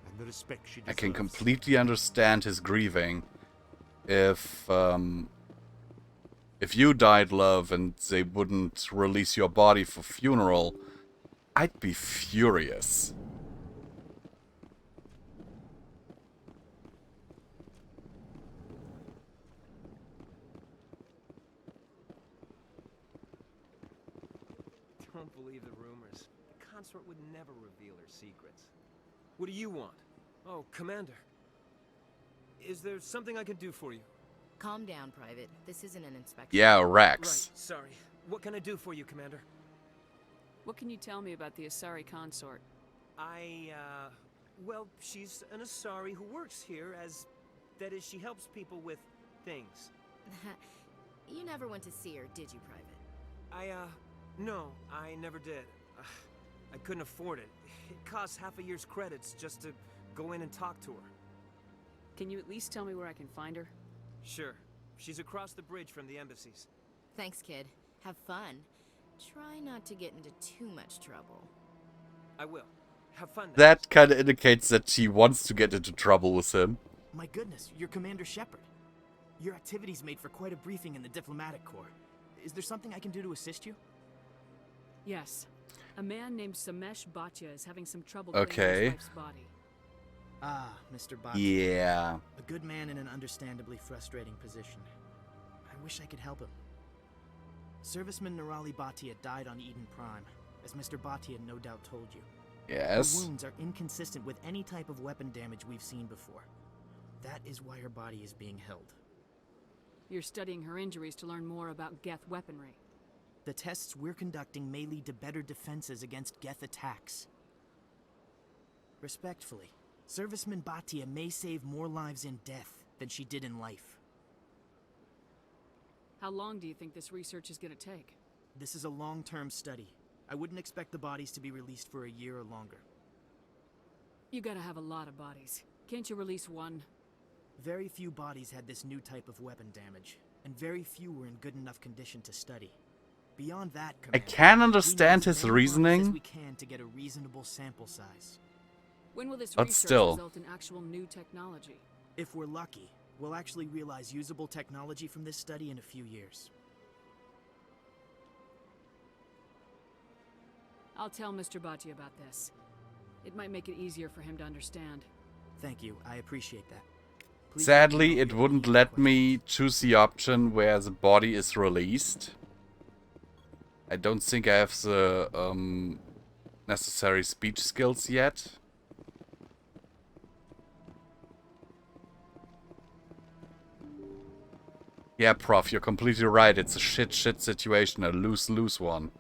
and the respect she deserves. I can completely understand his grieving. If you died, love, and they wouldn't release your body for funeral, I'd be furious. Don't believe the rumors. The consort would never reveal her secrets. What do you want? Oh, Commander. Is there something I can do for you? Calm down, Private. This isn't an inspection. Yeah, Rex. Right, sorry. What can I do for you, Commander? What can you tell me about the Asari consort? Well, she's an Asari who works here as... That is, she helps people with things. You never went to see her, did you, Private? No, I never did. I couldn't afford it. It costs half a year's credits just to go in and talk to her. Can you at least tell me where I can find her? Sure. She's across the bridge from the embassies. Thanks, kid. Have fun. Try not to get into too much trouble. I will. Have fun then. That kind of indicates that she wants to get into trouble with him. My goodness, you're Commander Shepard. Your activities made for quite a briefing in the diplomatic corps. Is there something I can do to assist you? Yes. A man named Samesh Bhatia is having some trouble Okay. getting his wife's body. Ah, Mr. Bhatia. Yeah. A good man in an understandably frustrating position. I wish I could help him. Serviceman Nirali Bhatia died on Eden Prime, as Mr. Bhatia no doubt told you. Yes. Her wounds are inconsistent with any type of weapon damage we've seen before. That is why her body is being held. You're studying her injuries to learn more about Geth weaponry. The tests we're conducting may lead to better defenses against Geth attacks. Respectfully, Serviceman Bhatia may save more lives in death than she did in life. How long do you think this research is going to take? This is a long-term study. I wouldn't expect the bodies to be released for a year or longer. You gotta have a lot of bodies. Can't you release one? Very few bodies had this new type of weapon damage, and very few were in good enough condition to study. Beyond that, I can understand his reasoning. We can to get a reasonable sample size. When will this But research still. result in actual new technology? If we're lucky, we'll actually realize usable technology from this study in a few years. I'll tell Mr. Bhatia about this. It might make it easier for him to understand. Thank you, I appreciate that. Please Sadly, it wouldn't let me choose the option where the body is released. I don't think I have the necessary speech skills yet. Yeah, Prof, you're completely right. It's a shit situation, a lose-lose one.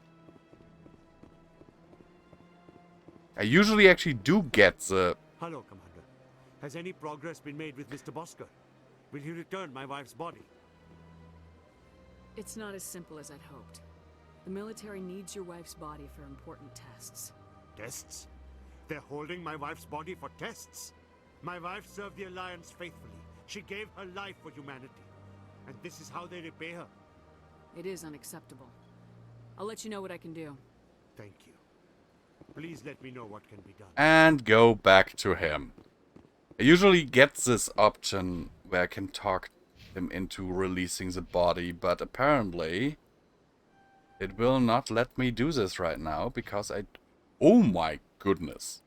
I usually actually do get the... Hello, Commander. Has any progress been made with Mr. Bosker? Will he return my wife's body? It's not as simple as I'd hoped. The military needs your wife's body for important tests. Tests? They're holding my wife's body for tests? My wife served the Alliance faithfully. She gave her life for humanity. And this is how they repay her? It is unacceptable. I'll let you know what I can do. Thank you. Please let me know what can be done. And go back to him. I usually get this option where I can talk him into releasing the body, but apparently it will not let me do this right now because I... Oh my goodness.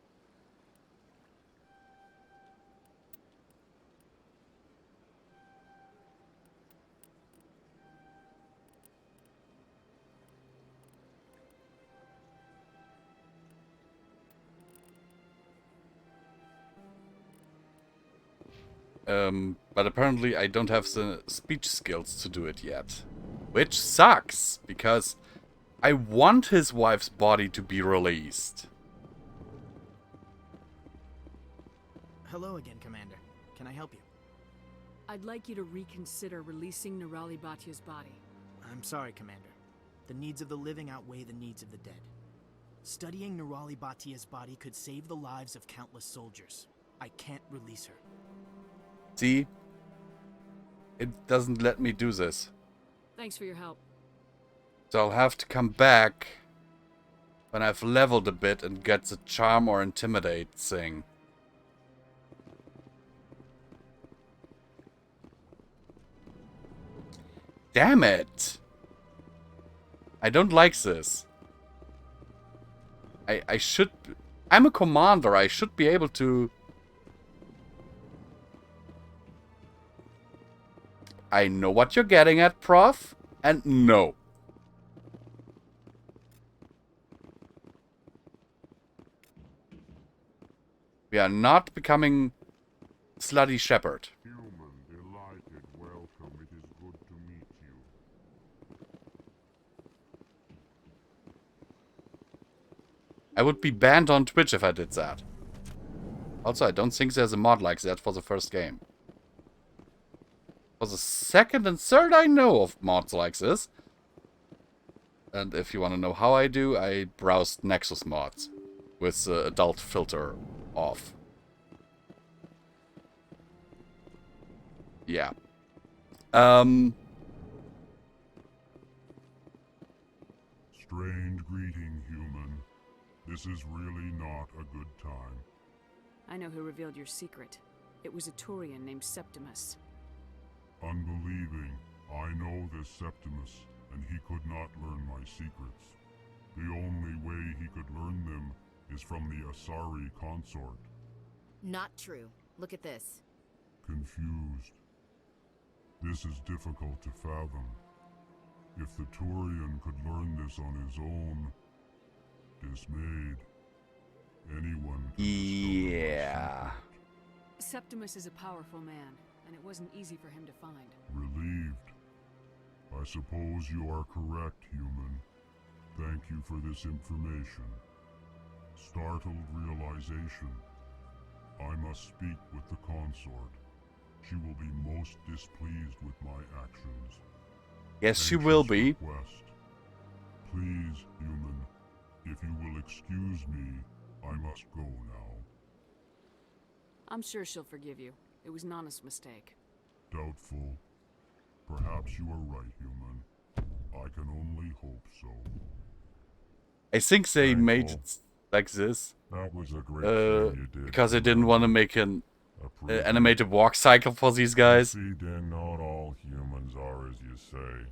But apparently I don't have the speech skills to do it yet. Which sucks, because I want his wife's body to be released. Hello again, Commander. Can I help you? I'd like you to reconsider releasing Nerali Batia's body. I'm sorry, Commander. The needs of the living outweigh the needs of the dead. Studying Nerali Batia's body could save the lives of countless soldiers. I can't release her. See? It doesn't let me do this. Thanks for your help. So I'll have to come back when I've leveled a bit and get the charm or intimidate thing. Damn it! I don't like this. I should... I'm a commander, I should be able to... I know what you're getting at, Prof, and no. We are not becoming Slutty Shepherd. Human, delighted, welcome. It is good to meet you. I would be banned on Twitch if I did that. Also, I don't think there's a mod like that for the first game. For the second and third, I know of mods like this. And if you want to know how I do, I browsed Nexus mods with the adult filter off. Yeah. Strange greeting, human. This is really not a good time. I know who revealed your secret. It was a Turian named Septimus. Unbelieving, I know this Septimus, and he could not learn my secrets. The only way he could learn them is from the Asari consort. Not true. Look at this. Confused. This is difficult to fathom. If the Turian could learn this on his own, dismayed, anyone can Yeah. Septimus is a powerful man, and it wasn't easy for him to find. Relieved. I suppose you are correct, human. Thank you for this information. Startled realization. I must speak with the consort. She will be most displeased with my actions. Yes, she will be. Request. Please, human, if you will excuse me, I must go now. I'm sure she'll forgive you. It was Nana's mistake. Doubtful. Perhaps you are right, human. I can only hope so. I think they made it like this. That was a great thing you did. Because I didn't want to make an animated walk cycle for these guys. See, then not all humans are as you say.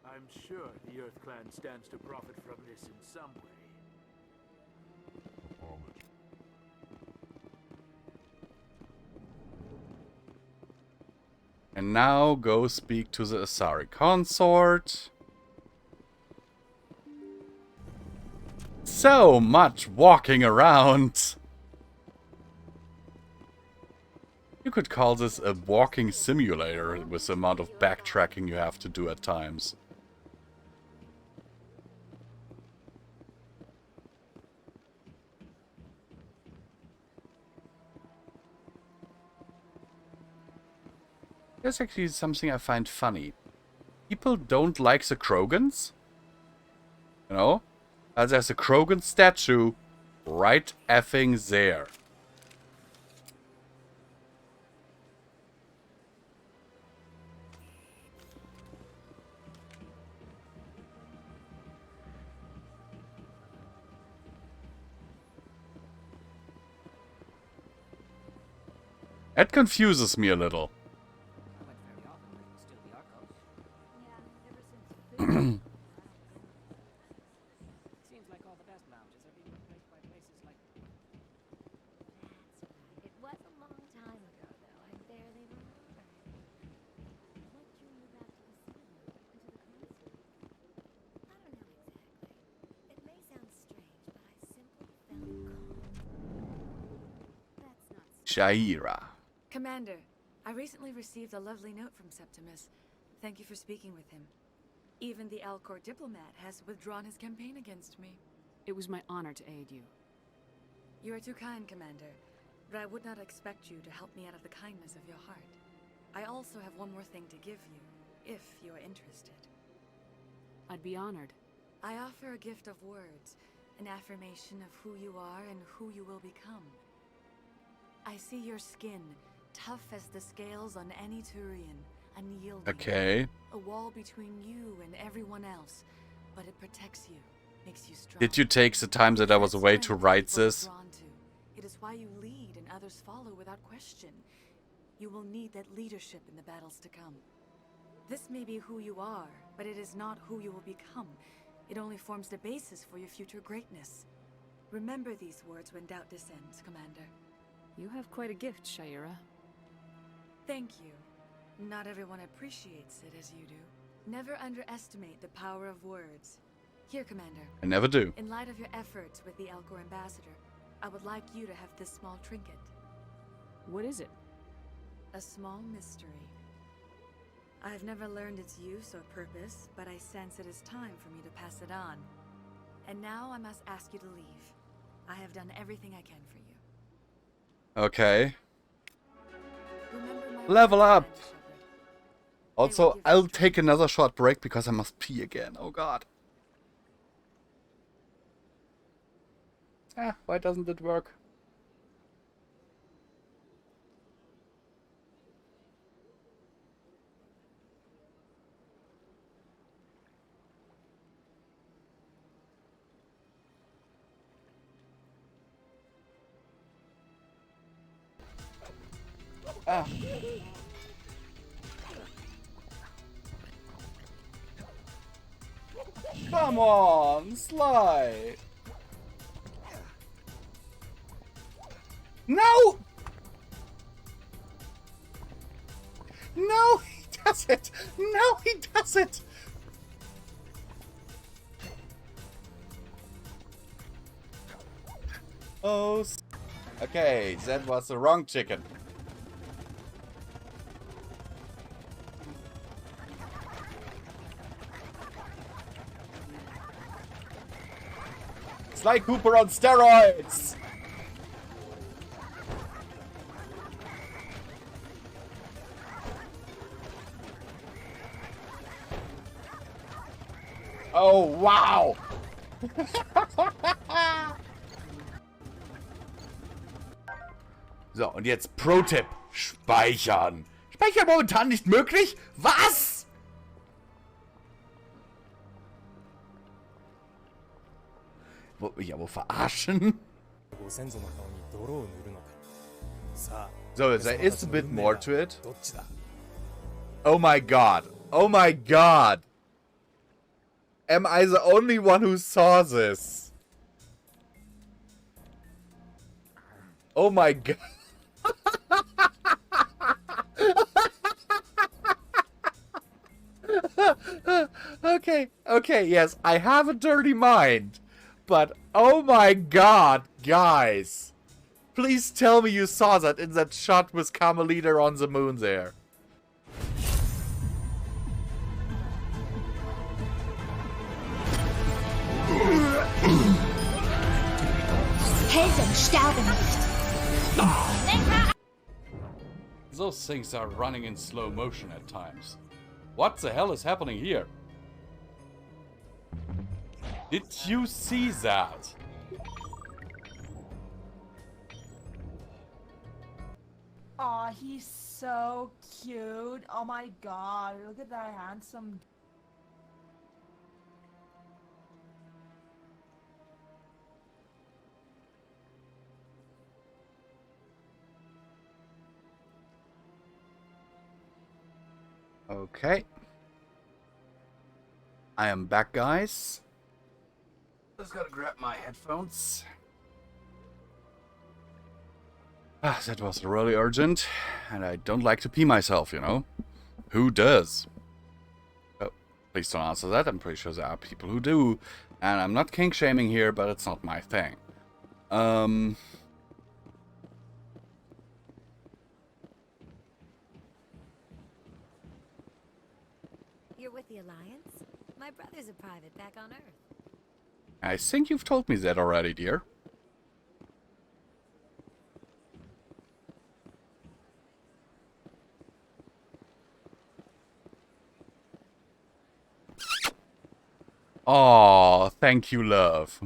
I'm sure the Earth Clan stands to profit from this in some way. And now go speak to the Asari consort. So much walking around. You could call this a walking simulator with the amount of backtracking you have to do at times. There's actually something I find funny. People don't like the Krogans. You know? There's a Krogan statue right effing there. That confuses me a little. Seems like all the best lounges are being replaced by places like... It was a long time ago, though. I barely remember. What drew you back to the Citadel and to the concert? I don't know exactly. It may sound strange, but I simply felt calm. That's not... Shaira. Commander, I recently received a lovely note from Septimus. Thank you for speaking with him. Even the Alcor diplomat has withdrawn his campaign against me. It was my honor to aid you. You are too kind, Commander, but I would not expect you to help me out of the kindness of your heart. I also have one more thing to give you, if you are interested. I'd be honored. I offer a gift of words, an affirmation of who you are and who you will become. I see your skin, tough as the scales on any Turian, unyielding. Okay. A wall between you and everyone else, but it protects you, makes you strong. Did you take the time that I was away to write this? It is why you lead and others follow without question. You will need that leadership in the battles to come. This may be who you are, but it is not who you will become. It only forms the basis for your future greatness. Remember these words when doubt descends, Commander. You have quite a gift, Shaira. Thank you. Not everyone appreciates it as you do. Never underestimate the power of words. Here, Commander. I never do. In light of your efforts with the Alcor ambassador, I would like you to have this small trinket. What is it? A small mystery. I have never learned its use or purpose, but I sense it is time for me to pass it on. And now I must ask you to leave. I have done everything I can for you. Okay. Level up! Also, I'll take another short break because I must pee again. Oh god. Ah, why doesn't it work? Ah. Come on, Sly! No! No, he does it! No, he does it! Oh, okay, that was the wrong chicken. Sly Cooper on steroids! Oh, wow! So, und jetzt Pro-Tipp. Speichern. Speichern momentan nicht möglich? Was? Ja, wo verarschen? So, there is a bit more to it. Oh my god. Oh my god. Am I the only one who saw this? Oh my god. Okay, yes, I have a dirty mind. But, oh my god, guys. Please tell me you saw that in that shot with Carmelita on the moon there. Helden sterben nicht. Those things are running in slow motion at times. What the hell is happening here? Did you see that? Aw, he's so cute. Oh my god, look at that handsome. Okay. I am back, guys. Just gotta grab my headphones. That was really urgent, and I don't like to pee myself, you know? Who does? Oh, please don't answer that. I'm pretty sure there are people who do. And I'm not kink-shaming here, but it's not my thing. You're with the Alliance? My brother's a private back on Earth. I think you've told me that already, dear. Oh, thank you, love.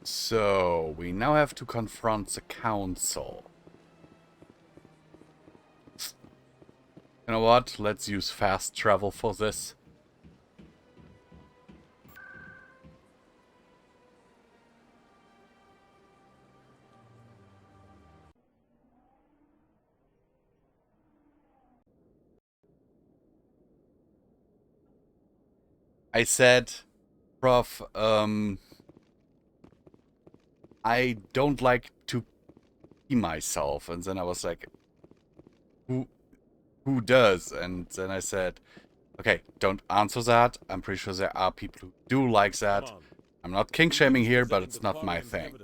So, we now have to confront the council. You know what? Let's use fast travel for this. I said, Prof, I don't like to pee myself. And then I was like, who does? And then I said, okay, don't answer that. I'm pretty sure there are people who do like that. I'm not kink-shaming here, but it's not my thing.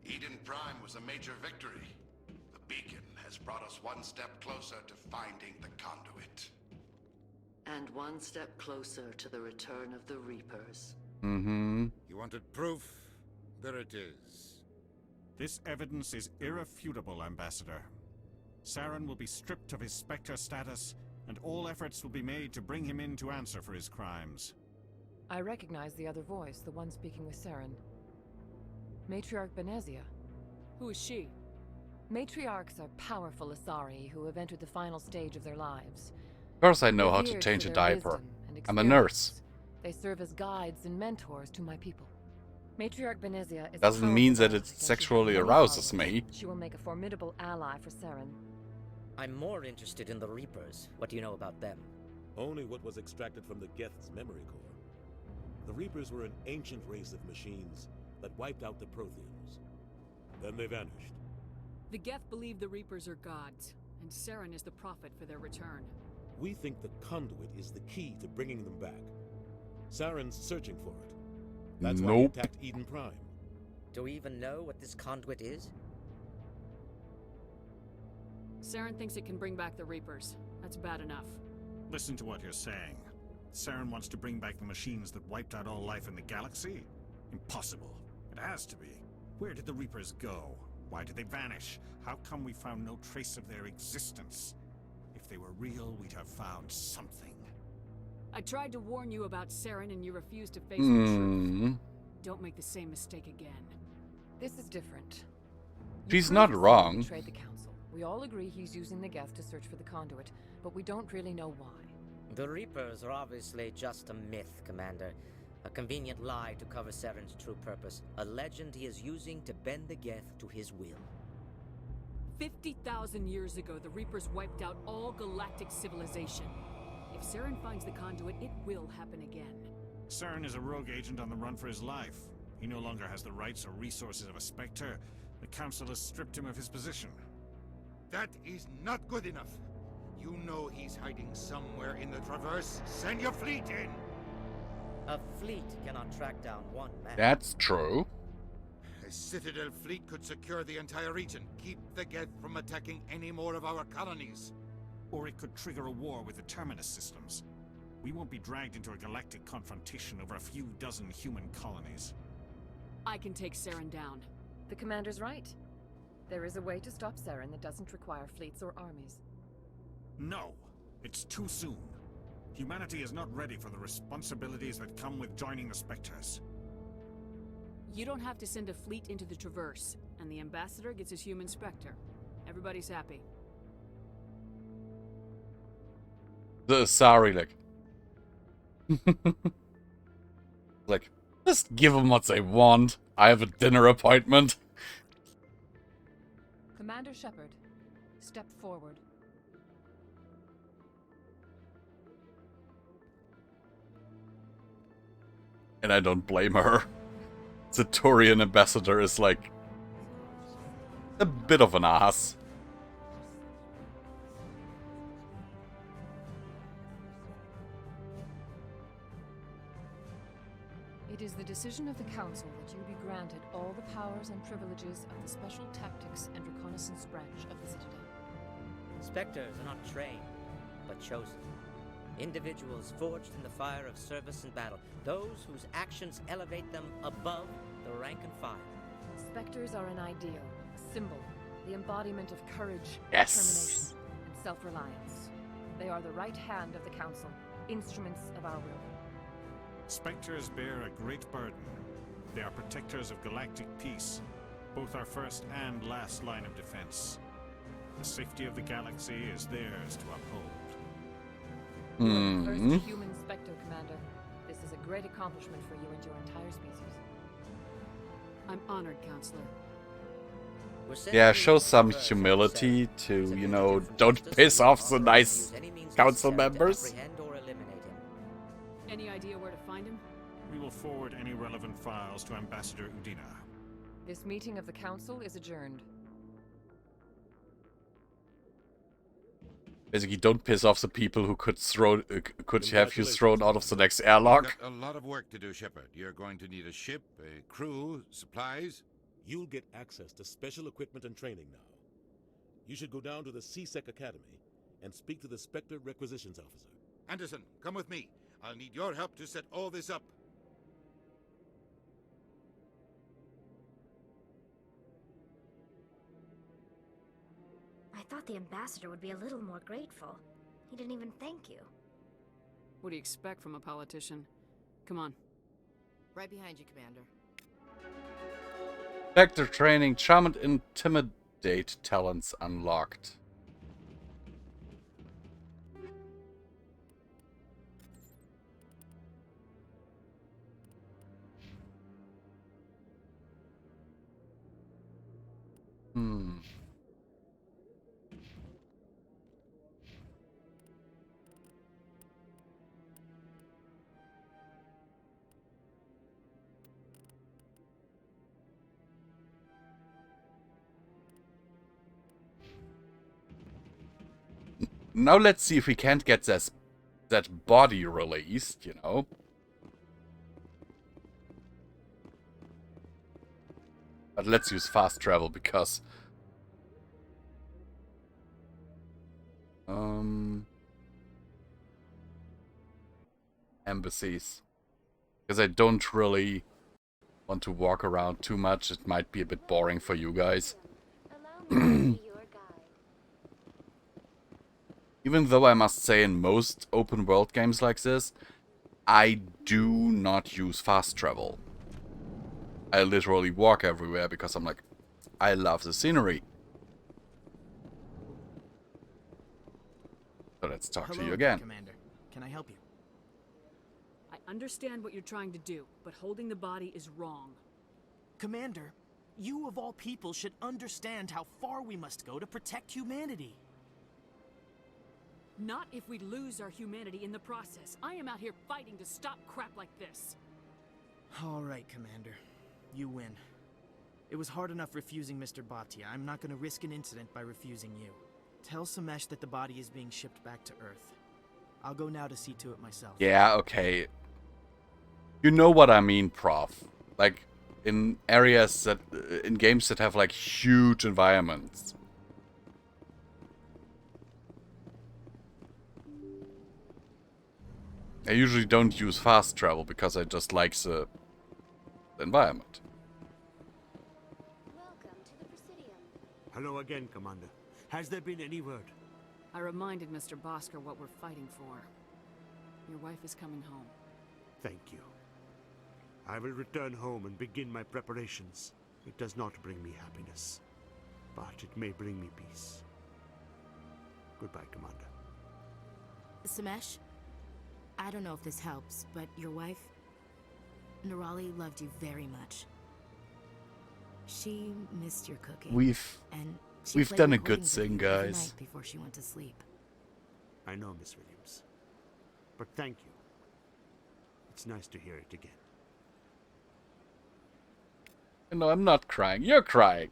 Eden Prime was a major victory. The beacon has brought us one step closer to finding the conduit. And one step closer to the return of the Reapers. You wanted proof? There it is. This evidence is irrefutable, Ambassador. Saren will be stripped of his Spectre status, and all efforts will be made to bring him in to answer for his crimes. I recognize the other voice, the one speaking with Saren. Matriarch Benezia. Who is she? Matriarchs are powerful Asari who have entered the final stage of their lives. Of course I know how to Revered change for a their diaper. wisdom and I'm a nurse. They serve as guides and mentors to my people. Matriarch Benezia is Doesn't mean that it sexually arouses me. She will make a formidable ally for Saren. I'm more interested in the Reapers. What do you know about them? Only what was extracted from the Geth's memory core. The Reapers were an ancient race of machines that wiped out the Protheans. Then they vanished. The Geth believe the Reapers are gods, and Saren is the prophet for their return. We think the conduit is the key to bringing them back. Saren's searching for it. That's why he attacked Eden Prime. Do we even know what this conduit is? Saren thinks it can bring back the Reapers. That's bad enough. Listen to what you're saying. Saren wants to bring back the machines that wiped out all life in the galaxy? Impossible. It has to be. Where did the Reapers go? Why did they vanish? How come we found no trace of their existence? If they were real, we'd have found something. I tried to warn you about Saren and you refused to face the truth. Don't make the same mistake again. This is different. She's not wrong. Betrayed the council. We all agree he's using the Geth to search for the conduit, but we don't really know why. The Reapers are obviously just a myth, Commander. A convenient lie to cover Saren's true purpose. A legend he is using to bend the Geth to his will. 50,000 years ago, the Reapers wiped out all galactic civilization. If Saren finds the conduit, it will happen again. Saren is a rogue agent on the run for his life. He no longer has the rights or resources of a Spectre. The Council has stripped him of his position. That is not good enough. You know he's hiding somewhere in the Traverse. Send your fleet in! A fleet cannot track down one man. That's true. A Citadel fleet could secure the entire region. Keep the Geth from attacking any more of our colonies. Or it could trigger a war with the Terminus systems. We won't be dragged into a galactic confrontation over a few dozen human colonies. I can take Saren down. The commander's right. There is a way to stop Saren that doesn't require fleets or armies. No, it's too soon. Humanity is not ready for the responsibilities that come with joining the Spectres. You don't have to send a fleet into the Traverse, and the Ambassador gets his human Spectre. Everybody's happy. Sorry, like... like, Just give them what they want. I have a dinner appointment. Commander Shepard, step forward. And I don't blame her. The Turian ambassador is like a bit of an ass. It is the decision of the Council that you be granted all the powers and privileges of the Special Tactics and Reconnaissance Branch of the Citadel. Spectres are not trained, but chosen. Individuals forged in the fire of service and battle. Those whose actions elevate them above the rank and file. Spectres are an ideal, a symbol, the embodiment of courage, Yes. determination, and self-reliance. They are the right hand of the Council, instruments of our will. Spectres bear a great burden. They are protectors of galactic peace, both our first and last line of defense. The safety of the galaxy is theirs to uphold. You are the first human Spectre, Commander. This is a great accomplishment for you and your entire species. I'm honored, Counselor. Yeah, show some humility to, you know, don't piss off the nice council members. Any idea where to find him? We will forward any relevant files to Ambassador Udina. This meeting of the Council is adjourned. Basically, don't piss off the people who could have you thrown out of the next airlock. Got a lot of work to do, Shepard. You're going to need a ship, a crew, supplies. You'll get access to special equipment and training now. You should go down to the C-Sec Academy and speak to the Spectre Requisitions Officer. Anderson, come with me. I'll need your help to set all this up. I thought the ambassador would be a little more grateful. He didn't even thank you. What do you expect from a politician? Come on. Right behind you, Commander. Spectre training, charm and intimidate talents unlocked. Now let's see if we can't get that body released, you know. But let's use fast travel because embassies. Because I don't really want to walk around too much. It might be a bit boring for you guys. Even though I must say in most open world games like this, I do not use fast travel. I literally walk everywhere because I'm like, I love the scenery. So let's talk to you again. Commander. Can I help you? I understand what you're trying to do, but holding the body is wrong. Commander, you of all people should understand how far we must go to protect humanity. Not if we lose our humanity in the process. I am out here fighting to stop crap like this. All right, Commander. You win. It was hard enough refusing Mr. Bhatia. I'm not going to risk an incident by refusing you. Tell Samesh that the body is being shipped back to Earth. I'll go now to see to it myself. Yeah, okay. You know what I mean, Prof. Like, in areas that... in games that have, like, huge environments. I usually don't use fast travel because I just like the environment. Hello again, Commander. Has there been any word? I reminded Mr. Bosker what we're fighting for. Your wife is coming home. Thank you. I will return home and begin my preparations. It does not bring me happiness, but it may bring me peace. Goodbye, Commander. Samesh, I don't know if this helps, but your wife... Nerali loved you very much. She missed your cooking. We've played done a good recordings of thing, you every guys. night before she went to sleep. I know, Miss Williams. But thank you. It's nice to hear it again. No, I'm not crying. You're crying.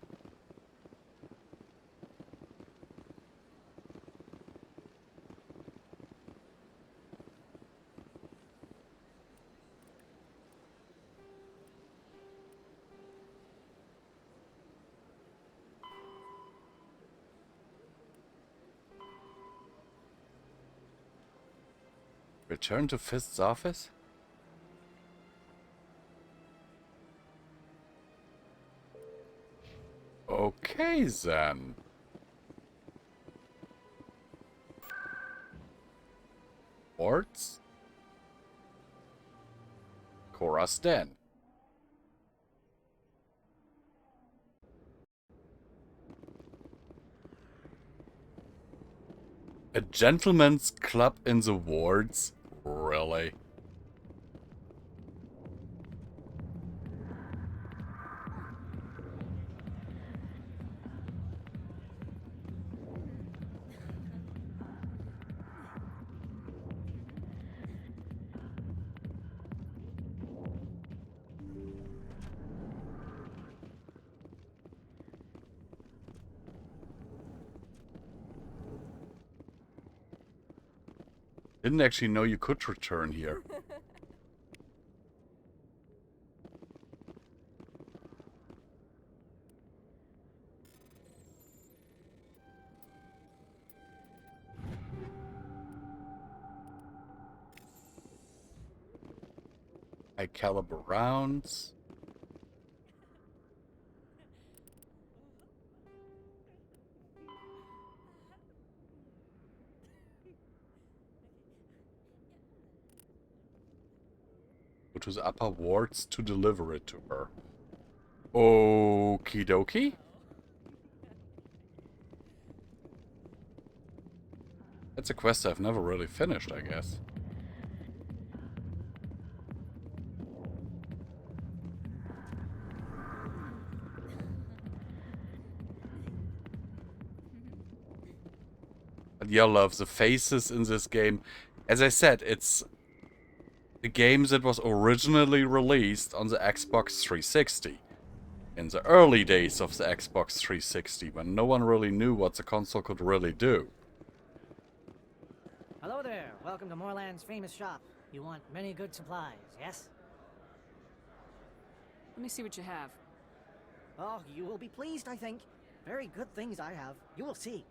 Return to Fist's office? Okay, then. Wards? Korra's Den. A gentleman's club in the wards? Really? Didn't actually know you could return here. High caliber rounds. Go to the upper wards to deliver it to her. Okie dokie. That's a quest I've never really finished, I guess. But yeah, love the faces in this game. As I said, it's the game that was originally released on the Xbox 360. In the early days of the Xbox 360, when no one really knew what the console could really do. Hello there. Welcome to Moorland's famous shop. You want many good supplies, yes? Let me see what you have. Oh, you will be pleased, I think. Very good things I have. You will see.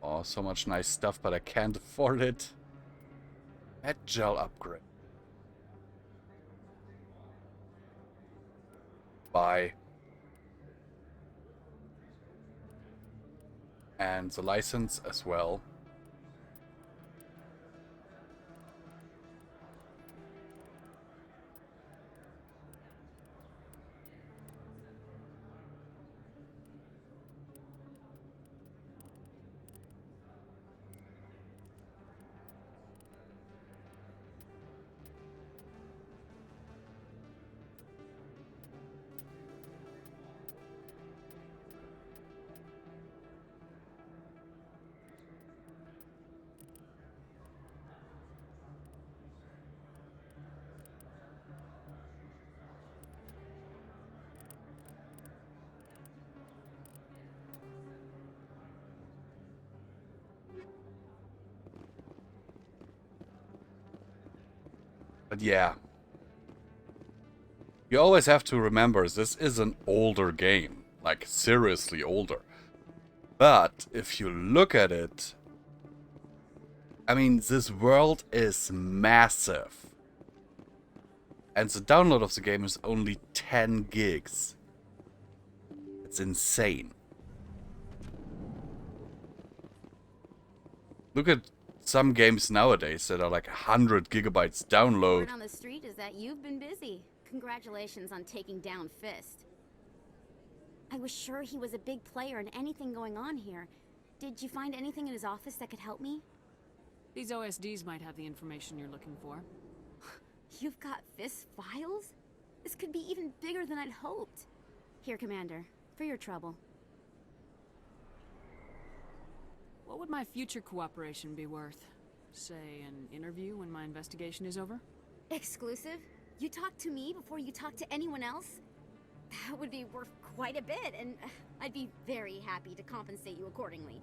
Oh, so much nice stuff, but I can't afford it. Med gel upgrade. Buy. And the license as well. But yeah. You always have to remember, this is an older game. Like, seriously older. But, if you look at it... I mean, this world is massive. And the download of the game is only 10 gigs. It's insane. Look at some games nowadays that are like 100 gigabytes download. Word on the street is that you've been busy. Congratulations on taking down Fist. I was sure he was a big player in anything going on here. Did you find anything in his office that could help me? These OSDs might have the information you're looking for. You've got Fist's files? This could be even bigger than I'd hoped. Here, Commander, for your trouble. What would my future cooperation be worth? Say, an interview when my investigation is over? Exclusive? You talk to me before you talk to anyone else? That would be worth quite a bit, and I'd be very happy to compensate you accordingly.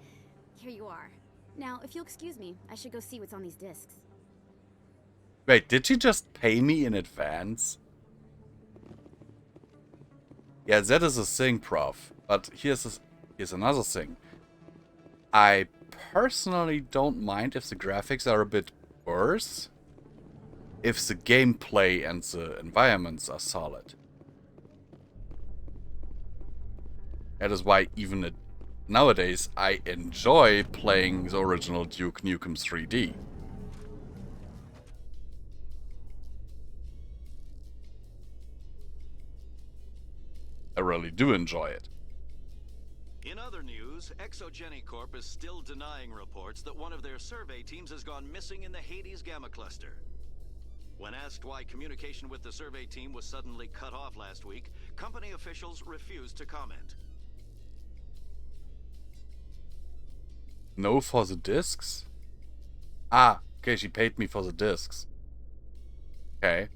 Here you are. Now, if you'll excuse me, I should go see what's on these discs. Wait, did she just pay me in advance? Yeah, that is a thing, Prof. But here's another thing. I personally don't mind if the graphics are a bit worse, if the gameplay and the environments are solid. That is why even nowadays I enjoy playing the original Duke Nukem 3D. I really do enjoy it. In other news, Exogeny Corp is still denying reports that one of their survey teams has gone missing in the Hades Gamma Cluster. When asked why communication with the survey team was suddenly cut off last week, company officials refused to comment. No for the discs? Ah, okay, she paid me for the discs. Okay.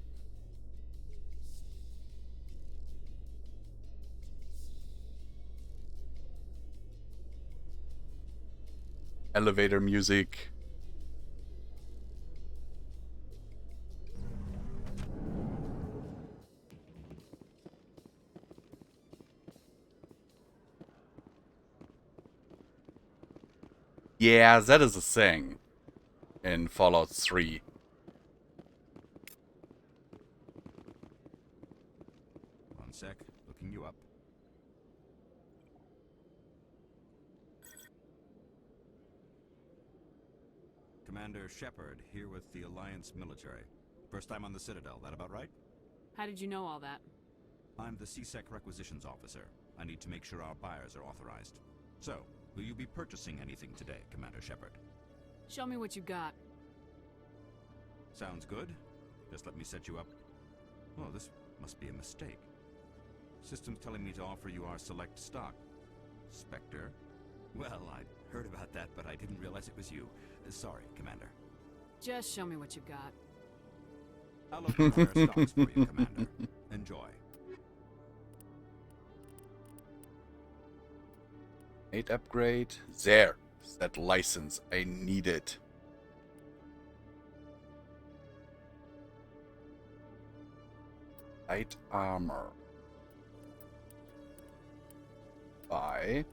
Elevator music. Yeah, that is a thing in Fallout 3. One sec, looking you up. Commander Shepard, here with the Alliance military. First time on the Citadel, that about right? How did you know all that? I'm the CSEC requisitions officer. I need to make sure our buyers are authorized. So, will you be purchasing anything today, Commander Shepard? Show me what you got. Sounds good. Just let me set you up. Oh, this must be a mistake. System's telling me to offer you our select stock. Spectre? Well, I heard about that, but I didn't realize it was you. Sorry, Commander. Just show me what you got. I'll open our stocks for you, Commander. Enjoy. 8 upgrade. There. That license. I need it. Light armor. Buy.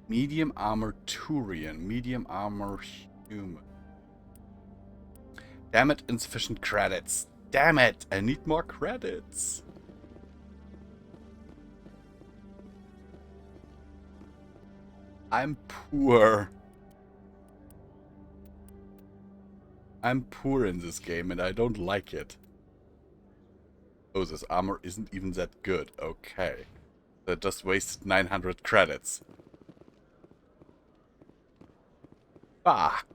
Medium armor Turian. Medium armor human. Damn it, insufficient credits. Damn it, I need more credits. I'm poor. I'm poor in this game and I don't like it. Oh, this armor isn't even that good. Okay. That just wasted 900 credits. Fuck.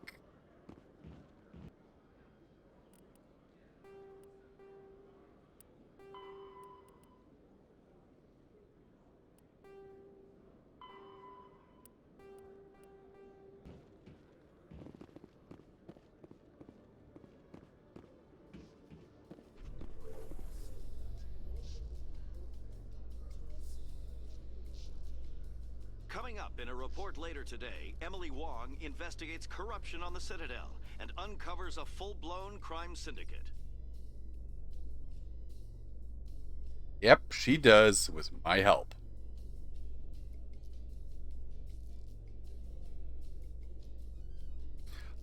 Coming up in a report later today, Emily Wong investigates corruption on the Citadel and uncovers a full-blown crime syndicate. Yep, she does, with my help.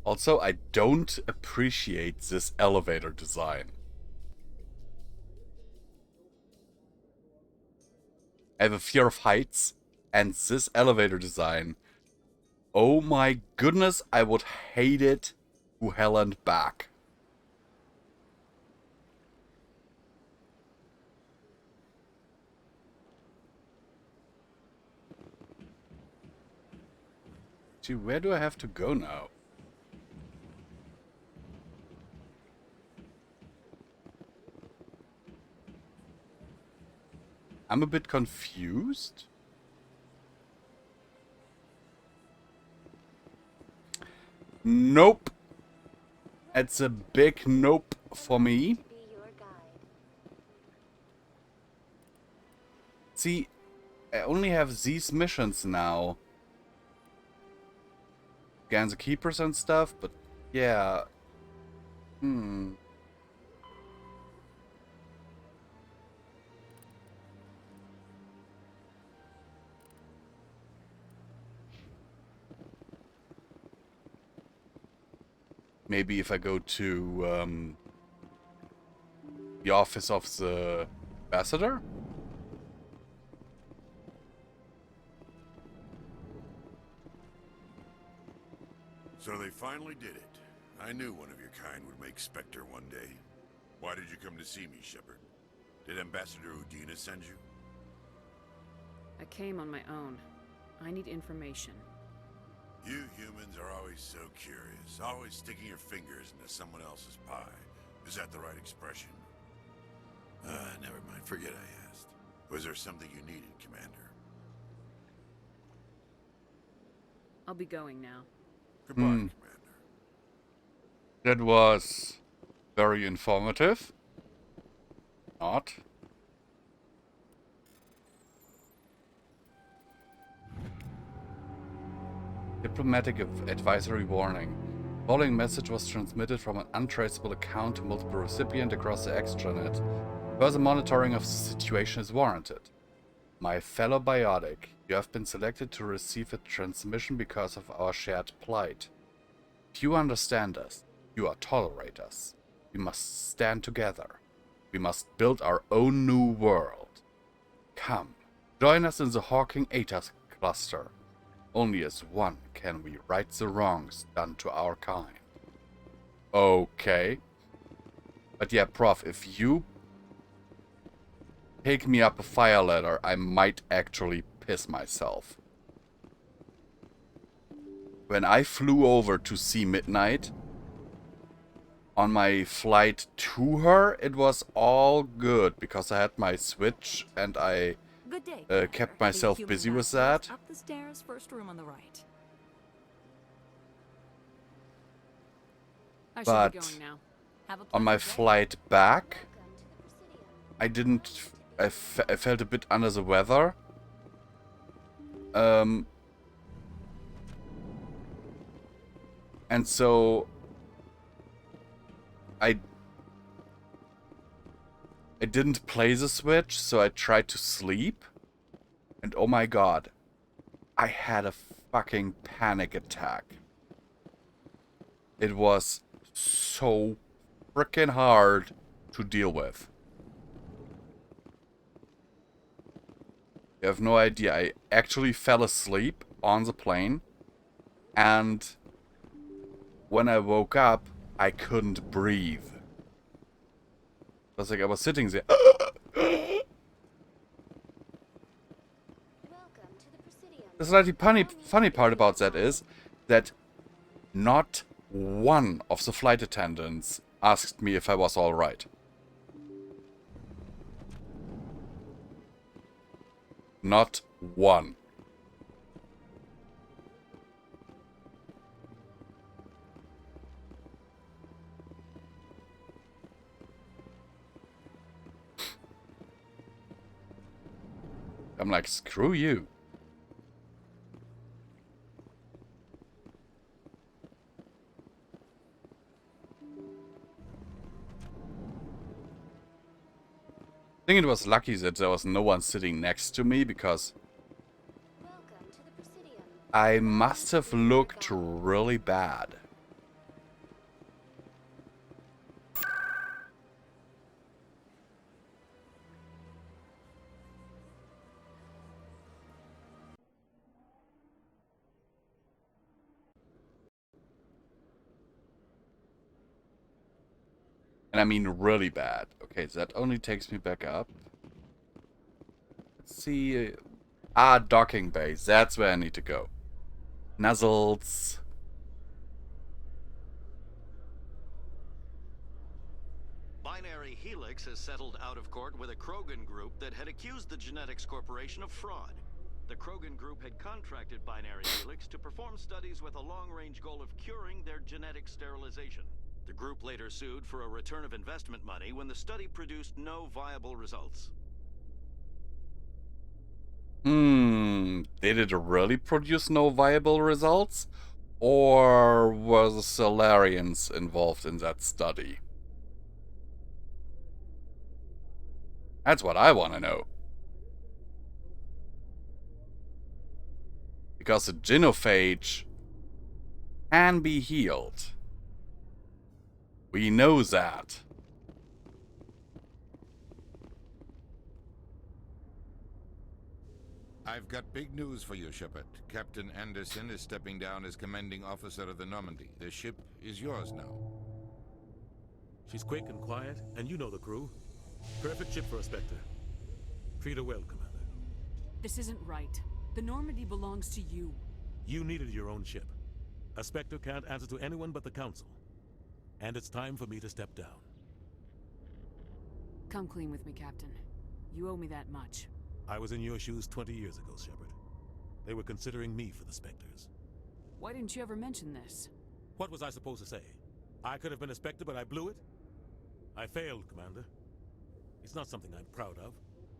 Also, I don't appreciate this elevator design. I have a fear of heights, and this elevator design, oh my goodness, I would hate it to hell and back. Actually, where do I have to go now? I'm a bit confused. Nope. It's a big nope for me. See, I only have these missions now. Against the keepers and stuff, but yeah. Maybe if I go to the office of the ambassador? So they finally did it. I knew one of your kind would make Spectre one day. Why did you come to see me, Shepard? Did Ambassador Udina send you? I came on my own. I need information. You humans are always so curious, always sticking your fingers into someone else's pie. Is that the right expression? Never mind. Forget I asked. Was there something you needed, Commander? I'll be going now. Goodbye, Commander. That was very informative. Not. Diplomatic advisory warning. Following message was transmitted from an untraceable account to multiple recipients across the extranet. Further monitoring of the situation is warranted. My fellow biotic, you have been selected to receive a transmission because of our shared plight. If you understand us, you tolerate us. We must stand together. We must build our own new world. Come, join us in the Hawking Atas cluster. Only as one can we right the wrongs done to our kind. Okay. But yeah, Prof, if you take me up a fire ladder, I might actually piss myself. When I flew over to see Midnight, on my flight to her, it was all good because I had my Switch and I kept myself busy with that. Up the stairs, first room on the right. I should But be going now. Have a on my pleasant day. flight back, I didn't. I felt a bit under the weather. And so I didn't play the Switch, so I tried to sleep. And oh my god, I had a fucking panic attack. It was so freaking hard to deal with. You have no idea. I actually fell asleep on the plane. And when I woke up, I couldn't breathe. It was like I was sitting there. The slightly funny part about that is that not one of the flight attendants asked me if I was alright. Not one. I'm like, screw you. I think it was lucky that there was no one sitting next to me because I must have looked really bad. And I mean really bad. Okay, so that only takes me back up. Let's see. Docking base. That's where I need to go. Nuzzles. Binary Helix has settled out of court with a Krogan group that had accused the Genetics Corporation of fraud. The Krogan group had contracted Binary Helix to perform studies with a long-range goal of curing their genetic sterilization. The group later sued for a return of investment money when the study produced no viable results. Did it really produce no viable results? Or were the Solarians involved in that study? That's what I want to know. Because a genophage can be healed. We know that. I've got big news for you, Shepard. Captain Anderson is stepping down as commanding officer of the Normandy. The ship is yours now. She's quick and quiet, and you know the crew. Perfect ship for a Spectre. Treat her well, Commander. This isn't right. The Normandy belongs to you. You needed your own ship. A Spectre can't answer to anyone but the Council. And it's time for me to step down. Come clean with me, Captain. You owe me that much. I was in your shoes 20 years ago, Shepard. They were considering me for the Spectres. Why didn't you ever mention this? What was I supposed to say? I could have been a Spectre, but I blew it? I failed, Commander. It's not something I'm proud of.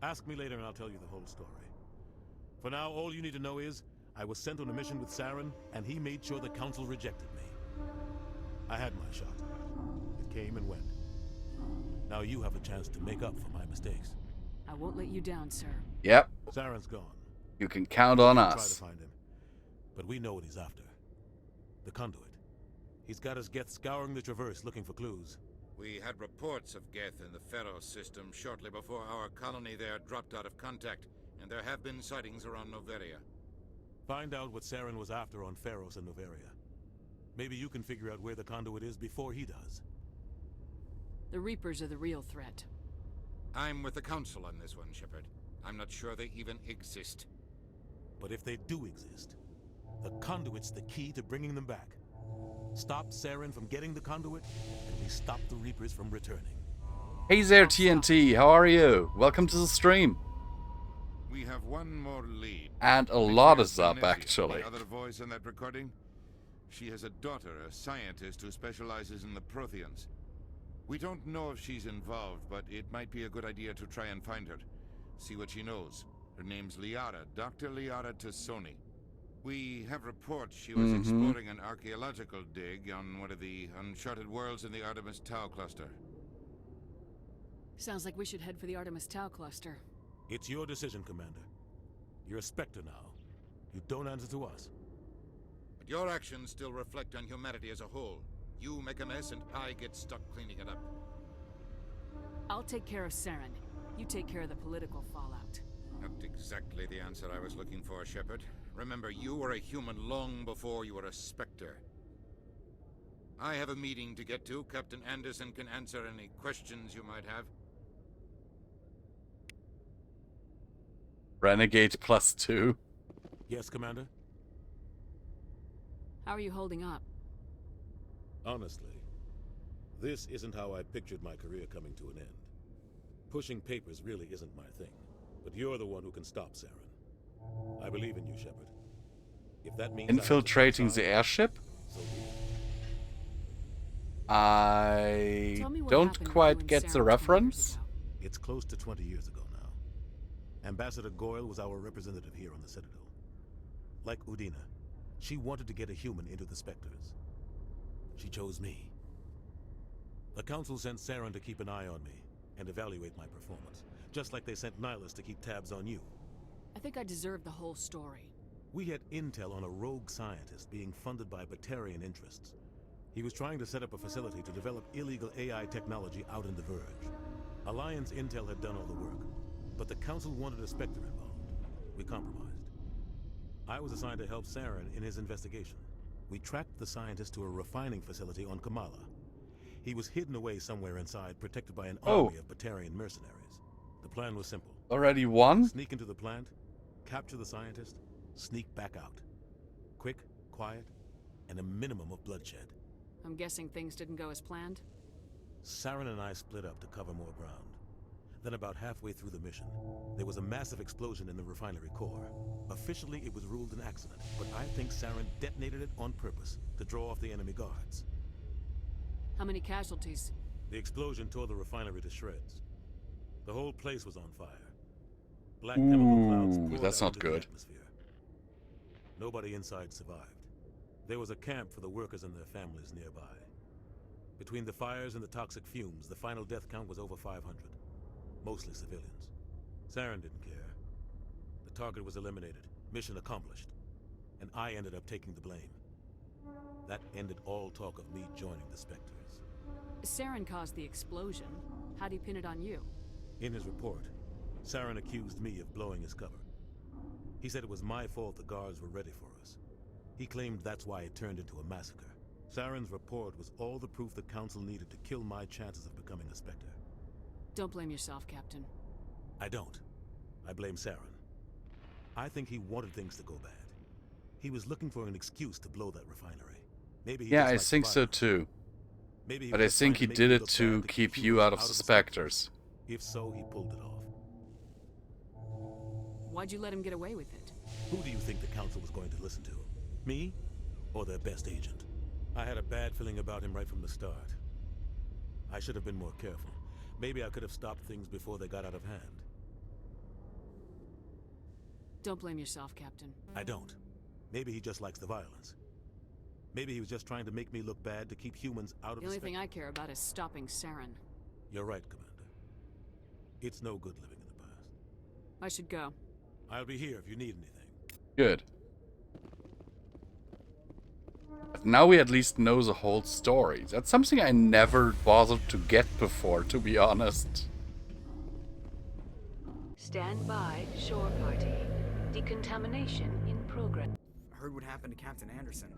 Ask me later and I'll tell you the whole story. For now, all you need to know is, I was sent on a mission with Saren, and he made sure the Council rejected me. I had my shot. It came and went. Now you have a chance to make up for my mistakes. I won't let you down, sir. Yep. Saren's gone. You can count on Try to us. find him. But we know what he's after. The conduit. He's got us Geth scouring the Traverse looking for clues. We had reports of Geth in the Pharos system shortly before our colony there dropped out of contact, and there have been sightings around Noveria. Find out what Saren was after on Pharos and Noveria. Maybe you can figure out where the conduit is before he does. The Reapers are the real threat. I'm with the Council on this one, Shepard. I'm not sure they even exist. But if they do exist, the conduit's the key to bringing them back. Stop Saren from getting the conduit, and we stop the Reapers from returning. Hey there, TNT. How are you? Welcome to the stream. We have one more lead. And a lot is up, actually. The other voice in that recording? She has a daughter, a scientist who specializes in the Protheans. We don't know if she's involved, but it might be a good idea to try and find her. See what she knows. Her name's Liara, Dr. Liara Tassoni. We have reports she was exploring an archaeological dig on one of the uncharted worlds in the Artemis Tau cluster. Sounds like we should head for the Artemis Tau cluster. It's your decision, Commander. You're a Spectre now. You don't answer to us. But your actions still reflect on humanity as a whole. You make a mess and I get stuck cleaning it up. I'll take care of Saren. You take care of the political fallout. Not exactly the answer I was looking for, Shepard. Remember, you were a human long before you were a Spectre. I have a meeting to get to. Captain Anderson can answer any questions you might have. Renegade +2. Yes, Commander? How are you holding up? Honestly, this isn't how I pictured my career coming to an end. Pushing papers really isn't my thing, but you're the one who can stop Saren. I believe in you, Shepard. If that means Infiltrating the airship? So be it. I don't quite get the reference. It's close to 20 years ago now. Ambassador Goyle was our representative here on the Citadel. Like Udina, she wanted to get a human into the Spectres. She chose me. The Council sent Saren to keep an eye on me and evaluate my performance, just like they sent Nihilus to keep tabs on you. I think I deserve the whole story. We had intel on a rogue scientist being funded by Batarian interests. He was trying to set up a facility to develop illegal AI technology out in the Verge. Alliance intel had done all the work, but the Council wanted a Spectre involved. We compromised. I was assigned to help Saren in his investigation. We tracked the scientist to a refining facility on Kamala. He was hidden away somewhere inside, protected by an army of Batarian mercenaries. The plan was simple. Already won? Sneak into the plant, capture the scientist, sneak back out. Quick, quiet and a minimum of bloodshed. I'm guessing things didn't go as planned? Saren and I split up to cover more ground. Then about halfway through the mission, there was a massive explosion in the refinery core. Officially, it was ruled an accident, but I think Saren detonated it on purpose to draw off the enemy guards. How many casualties? The explosion tore the refinery to shreds. The whole place was on fire. Black chemical clouds poured that's out not into the good. atmosphere. Nobody inside survived. There was a camp for the workers and their families nearby. Between the fires and the toxic fumes, the final death count was over 500. Mostly civilians. Saren didn't care. The target was eliminated, mission accomplished, and I ended up taking the blame. That ended all talk of me joining the Spectres. Saren caused the explosion. How'd he pin it on you? In his report, Saren accused me of blowing his cover. He said it was my fault the guards were ready for us. He claimed that's why it turned into a massacre. Saren's report was all the proof the Council needed to kill my chances of becoming a Spectre. Don't blame yourself, Captain. I don't. I blame Saren. I think he wanted things to go bad. He was looking for an excuse to blow that refinery. Maybe he Yeah, just I liked think the so violence. too. Maybe he But was I just think he trying to make did me it look to bad keep you humans out of the Spectres. If so, he pulled it off. Why'd you let him get away with it? Who do you think the Council was going to listen to? Me? Or their best agent? I had a bad feeling about him right from the start. I should have been more careful. Maybe I could have stopped things before they got out of hand. Don't blame yourself, Captain. I don't. Maybe he just likes the violence. Maybe he was just trying to make me look bad to keep humans out of The only thing I care about is stopping Saren. You're right, Commander. It's no good living in the past. I should go. I'll be here if you need anything. Good. But now we at least know the whole story. That's something I never bothered to get before, to be honest. Stand by, shore party. Decontamination in progress. I heard what happened to Captain Anderson.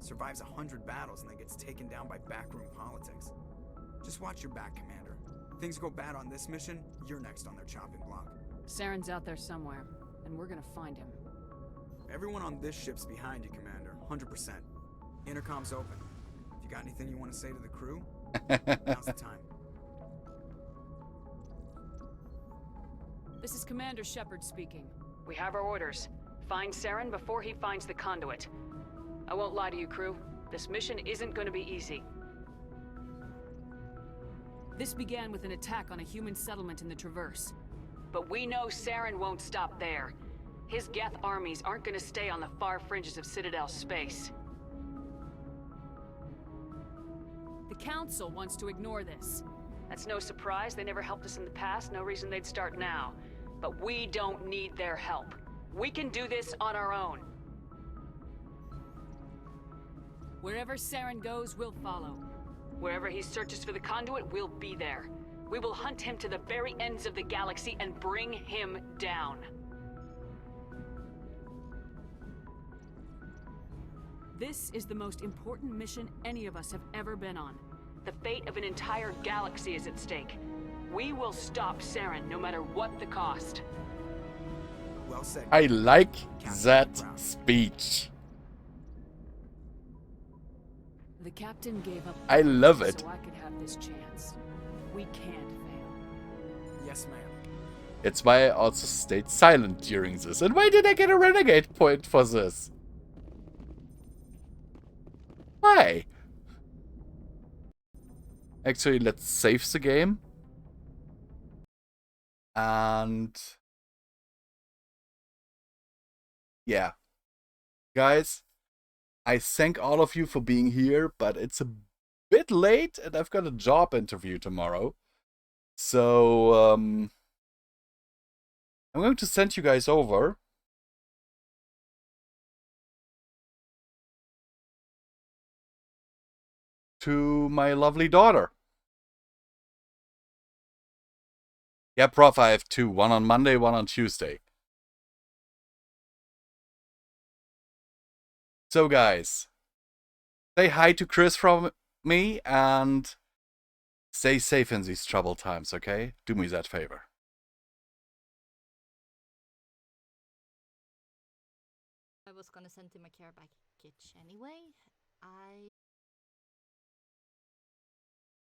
Survives 100 battles and then gets taken down by backroom politics. Just watch your back, Commander. Things go bad on this mission, you're next on their chopping block. Saren's out there somewhere, and we're gonna find him. Everyone on this ship's behind you, Commander. 100%. Intercom's open. If you got anything you want to say to the crew, now's the time. This is Commander Shepard speaking. We have our orders. Find Saren before he finds the conduit. I won't lie to you, crew. This mission isn't going to be easy. This began with an attack on a human settlement in the Traverse. But we know Saren won't stop there. His Geth armies aren't going to stay on the far fringes of Citadel space. The Council wants to ignore this. That's no surprise. They never helped us in the past. No reason they'd start now. But we don't need their help. We can do this on our own. Wherever Saren goes, we'll follow. Wherever he searches for the conduit, we'll be there. We will hunt him to the very ends of the galaxy and bring him down. This is the most important mission any of us have ever been on. The fate of an entire galaxy is at stake. We will stop Saren no matter what the cost. Well said. I like that speech. The captain gave up. I love it. So I could have this chance. We can't fail. Yes, ma'am. It's why I also stayed silent during this. And why did I get a renegade point for this? Why? Actually, let's save the game. And yeah. Guys, I thank all of you for being here, but it's a bit late and I've got a job interview tomorrow. So, I'm going to send you guys over to my lovely daughter. Yeah, Prof, I have two. One on Monday, one on Tuesday. So guys, say hi to Chris from me and stay safe in these troubled times, okay? Do me that favor. I was gonna send him a care package anyway. I